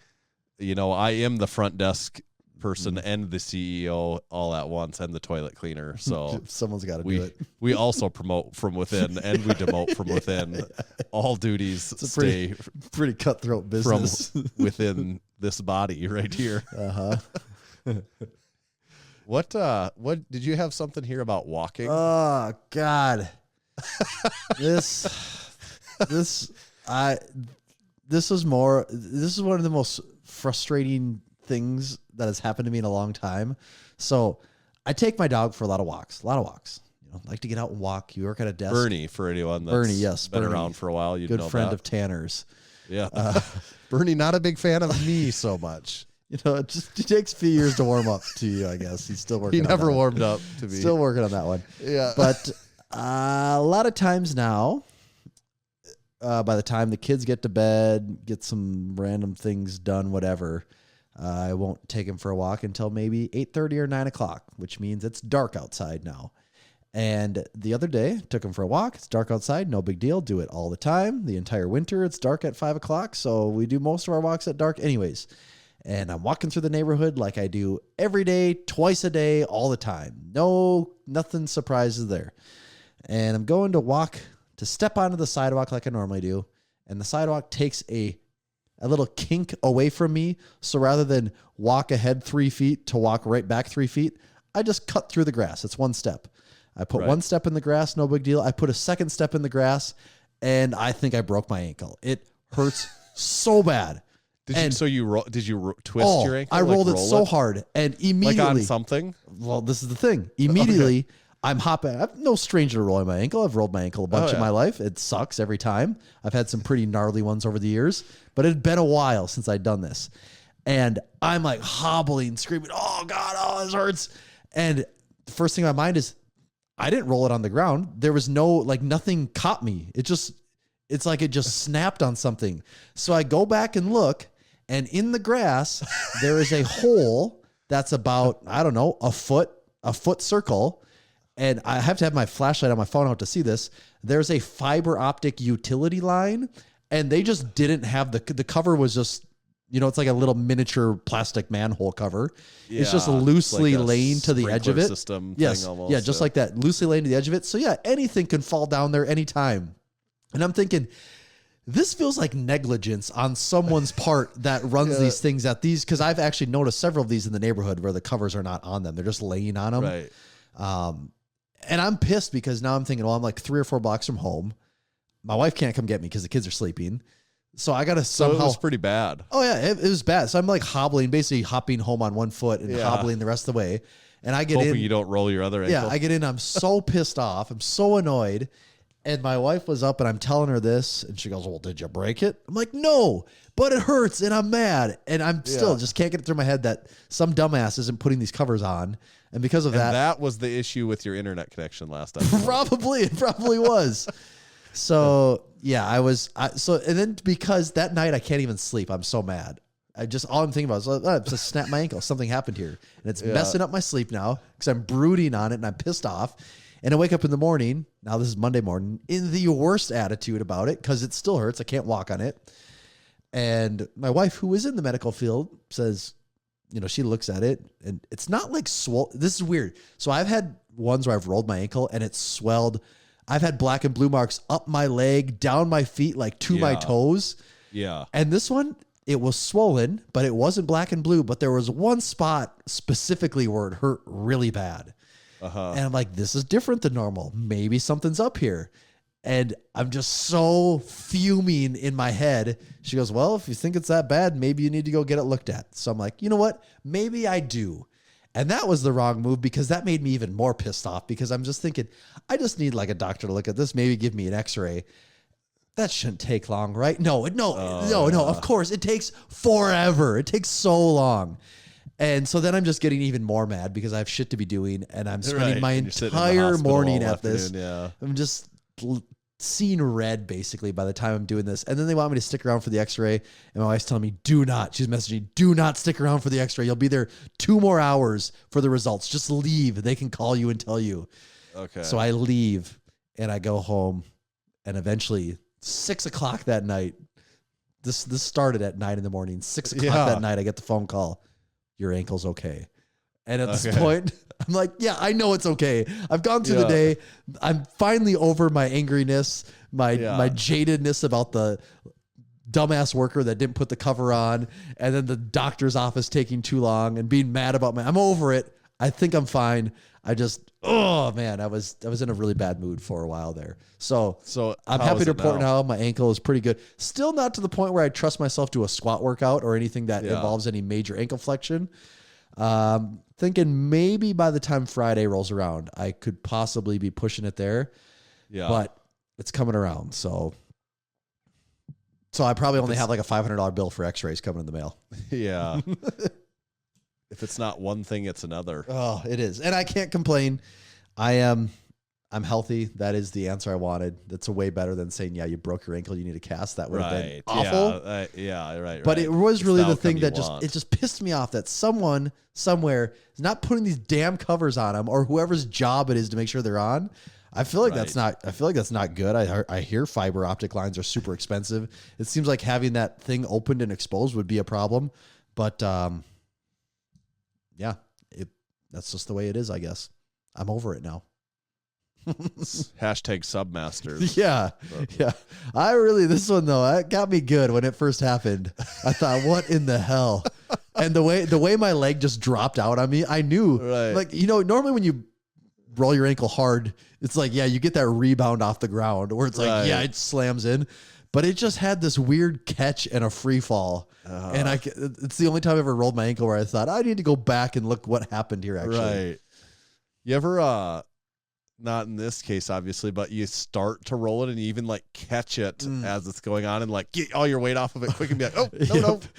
am the front desk person and the CEO all at once, and the toilet cleaner. So Someone's got to do it. we also promote from within and we demote from within. All duties It's a stay pretty cutthroat from business. within this body right here. Uh-huh. What did you have something here about walking? Oh God. This is one of the most frustrating things that has happened to me in a long time. So I take my dog for a lot of walks. Like to get out and walk. You work at a desk. Bernie, for anyone that's been Bernie. around for a while, you'd Good know friend that. of Tanner's. Yeah. Bernie, not a big fan of me so much. It takes a few years to warm up to you, I guess. He's still working He on never that one. warmed up to me. Still working on that one. Yeah. But a lot of times now, by the time the kids get to bed, get some random things done, whatever, I won't take him for a walk until maybe 8:30 or 9 o'clock, which means it's dark outside now. And the other day, took him for a walk. It's dark outside, no big deal. Do it all the time. The entire winter, it's dark at 5 o'clock, so we do most of our walks at dark anyways. And I'm walking through the neighborhood like I do every day, twice a day, all the time. Nothing surprises there. And I'm going to step onto the sidewalk like I normally do. And the sidewalk takes a little kink away from me. So rather than walk ahead 3 feet to walk right back 3 feet, I just cut through the grass. It's one step. I put one step in the grass, no big deal. I put a second step in the grass, and I think I broke my ankle. It hurts so bad. Did you twist your ankle? I rolled like it roll so hard, and immediately, like on something. well, this is the thing. Immediately, I'm hopping. I'm no stranger to rolling my ankle. I've rolled my ankle a bunch in my life. It sucks every time. I've had some pretty gnarly ones over the years, but it had been a while since I'd done this. And I'm like hobbling, screaming, oh God, oh, this hurts. And the first thing in my mind is, I didn't roll it on the ground. There was nothing caught me. It's like it just snapped on something. So I go back and look, and in the grass, there is a hole that's about, I don't know, a foot circle. And I have to have my flashlight on my phone out to see this. There's a fiber optic utility line, and they just didn't have the cover was just, it's like a little miniature plastic manhole cover. It's just loosely like a laying to the edge of sprinkler it. system Yes. thing almost, Yeah, just like that, loosely laying to the edge of it. So yeah, anything can fall down there anytime. And I'm thinking, this feels like negligence on someone's part that runs these things at these, because I've actually noticed several of these in the neighborhood where the covers are not on them. They're just laying on them. Right. And I'm pissed because now I'm thinking, well, I'm like 3 or 4 blocks from home. My wife can't come get me because the kids are sleeping. So I got to So somehow. it was pretty bad. Oh, yeah, it was bad. So I'm like basically hopping home on one foot and hobbling the rest of the way. And I get Hoping in. you don't roll your other ankle. Yeah, I get in. I'm so pissed off. I'm so annoyed. And my wife was up and I'm telling her this. And she goes, well, did you break it? I'm like, no, but it hurts and I'm mad. And I'm still just can't get it through my head that some dumbass isn't putting these covers on. And because of And that that was the issue with your internet connection last time. it probably was. So yeah, and then because that night I can't even sleep. I'm so mad. All I'm thinking about is, I just snapped my ankle. Something happened here. And it's messing up my sleep now because I'm brooding on it and I'm pissed off. And I wake up in the morning. Now this is Monday morning in the worst attitude about it because it still hurts. I can't walk on it. And my wife, who is in the medical field, says, she looks at it and it's not like swollen. This is weird. So I've had ones where I've rolled my ankle and it's swelled. I've had black and blue marks up my leg, down my feet, like to my toes. Yeah. And this one, it was swollen, but it wasn't black and blue. But there was one spot specifically where it hurt really bad. And I'm like, this is different than normal. Maybe something's up here. And I'm just so fuming in my head. She goes, well, if you think it's that bad, maybe you need to go get it looked at. So I'm like, you know what? Maybe I do. And that was the wrong move because that made me even more pissed off because I'm just thinking, I just need like a doctor to look at this, maybe give me an x-ray. That shouldn't take long, right? No. Of course, it takes forever. It takes so long. And so then I'm just getting even more mad because I have shit to be doing and I'm spending my entire morning at this. I'm just seeing red basically by the time I'm doing this. And then they want me to stick around for the x-ray. And my wife's telling me, she's messaging, do not stick around for the x-ray. You'll be there 2 more hours for the results. Just leave. They can call you and tell you. Okay. So I leave and I go home and eventually 6 o'clock that night, this started at 9 a.m. 6 o'clock that night, I get the phone call. Your ankle's okay. And at this point, I'm like, yeah, I know it's okay. I've gone through the day. I'm finally over my angriness, my jadedness about the dumbass worker that didn't put the cover on, and then the doctor's office taking too long and being mad about I'm over it. I think I'm fine. I was in a really bad mood for a while there. So I'm happy to report now my ankle is pretty good. Still not to the point where I trust myself to a squat workout or anything that involves any major ankle flexion. Thinking maybe by the time Friday rolls around, I could possibly be pushing it there. Yeah. But it's coming around. So I probably only have like a $500 bill for x-rays coming in the mail. Yeah. If it's not one thing, it's another. Oh, it is. And I can't complain. I'm healthy. That is the answer I wanted. That's a way better than saying, you broke your ankle, you need a cast. That would have been awful. Right. But it was really the thing that just pissed me off that someone somewhere is not putting these damn covers on them or whoever's job it is to make sure they're on. I feel like that's not good. I hear fiber optic lines are super expensive. It seems like having that thing opened and exposed would be a problem. But that's just the way it is, I guess. I'm over it now. Hashtag submasters. Yeah. This one though, that got me good when it first happened. I thought, what in the hell? And the way my leg just dropped out on me, I knew. Like, normally when you roll your ankle hard, it's like, you get that rebound off the ground where it's like, it slams in. But it just had this weird catch and a free fall. And it's the only time I ever rolled my ankle where I thought, I need to go back and look what happened here, actually. Right. You ever, not in this case, obviously, but you start to roll it and you even like catch it as it's going on and like get all your weight off of it quick and be like,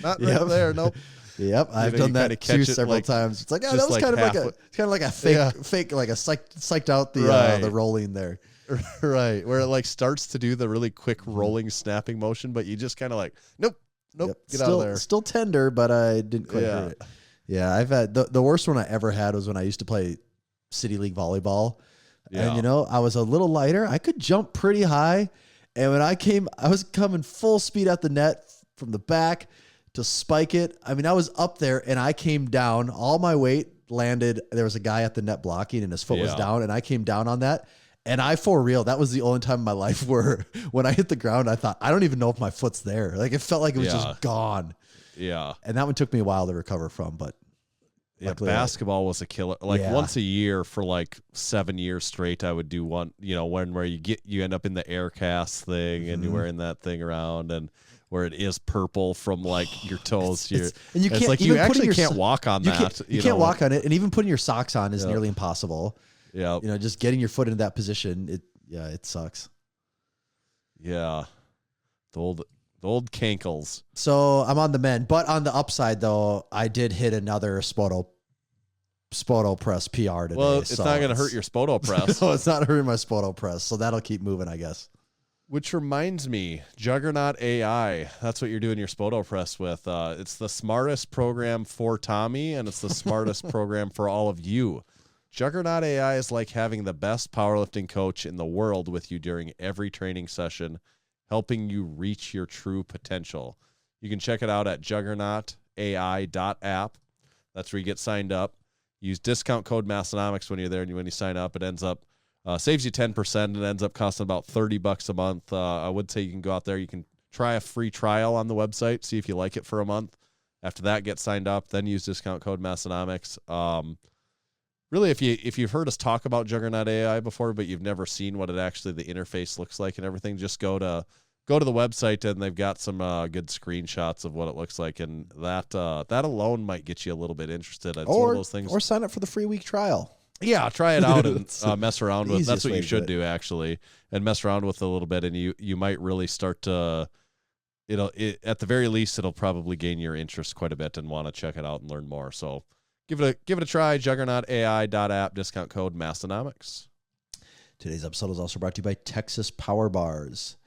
not right there. Nope. Yep. I've done that too several times. It's like, that was kind of like a fake, like a psyched out the rolling there. Right. Where it like starts to do the really quick rolling, snapping motion, but you just kind of like, nope, get out of there. Still tender, but I didn't quite hurt it. Yeah. I've had the worst one I ever had was when I used to play City League volleyball. Yeah. And, I was a little lighter. I could jump pretty high. And when I was coming full speed at the net from the back to spike it. I mean, I was up there and I came down. All my weight landed. There was a guy at the net blocking and his foot was down. And I came down on that. And for real, that was the only time in my life where when I hit the ground, I thought, I don't even know if my foot's there. Like, it felt like it was just gone. Yeah. And that one took me a while to recover from, but. Yeah, basketball was a killer. Like once a year for like 7 years straight, I would do one, where you end up in the air cast thing and you're wearing that thing around and where it is purple from like your toes to your, and you can't, like you actually can't walk on that. You can't walk on it. And even putting your socks on is nearly impossible. Yeah. Just getting your foot into that position. It sucks. Yeah. The old cankles. So I'm on the men, but on the upside though, I did hit another Spoto press PR today. Well, it's not going to hurt your Spoto press. No, it's not hurting my Spoto press. So that'll keep moving, I guess. Which reminds me, Juggernaut AI. That's what you're doing your Spoto press with. It's the smartest program for Tommy, and it's the smartest program for all of you. Juggernaut AI is like having the best powerlifting coach in the world with you during every training session, helping you reach your true potential. You can check it out at juggernautai.app. That's where you get signed up. Use discount code Massenomics when you're there, and when you sign up, it ends up saves you 10%. It ends up costing about $30 a month. I would say you can go out there. You can try a free trial on the website, see if you like it for a month. After that, get signed up. Then use discount code Massenomics. Really, if you've heard us talk about Juggernaut AI before, but you've never seen what the interface looks like and everything, just go to the website, and they've got some good screenshots of what it looks like, and that alone might get you a little bit interested. It's one of those things. Or sign up for the free week trial. Yeah, try it out and mess around with. That's what you should do, actually, and mess around with a little bit, and you might really start to. At the very least, it'll probably gain your interest quite a bit and want to check it out and learn more. So give it a try. JuggernautsAI.app, discount code Massenomics. Today's episode is also brought to you by Texas Power Bars.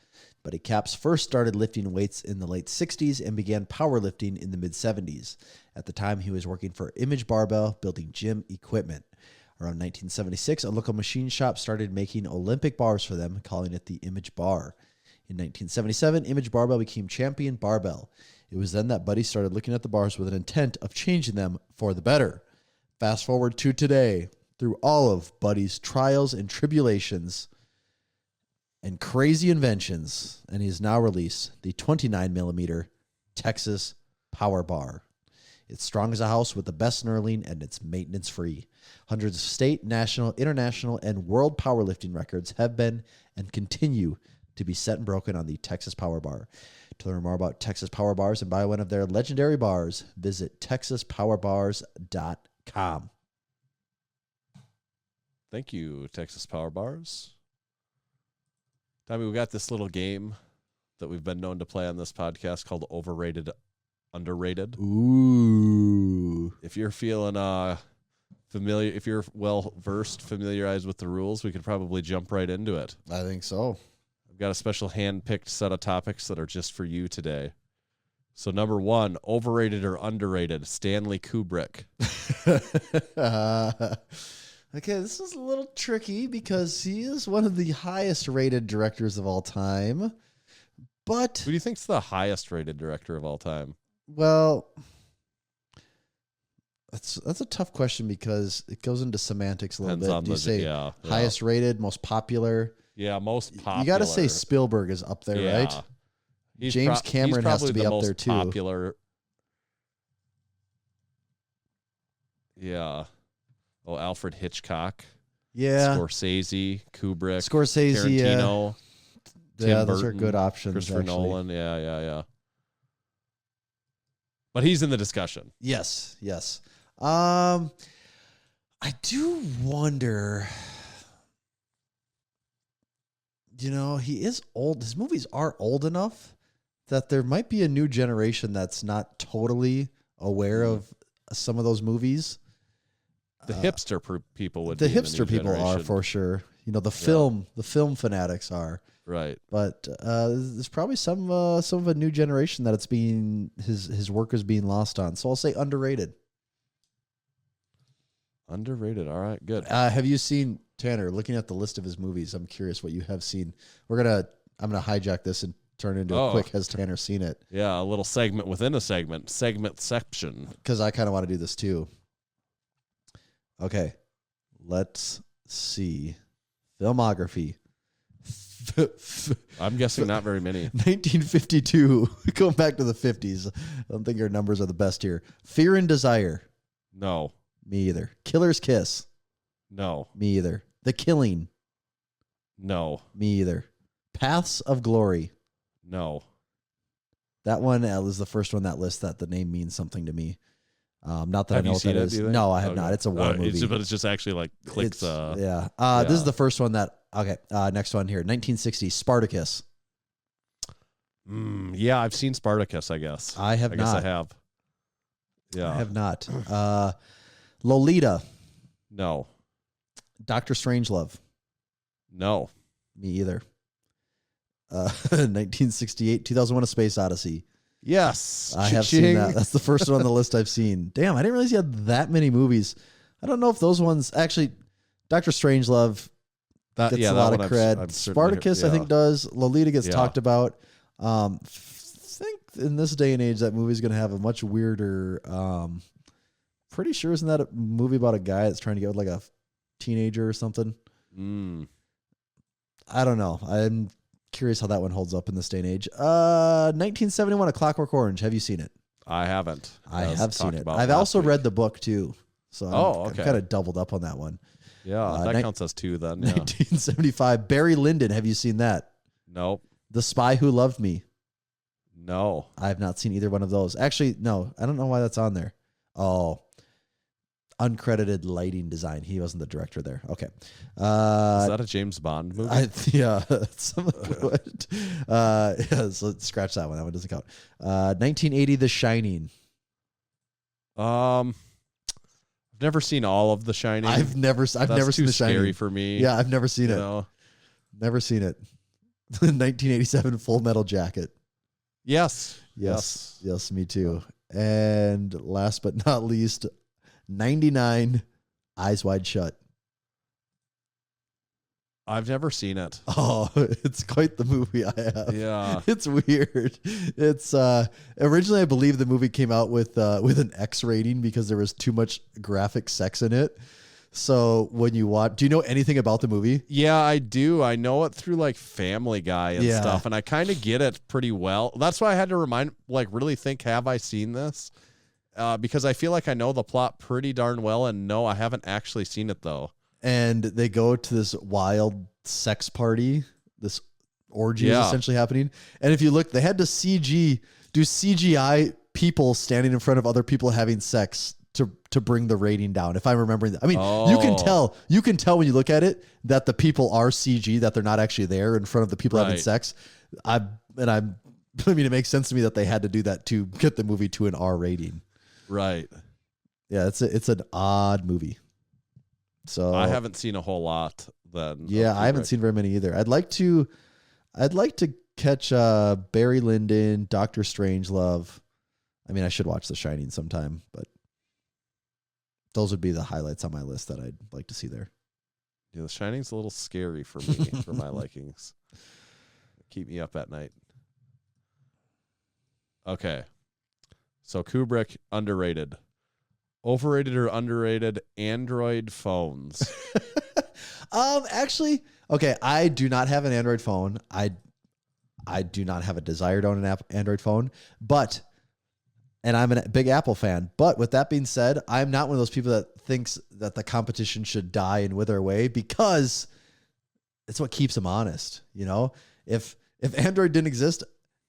Buddy Caps first started lifting weights in the late 60s and began powerlifting in the mid 70s. At the time, he was working for Image Barbell, building gym equipment. Around 1976, a local machine shop started making Olympic bars for them, calling it the Image Bar. In 1977, Image Barbell became Champion Barbell. It was then that Buddy started looking at the bars with an intent of changing them for the better. Fast forward to today, through all of Buddy's trials and tribulations and crazy inventions, and he has now released the 29mm Texas Power Bar. It's strong as a house with the best knurling, and it's maintenance-free. Hundreds of state, national, international, and world powerlifting records have been and continue to be set and broken on the Texas Power Bar. To learn more about Texas Power Bars and buy one of their legendary bars, visit texaspowerbars.com. Thank you, Texas Power Bars. Tommy, we got this little game that we've been known to play on this podcast called Overrated, Underrated. Ooh. If you're feeling familiar, if you're well-versed, familiarized with the rules, we could probably jump right into it. I think so. I've got a special hand-picked set of topics that are just for you today. So number 1, overrated or underrated, Stanley Kubrick. Okay, this is a little tricky because he is one of the highest-rated directors of all time. But who do you think's the highest-rated director of all time? Well, that's a tough question because it goes into semantics a little bit. Do you say highest rated, most popular? Yeah, most popular. You got to say Spielberg is up there, right? James Cameron has to be up there too. Popular. Yeah. Oh, Alfred Hitchcock. Yeah. Scorsese, Kubrick. Tarantino. Tim those Burton, are good options. Christopher Nolan. Yeah. But he's in the discussion. Yes. I do wonder. He is old. His movies are old enough that there might be a new generation that's not totally aware of some of those movies. The hipster people would. The be hipster people are for sure. The film fanatics are. Right. But there's probably some of a new generation that it's being his work is being lost on. So I'll say underrated. Underrated. All right, good. Have you seen Tanner? Looking at the list of his movies, I'm curious what you have seen. I'm gonna hijack this and turn it into a quick. Has Tanner seen it? Yeah, a little segment within a segmentception. Because I kind of want to do this too. Okay, let's see filmography. I'm guessing not very many. 1952. Going back to the 50s. I don't think your numbers are the best here. Fear and Desire. No. Me either. Killer's Kiss. No. Me either. The Killing. No. Me either. Paths of Glory. No. That one was the first one that list that the name means something to me. Not that Have I know you what seen that it, is. do you think? No, I have not. It's a war movie. But it's just actually like clicks. Yeah. This is the first one that. Okay. Next one here. 1960 Spartacus. Yeah, I've seen Spartacus. I guess. I have not. I have. Yeah. I have not. Lolita. No. Dr. Strangelove. No. Me either. 1968, 2001: A Space Odyssey. Yes. I have seen that. That's the first one on the list I've seen. Damn, I didn't realize you had that many movies. I don't know if those ones actually. Dr. Strangelove gets a lot of cred. Spartacus, I think, does. Lolita gets talked about. I think in this day and age, that movie's going to have a much weirder. Pretty sure isn't that a movie about a guy that's trying to get with like a teenager or something? I don't know. I'm curious how that one holds up in this day and age. 1971, A Clockwork Orange. Have you seen it? I haven't. I have seen it. I've also read the book too. So I'm kind of doubled up on that one. Yeah, that counts as 2 then. Yeah. 1975, Barry Lyndon. Have you seen that? Nope. The Spy Who Loved Me. No. I have not seen either one of those. Actually, no. I don't know why that's on there. Oh. Uncredited lighting design. He wasn't the director there. Okay. Is that a James Bond movie? Yeah. So let's scratch that one. That one doesn't count. 1980, The Shining. I've never seen all of The Shining. I've never seen The Shining. Scary for me. Yeah, I've never seen it. Never seen it. 1987, Full Metal Jacket. Yes, me too. And last but not least, 99, Eyes Wide Shut. I've never seen it. Oh, it's quite the movie I have. Yeah. It's weird. It's originally I believe the movie came out with an X rating because there was too much graphic sex in it. So when you watch, do you know anything about the movie? Yeah, I do. I know it through like Family Guy and stuff, and I kind of get it pretty well. That's why I had to really think, have I seen this? Because I feel like I know the plot pretty darn well, and no, I haven't actually seen it though. And they go to this wild sex party. This orgy is essentially happening. And if you look, they had to do CGI people standing in front of other people having sex to bring the rating down. If I'm remembering that. I mean, you can tell when you look at it that the people are CG, that they're not actually there in front of the people having sex. I mean, it makes sense to me that they had to do that to get the movie to an R rating. Right. Yeah, it's an odd movie. So I haven't seen a whole lot then. Yeah, I haven't seen very many either. I'd like to catch Barry Lyndon, Dr. Strangelove. I mean, I should watch The Shining sometime, but those would be the highlights on my list that I'd like to see there. Yeah, The Shining's a little scary for me, for my likings. Keep me up at night. Okay. So Kubrick, underrated. Overrated or underrated Android phones? Actually, okay, I do not have an Android phone. I do not have a desire to own an Android phone, and I'm a big Apple fan. But with that being said, I'm not one of those people that thinks that the competition should die and wither away, because it's what keeps them honest. You know, if Android didn't exist,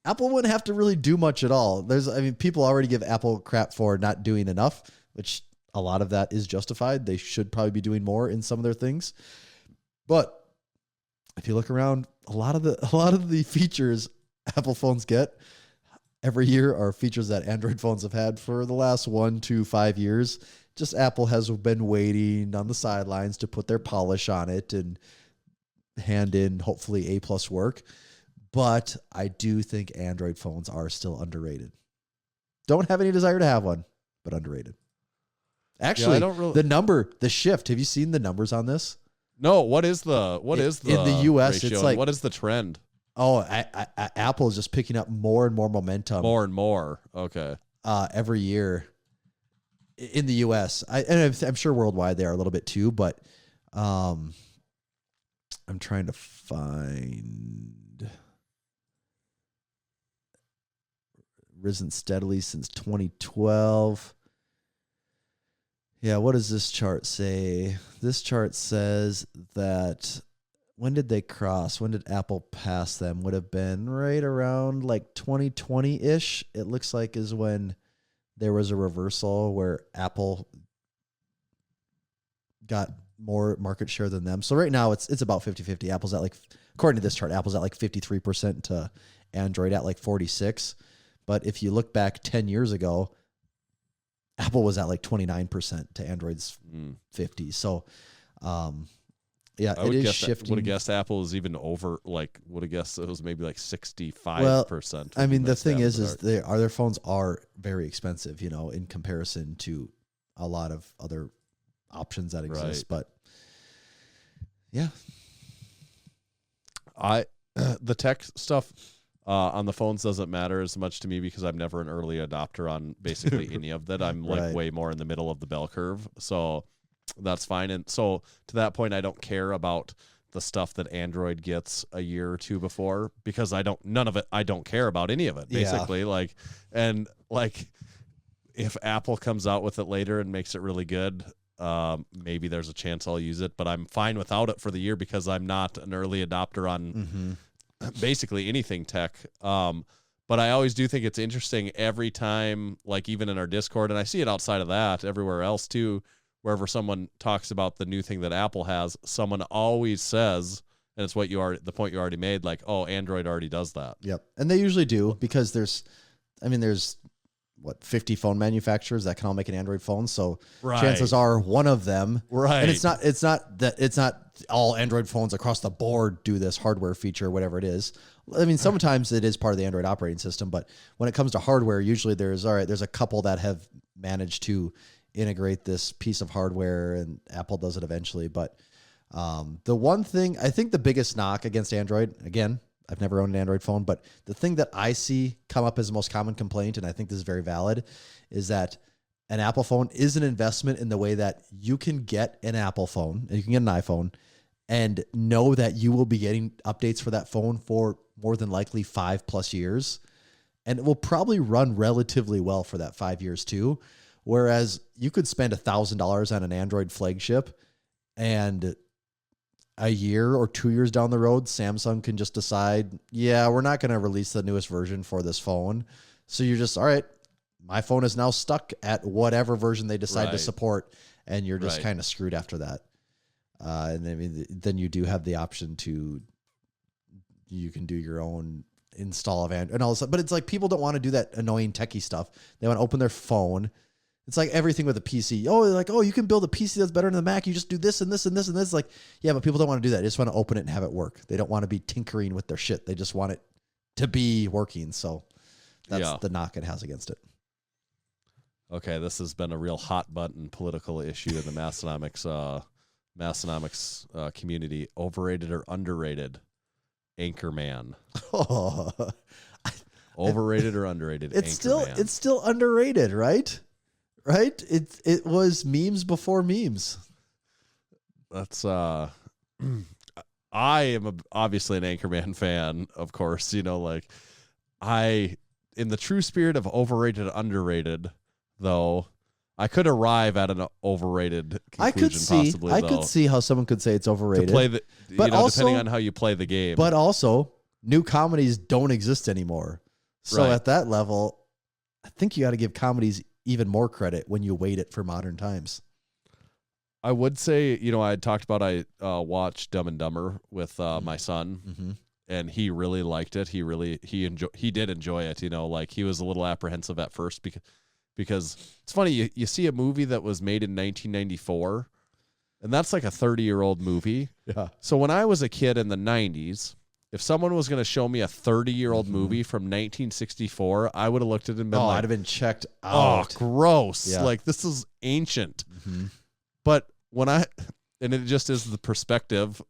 Apple wouldn't have to really do much at all. People already give Apple crap for not doing enough, which a lot of that is justified. They should probably be doing more in some of their things. But if you look around, a lot of the features Apple phones get every year are features that Android phones have had for the last 1 to 5 years. Just Apple has been waiting on the sidelines to put their polish on it and hand in hopefully A+ work. But I do think Android phones are still underrated. Don't have any desire to have one, but underrated. Actually, the shift. Have you seen the numbers on this? No. What is the in the US? ratio? It's like, what is the trend? Oh, Apple is just picking up more and more momentum. More and more. Okay. Every year in the US, and I'm sure worldwide they are a little bit too. But I'm trying to find. Risen steadily since 2012. Yeah, what does this chart say? This chart says that when did they cross? When did Apple pass them? Would have been right around like 2020-ish. It looks like is when there was a reversal where Apple got more market share than them. So right now it's about 50-50. Apple's at according to this chart, Apple's at 53% to Android at 46%. But if you look back 10 years ago, Apple was at 29% to Android's 50%. So Yeah, I it would is guess shifting. Would have guessed Apple is even over. Like, would have guessed it was maybe like 65%. I mean, the thing is they their phones are very expensive, in comparison to a lot of other options that exist. Right. But yeah, the tech stuff on the phones doesn't matter as much to me because I'm never an early adopter on basically any of that. I'm like way more in the middle of the bell curve, so that's fine. And so to that point, I don't care about the stuff that Android gets a year or two before because I don't care about any of it basically. If Apple comes out with it later and makes it really good, maybe there's a chance I'll use it, but I'm fine without it for the year because I'm not an early adopter on basically anything tech. But I always do think it's interesting every time, like even in our Discord, and I see it outside of that everywhere else too, wherever someone talks about the new thing that Apple has, someone always says, and it's the point you already made, like, oh, Android already does that. Yep. And they usually do because there's 50 phone manufacturers that can all make an Android phone. So chances are one of them. Right. And it's not all Android phones across the board do this hardware feature, whatever it is. I mean, sometimes it is part of the Android operating system, but when it comes to hardware, usually there's a couple that have managed to integrate this piece of hardware, and Apple does it eventually. But the one thing, I think the biggest knock against Android, again, I've never owned an Android phone, but the thing that I see come up as the most common complaint, and I think this is very valid, is that an Apple phone is an investment in the way that you can get an Apple phone, and you can get an iPhone, and know that you will be getting updates for that phone for more than likely 5+ years. And it will probably run relatively well for that 5 years too. Whereas you could spend $1,000 on an Android flagship, and a year or 2 years down the road, Samsung can just decide, yeah, we're not going to release the newest version for this phone. So you're just, all right, my phone is now stuck at whatever version they decide to support, and you're just kind of screwed after that. And I mean, then you do have the option you can do your own install of Android and all this stuff. But it's like people don't want to do that annoying techie stuff. They want to open their phone. It's like everything with a PC. Oh, they're like, oh, you can build a PC that's better than the Mac. You just do this and this and this and this. Like, yeah, but people don't want to do that. They just want to open it and have it work. They don't want to be tinkering with their shit. They just want it to be working. So that's the knock it has against it. Okay, this has been a real hot button political issue in the Massenomics community. Overrated or underrated? Anchorman. Oh, Overrated or underrated? It's Anchorman. still underrated, right? Right? It was memes before memes. That's I am obviously an Anchorman fan, of course. In the true spirit of overrated, underrated, though, I could arrive at an overrated conclusion. I could see how someone could say it's overrated. To play depending on how you play the game. But also, new comedies don't exist anymore. So at that level, I think you got to give comedies even more credit when you weight it for modern times. I would say, I had talked about I watched Dumb and Dumber with my son, and he really liked it. He did enjoy it. He was a little apprehensive at first because it's funny. You see a movie that was made in 1994, and that's like a 30-year-old movie. Yeah. So when I was a kid in the 90s, if someone was going to show me a 30-year-old movie from 1964, I would have looked at it and been I'd have been checked out. Oh, gross. Yeah. Like, this is ancient. But and it just is the perspective.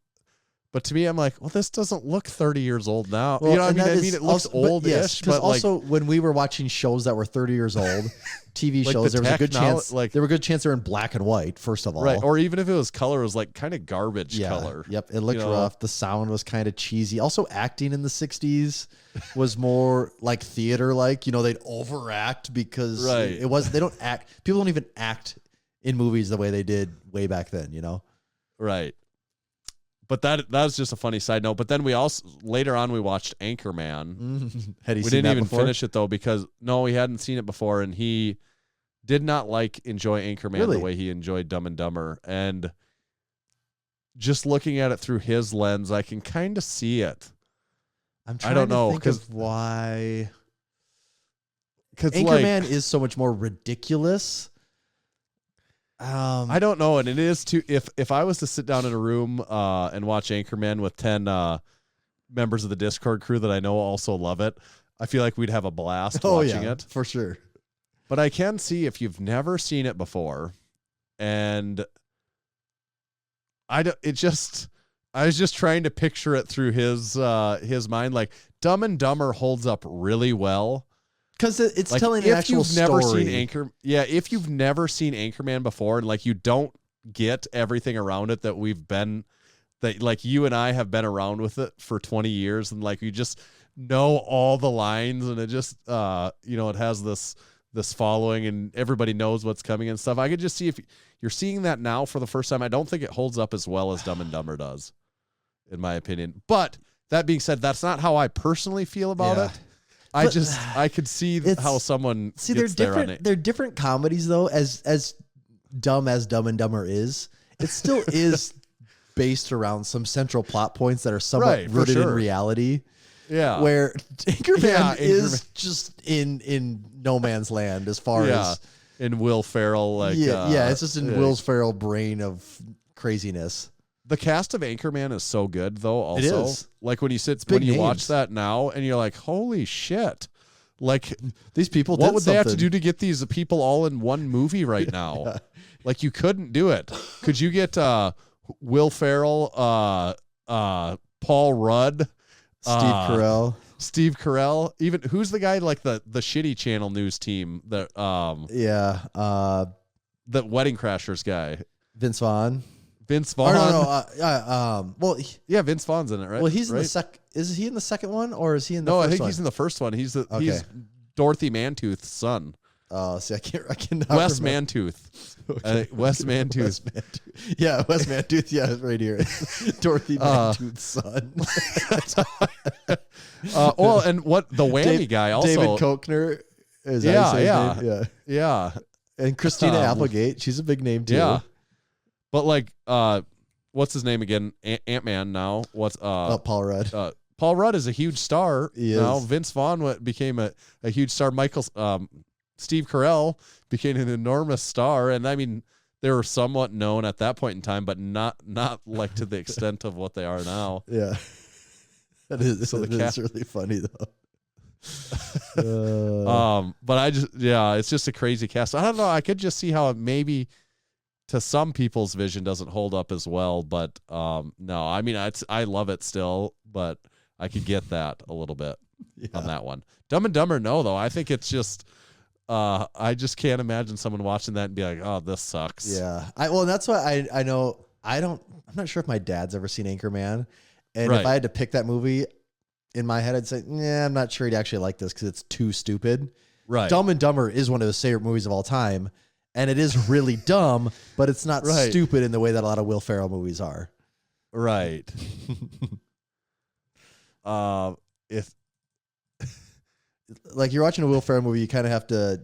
But to me, I'm like, well, this doesn't look 30 years old now. Well, I mean, it looks oldish. Yes, because also when we were watching shows that were 30 years old, TV shows, there was a good chance they were in black and white, first of all. Right, or even if it was color, it was like kind of garbage color. Yep, it looked rough. The sound was kind of cheesy. Also, acting in the 60s was more like theater-like. They'd overact because it was. They don't act. People don't even act in movies the way they did way back then. Right. But that was just a funny side note. But then we also later on we watched Anchorman. Had he we seen didn't that even before? finish it though because he hadn't seen it before, and he did not enjoy Anchorman the way he enjoyed Dumb and Dumber. And just looking at it through his lens, I can kind of see it. I don't know because why. Because Anchorman is so much more ridiculous. I don't know, and it is too. If I was to sit down in a room and watch Anchorman with 10 members of the Discord crew that I know also love it, I feel like we'd have a blast watching it for sure. But I can see if you've never seen it before, and I was just trying to picture it through his mind. Like Dumb and Dumber holds up really well. Because it's like, telling an actual story. If you've never seen Anchorman before, and like you don't get everything around it that like you and I have been around with it for 20 years, and like you just know all the lines, and it just it has this following, and everybody knows what's coming and stuff. I could just see if you're seeing that now for the first time. I don't think it holds up as well as Dumb and Dumber does, in my opinion. But that being said, that's not how I personally feel about it. I could see how someone they're different. They're different comedies though. As dumb as Dumb and Dumber is, it still is based around some central plot points that are somewhat rooted in reality. Yeah, where Anchorman is just in no man's land as far as in Will Ferrell. It's just in Will Ferrell brain of craziness. The cast of Anchorman is so good, though. Also, it is. Like when you watch that now, and you're like, "Holy shit!" Like these people. What would they have to do to get these people all in one movie right now? Yeah. Like you couldn't do it. Could you get Will Ferrell, Paul Rudd, Steve Carell? Even who's the guy like the shitty channel news team that the Wedding Crashers guy, Vince Vaughn. Vince Vaughn. Vince Vaughn's in it, right? Well, he's in the Is he in the second one, or is he in the? No, first I think one? he's in the first one. He's Dorothy Mantooth's son. Oh, see, I cannot. Wes remember. Mantooth. Okay. Wes Mantooth. Yeah, Wes Mantooth. Yeah, right here. Dorothy Mantooth's son. And what the whammy guy also? David Koechner. Is that his name? Yeah. And Christina Applegate. She's a big name too. Yeah. But like, what's his name again? Ant-Man now. What's Paul Rudd. Paul Rudd is a huge star. Now is. Vince Vaughn became a huge star. Steve Carell became an enormous star, and I mean they were somewhat known at that point in time, but not like to the extent of what they are now. Yeah, that is really funny though. But it's just a crazy cast. I don't know. I could just see how it maybe to some people's vision doesn't hold up as well, but no, I mean I love it still, but I could get that a little bit on that one. Dumb and Dumber, no, though. I think it's just I just can't imagine someone watching that and be like, oh, this sucks. Yeah. That's why I know I'm not sure if my dad's ever seen Anchorman, and if I had to pick that movie in my head, I'd say, I'm not sure he'd actually like this because it's too stupid. Right. Dumb and Dumber is one of his favorite movies of all time. And it is really dumb, but it's not stupid in the way that a lot of Will Ferrell movies are. Right. If like you're watching a Will Ferrell movie, you kind of have to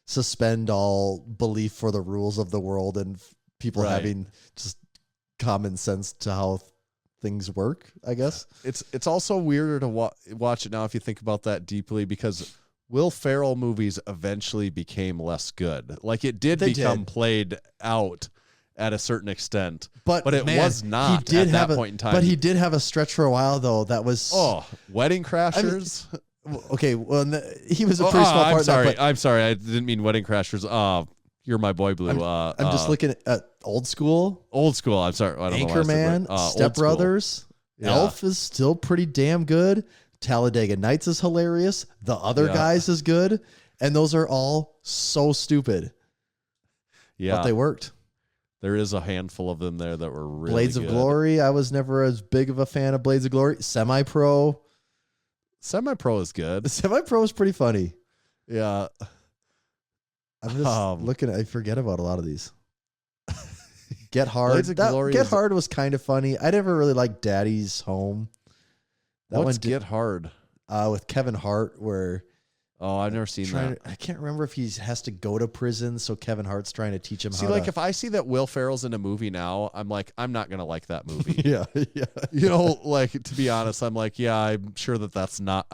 suspend all belief for the rules of the world and people having just common sense to how things work, I guess. It's also weirder to watch it now if you think about that deeply, because Will Ferrell movies eventually became less good. Like it did become played out at a certain extent, but it was not at that point in time. But he did have a stretch for a while though that was Wedding Crashers. Okay, well he was a pretty small part. I'm sorry, I didn't mean Wedding Crashers. You're My Boy Blue. I'm just looking at Old School. Old School. I'm sorry. I don't Anchorman, know Step Brothers. Elf is still pretty damn good. Talladega Nights is hilarious. The Other Guys is good. And those are all so stupid. Yeah. But they worked. There is a handful of them there that were really Blades good. of Glory. I was never as big of a fan of Blades of Glory. Semi-Pro. Semi-Pro is good. Semi-Pro is pretty funny. Yeah. I'm just looking at, I forget about a lot of these. Get Hard. Blades of Glory Get Hard was kind of funny. I never really liked Daddy's Home. What's Get Hard? With Kevin Hart, where I've never seen that. I can't remember if he has to go to prison, so Kevin Hart's trying to teach him how to... if I see that Will Ferrell's in a movie now, I'm like, I'm not going to like that movie. Yeah. You know, like, to be honest, I'm like, I'm sure that's not...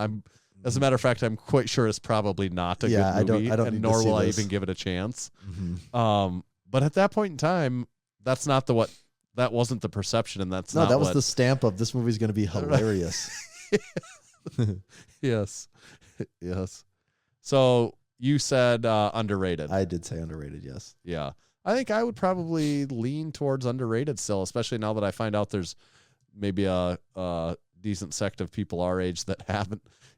As a matter of fact, I'm quite sure it's probably not a good movie, I don't need nor to see will I this. even give it a chance. Mm-hmm. But at that point in time, that wasn't the perception, and that's No, not that was what, the stamp of this movie's going to be hilarious. Yes. Yes. So you said underrated. I did say underrated, yes. Yeah. I think I would probably lean towards underrated still, especially now that I find out there's maybe a decent sect of people our age that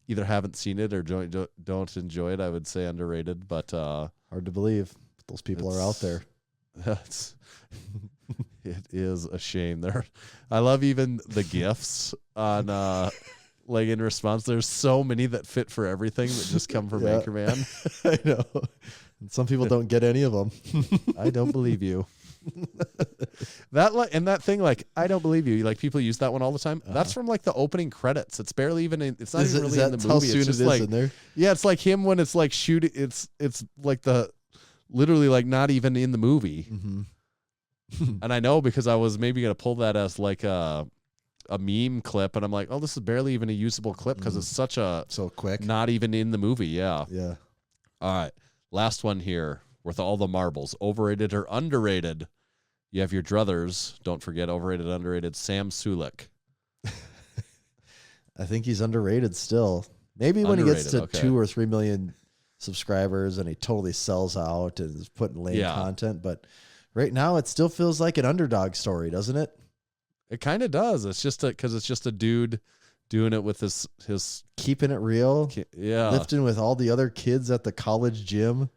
either haven't seen it or don't enjoy it. I would say underrated, but hard to believe those people are out there. It is a shame. I love even the gifts on like in response. There's so many that fit for everything that just come from Anchorman. I know. And some people don't get any of them. I don't believe you. That thing, like, I don't believe you. Like, people use that one all the time. That's from like the opening credits. It's barely even. It's not even really in the movie. How soon it's just it is like, in there? yeah, it's like him when it's like shooting. It's like literally like not even in the movie. Mm-hmm. And I know because I was maybe gonna pull that as like a meme clip, and I'm like, oh, this is barely even a usable clip because it's so quick, not even in the movie. Yeah. Yeah. All right, last one here with all the marbles. Overrated or underrated? You have your druthers. Don't forget overrated, underrated. Sam Sulek. I think he's underrated still. Maybe when he gets to 2 or 3 million subscribers and he totally sells out and is putting lame content, but right now it still feels like an underdog story, doesn't it? It kind of does. It's just because it's just a dude doing it with his keeping it real. Lifting with all the other kids at the college gym.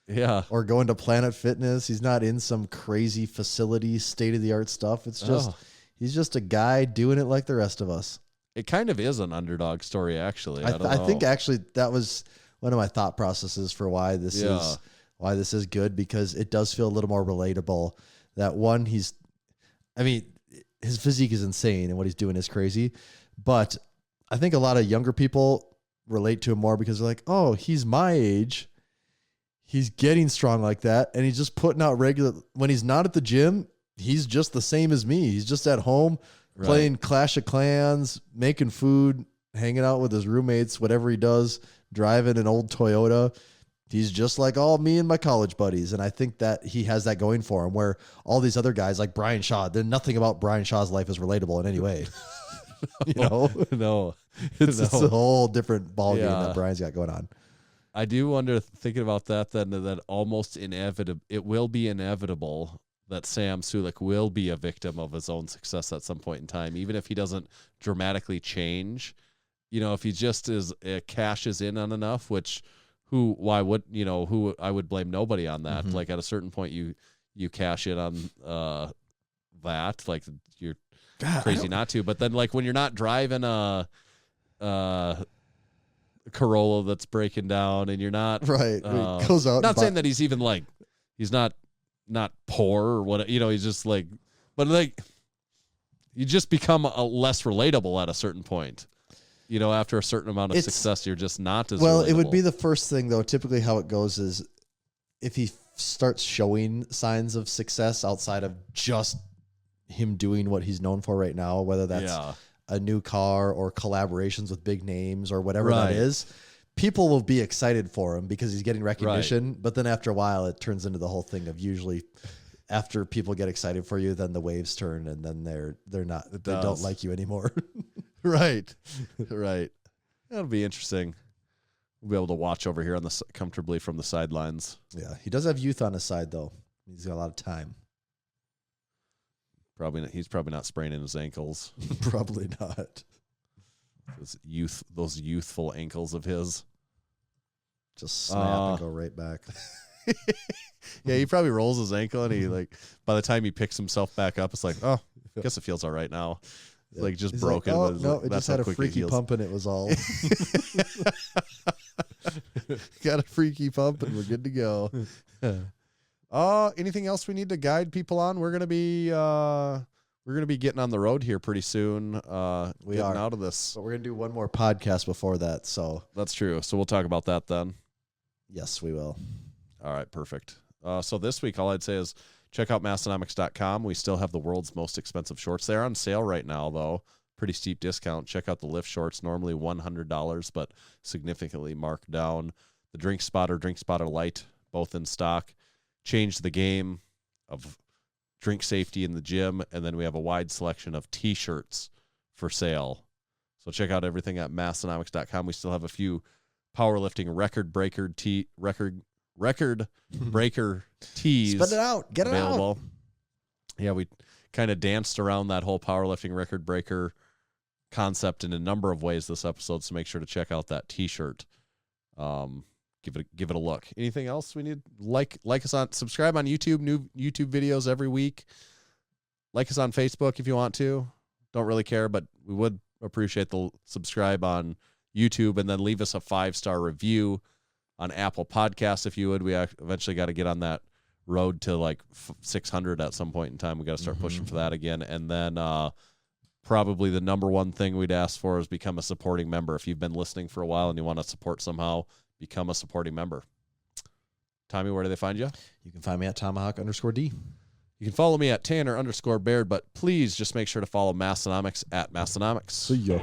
Yeah. Or going to Planet Fitness. He's not in some crazy facility, state-of-the-art stuff. It's just he's just a guy doing it like the rest of us. It kind of is an underdog story, actually. I think actually that was one of my thought processes for why this is good, because it does feel a little more relatable. That one, his physique is insane and what he's doing is crazy, but I think a lot of younger people relate to him more because they're like, oh, he's my age. He's getting strong like that, and he's just putting out regular. When he's not at the gym, he's just the same as me. He's just at home playing Clash of Clans, making food, hanging out with his roommates, whatever he does, driving an old Toyota. He's just like all me and my college buddies, and I think that he has that going for him, where all these other guys like Brian Shaw, then nothing about Brian Shaw's life is relatable in any way. No. It's a whole different ballgame that Brian's got going on. I do wonder, thinking about that, then that almost it will be inevitable that Sam Sulek will be a victim of his own success at some point in time, even if he doesn't dramatically change. If he just cashes in on enough, which who I would blame nobody on that. Mm-hmm. Like at a certain point, you cash in on that, like you're crazy not to. But then, like when you're not driving a Corolla that's breaking down, and you're not goes out. Not saying that he's even like he's not poor or what, he's just like, but like you just become less relatable at a certain point. After a certain amount of success, you're just not as relatable. It would be the first thing, though. Typically, how it goes is if he starts showing signs of success outside of just him doing what he's known for right now, whether that's a new car or collaborations with big names or whatever that is, people will be excited for him because he's getting recognition. Right. But then after a while, it turns into the whole thing of usually after people get excited for you, then the waves turn and then they don't like you anymore. Right. That'll be interesting. We'll be able to watch over here comfortably from the sidelines. Yeah, he does have youth on his side though. He's got a lot of time. He's probably not spraining his ankles. Probably not. Those youthful ankles of his. Just snap and go right back. Yeah, he probably rolls his ankle and he by the time he picks himself back up, it's like, oh, I guess it feels all right now. Yeah. Like just He's broken. Like, no, it just had a freaky pump and it was all. Got a freaky pump and we're good to go. Anything else we need to guide people on? We're gonna be getting on the road here pretty soon. We are out of this, but we're gonna do one more podcast before that. So that's true. So we'll talk about that then. Yes, we will. All right, perfect. So this week, all I'd say is check out Massenomics.com. We still have the world's most expensive shorts. They're on sale right now, though. Pretty steep discount. Check out the lift shorts, normally $100, but significantly marked down. The Drink Spotter Light, both in stock. Changed the game. of drink safety in the gym, and then we have a wide selection of T-shirts for sale. So check out everything at Massenomics.com. We still have a few powerlifting record breaker tees. Spit it out. Get it available. out. Yeah, we kind of danced around that whole powerlifting record breaker concept in a number of ways this episode, so make sure to check out that T-shirt. Give it a look. Anything else we need? Like us on, subscribe on YouTube, new YouTube videos every week. Like us on Facebook if you want to. Don't really care, but we would appreciate the subscribe on YouTube, and then leave us a 5-star review on Apple Podcasts if you would. We eventually got to get on that road to like 600 at some point in time. We got to start pushing for that again. And then probably the number one thing we'd ask for is become a supporting member. If you've been listening for a while and you want to support somehow, become a supporting member. Tommy, where do they find you? You can find me at Tomahawk_D. You can follow me at Tanner_Baird, but please just make sure to follow Massenomics at Massenomics. See ya.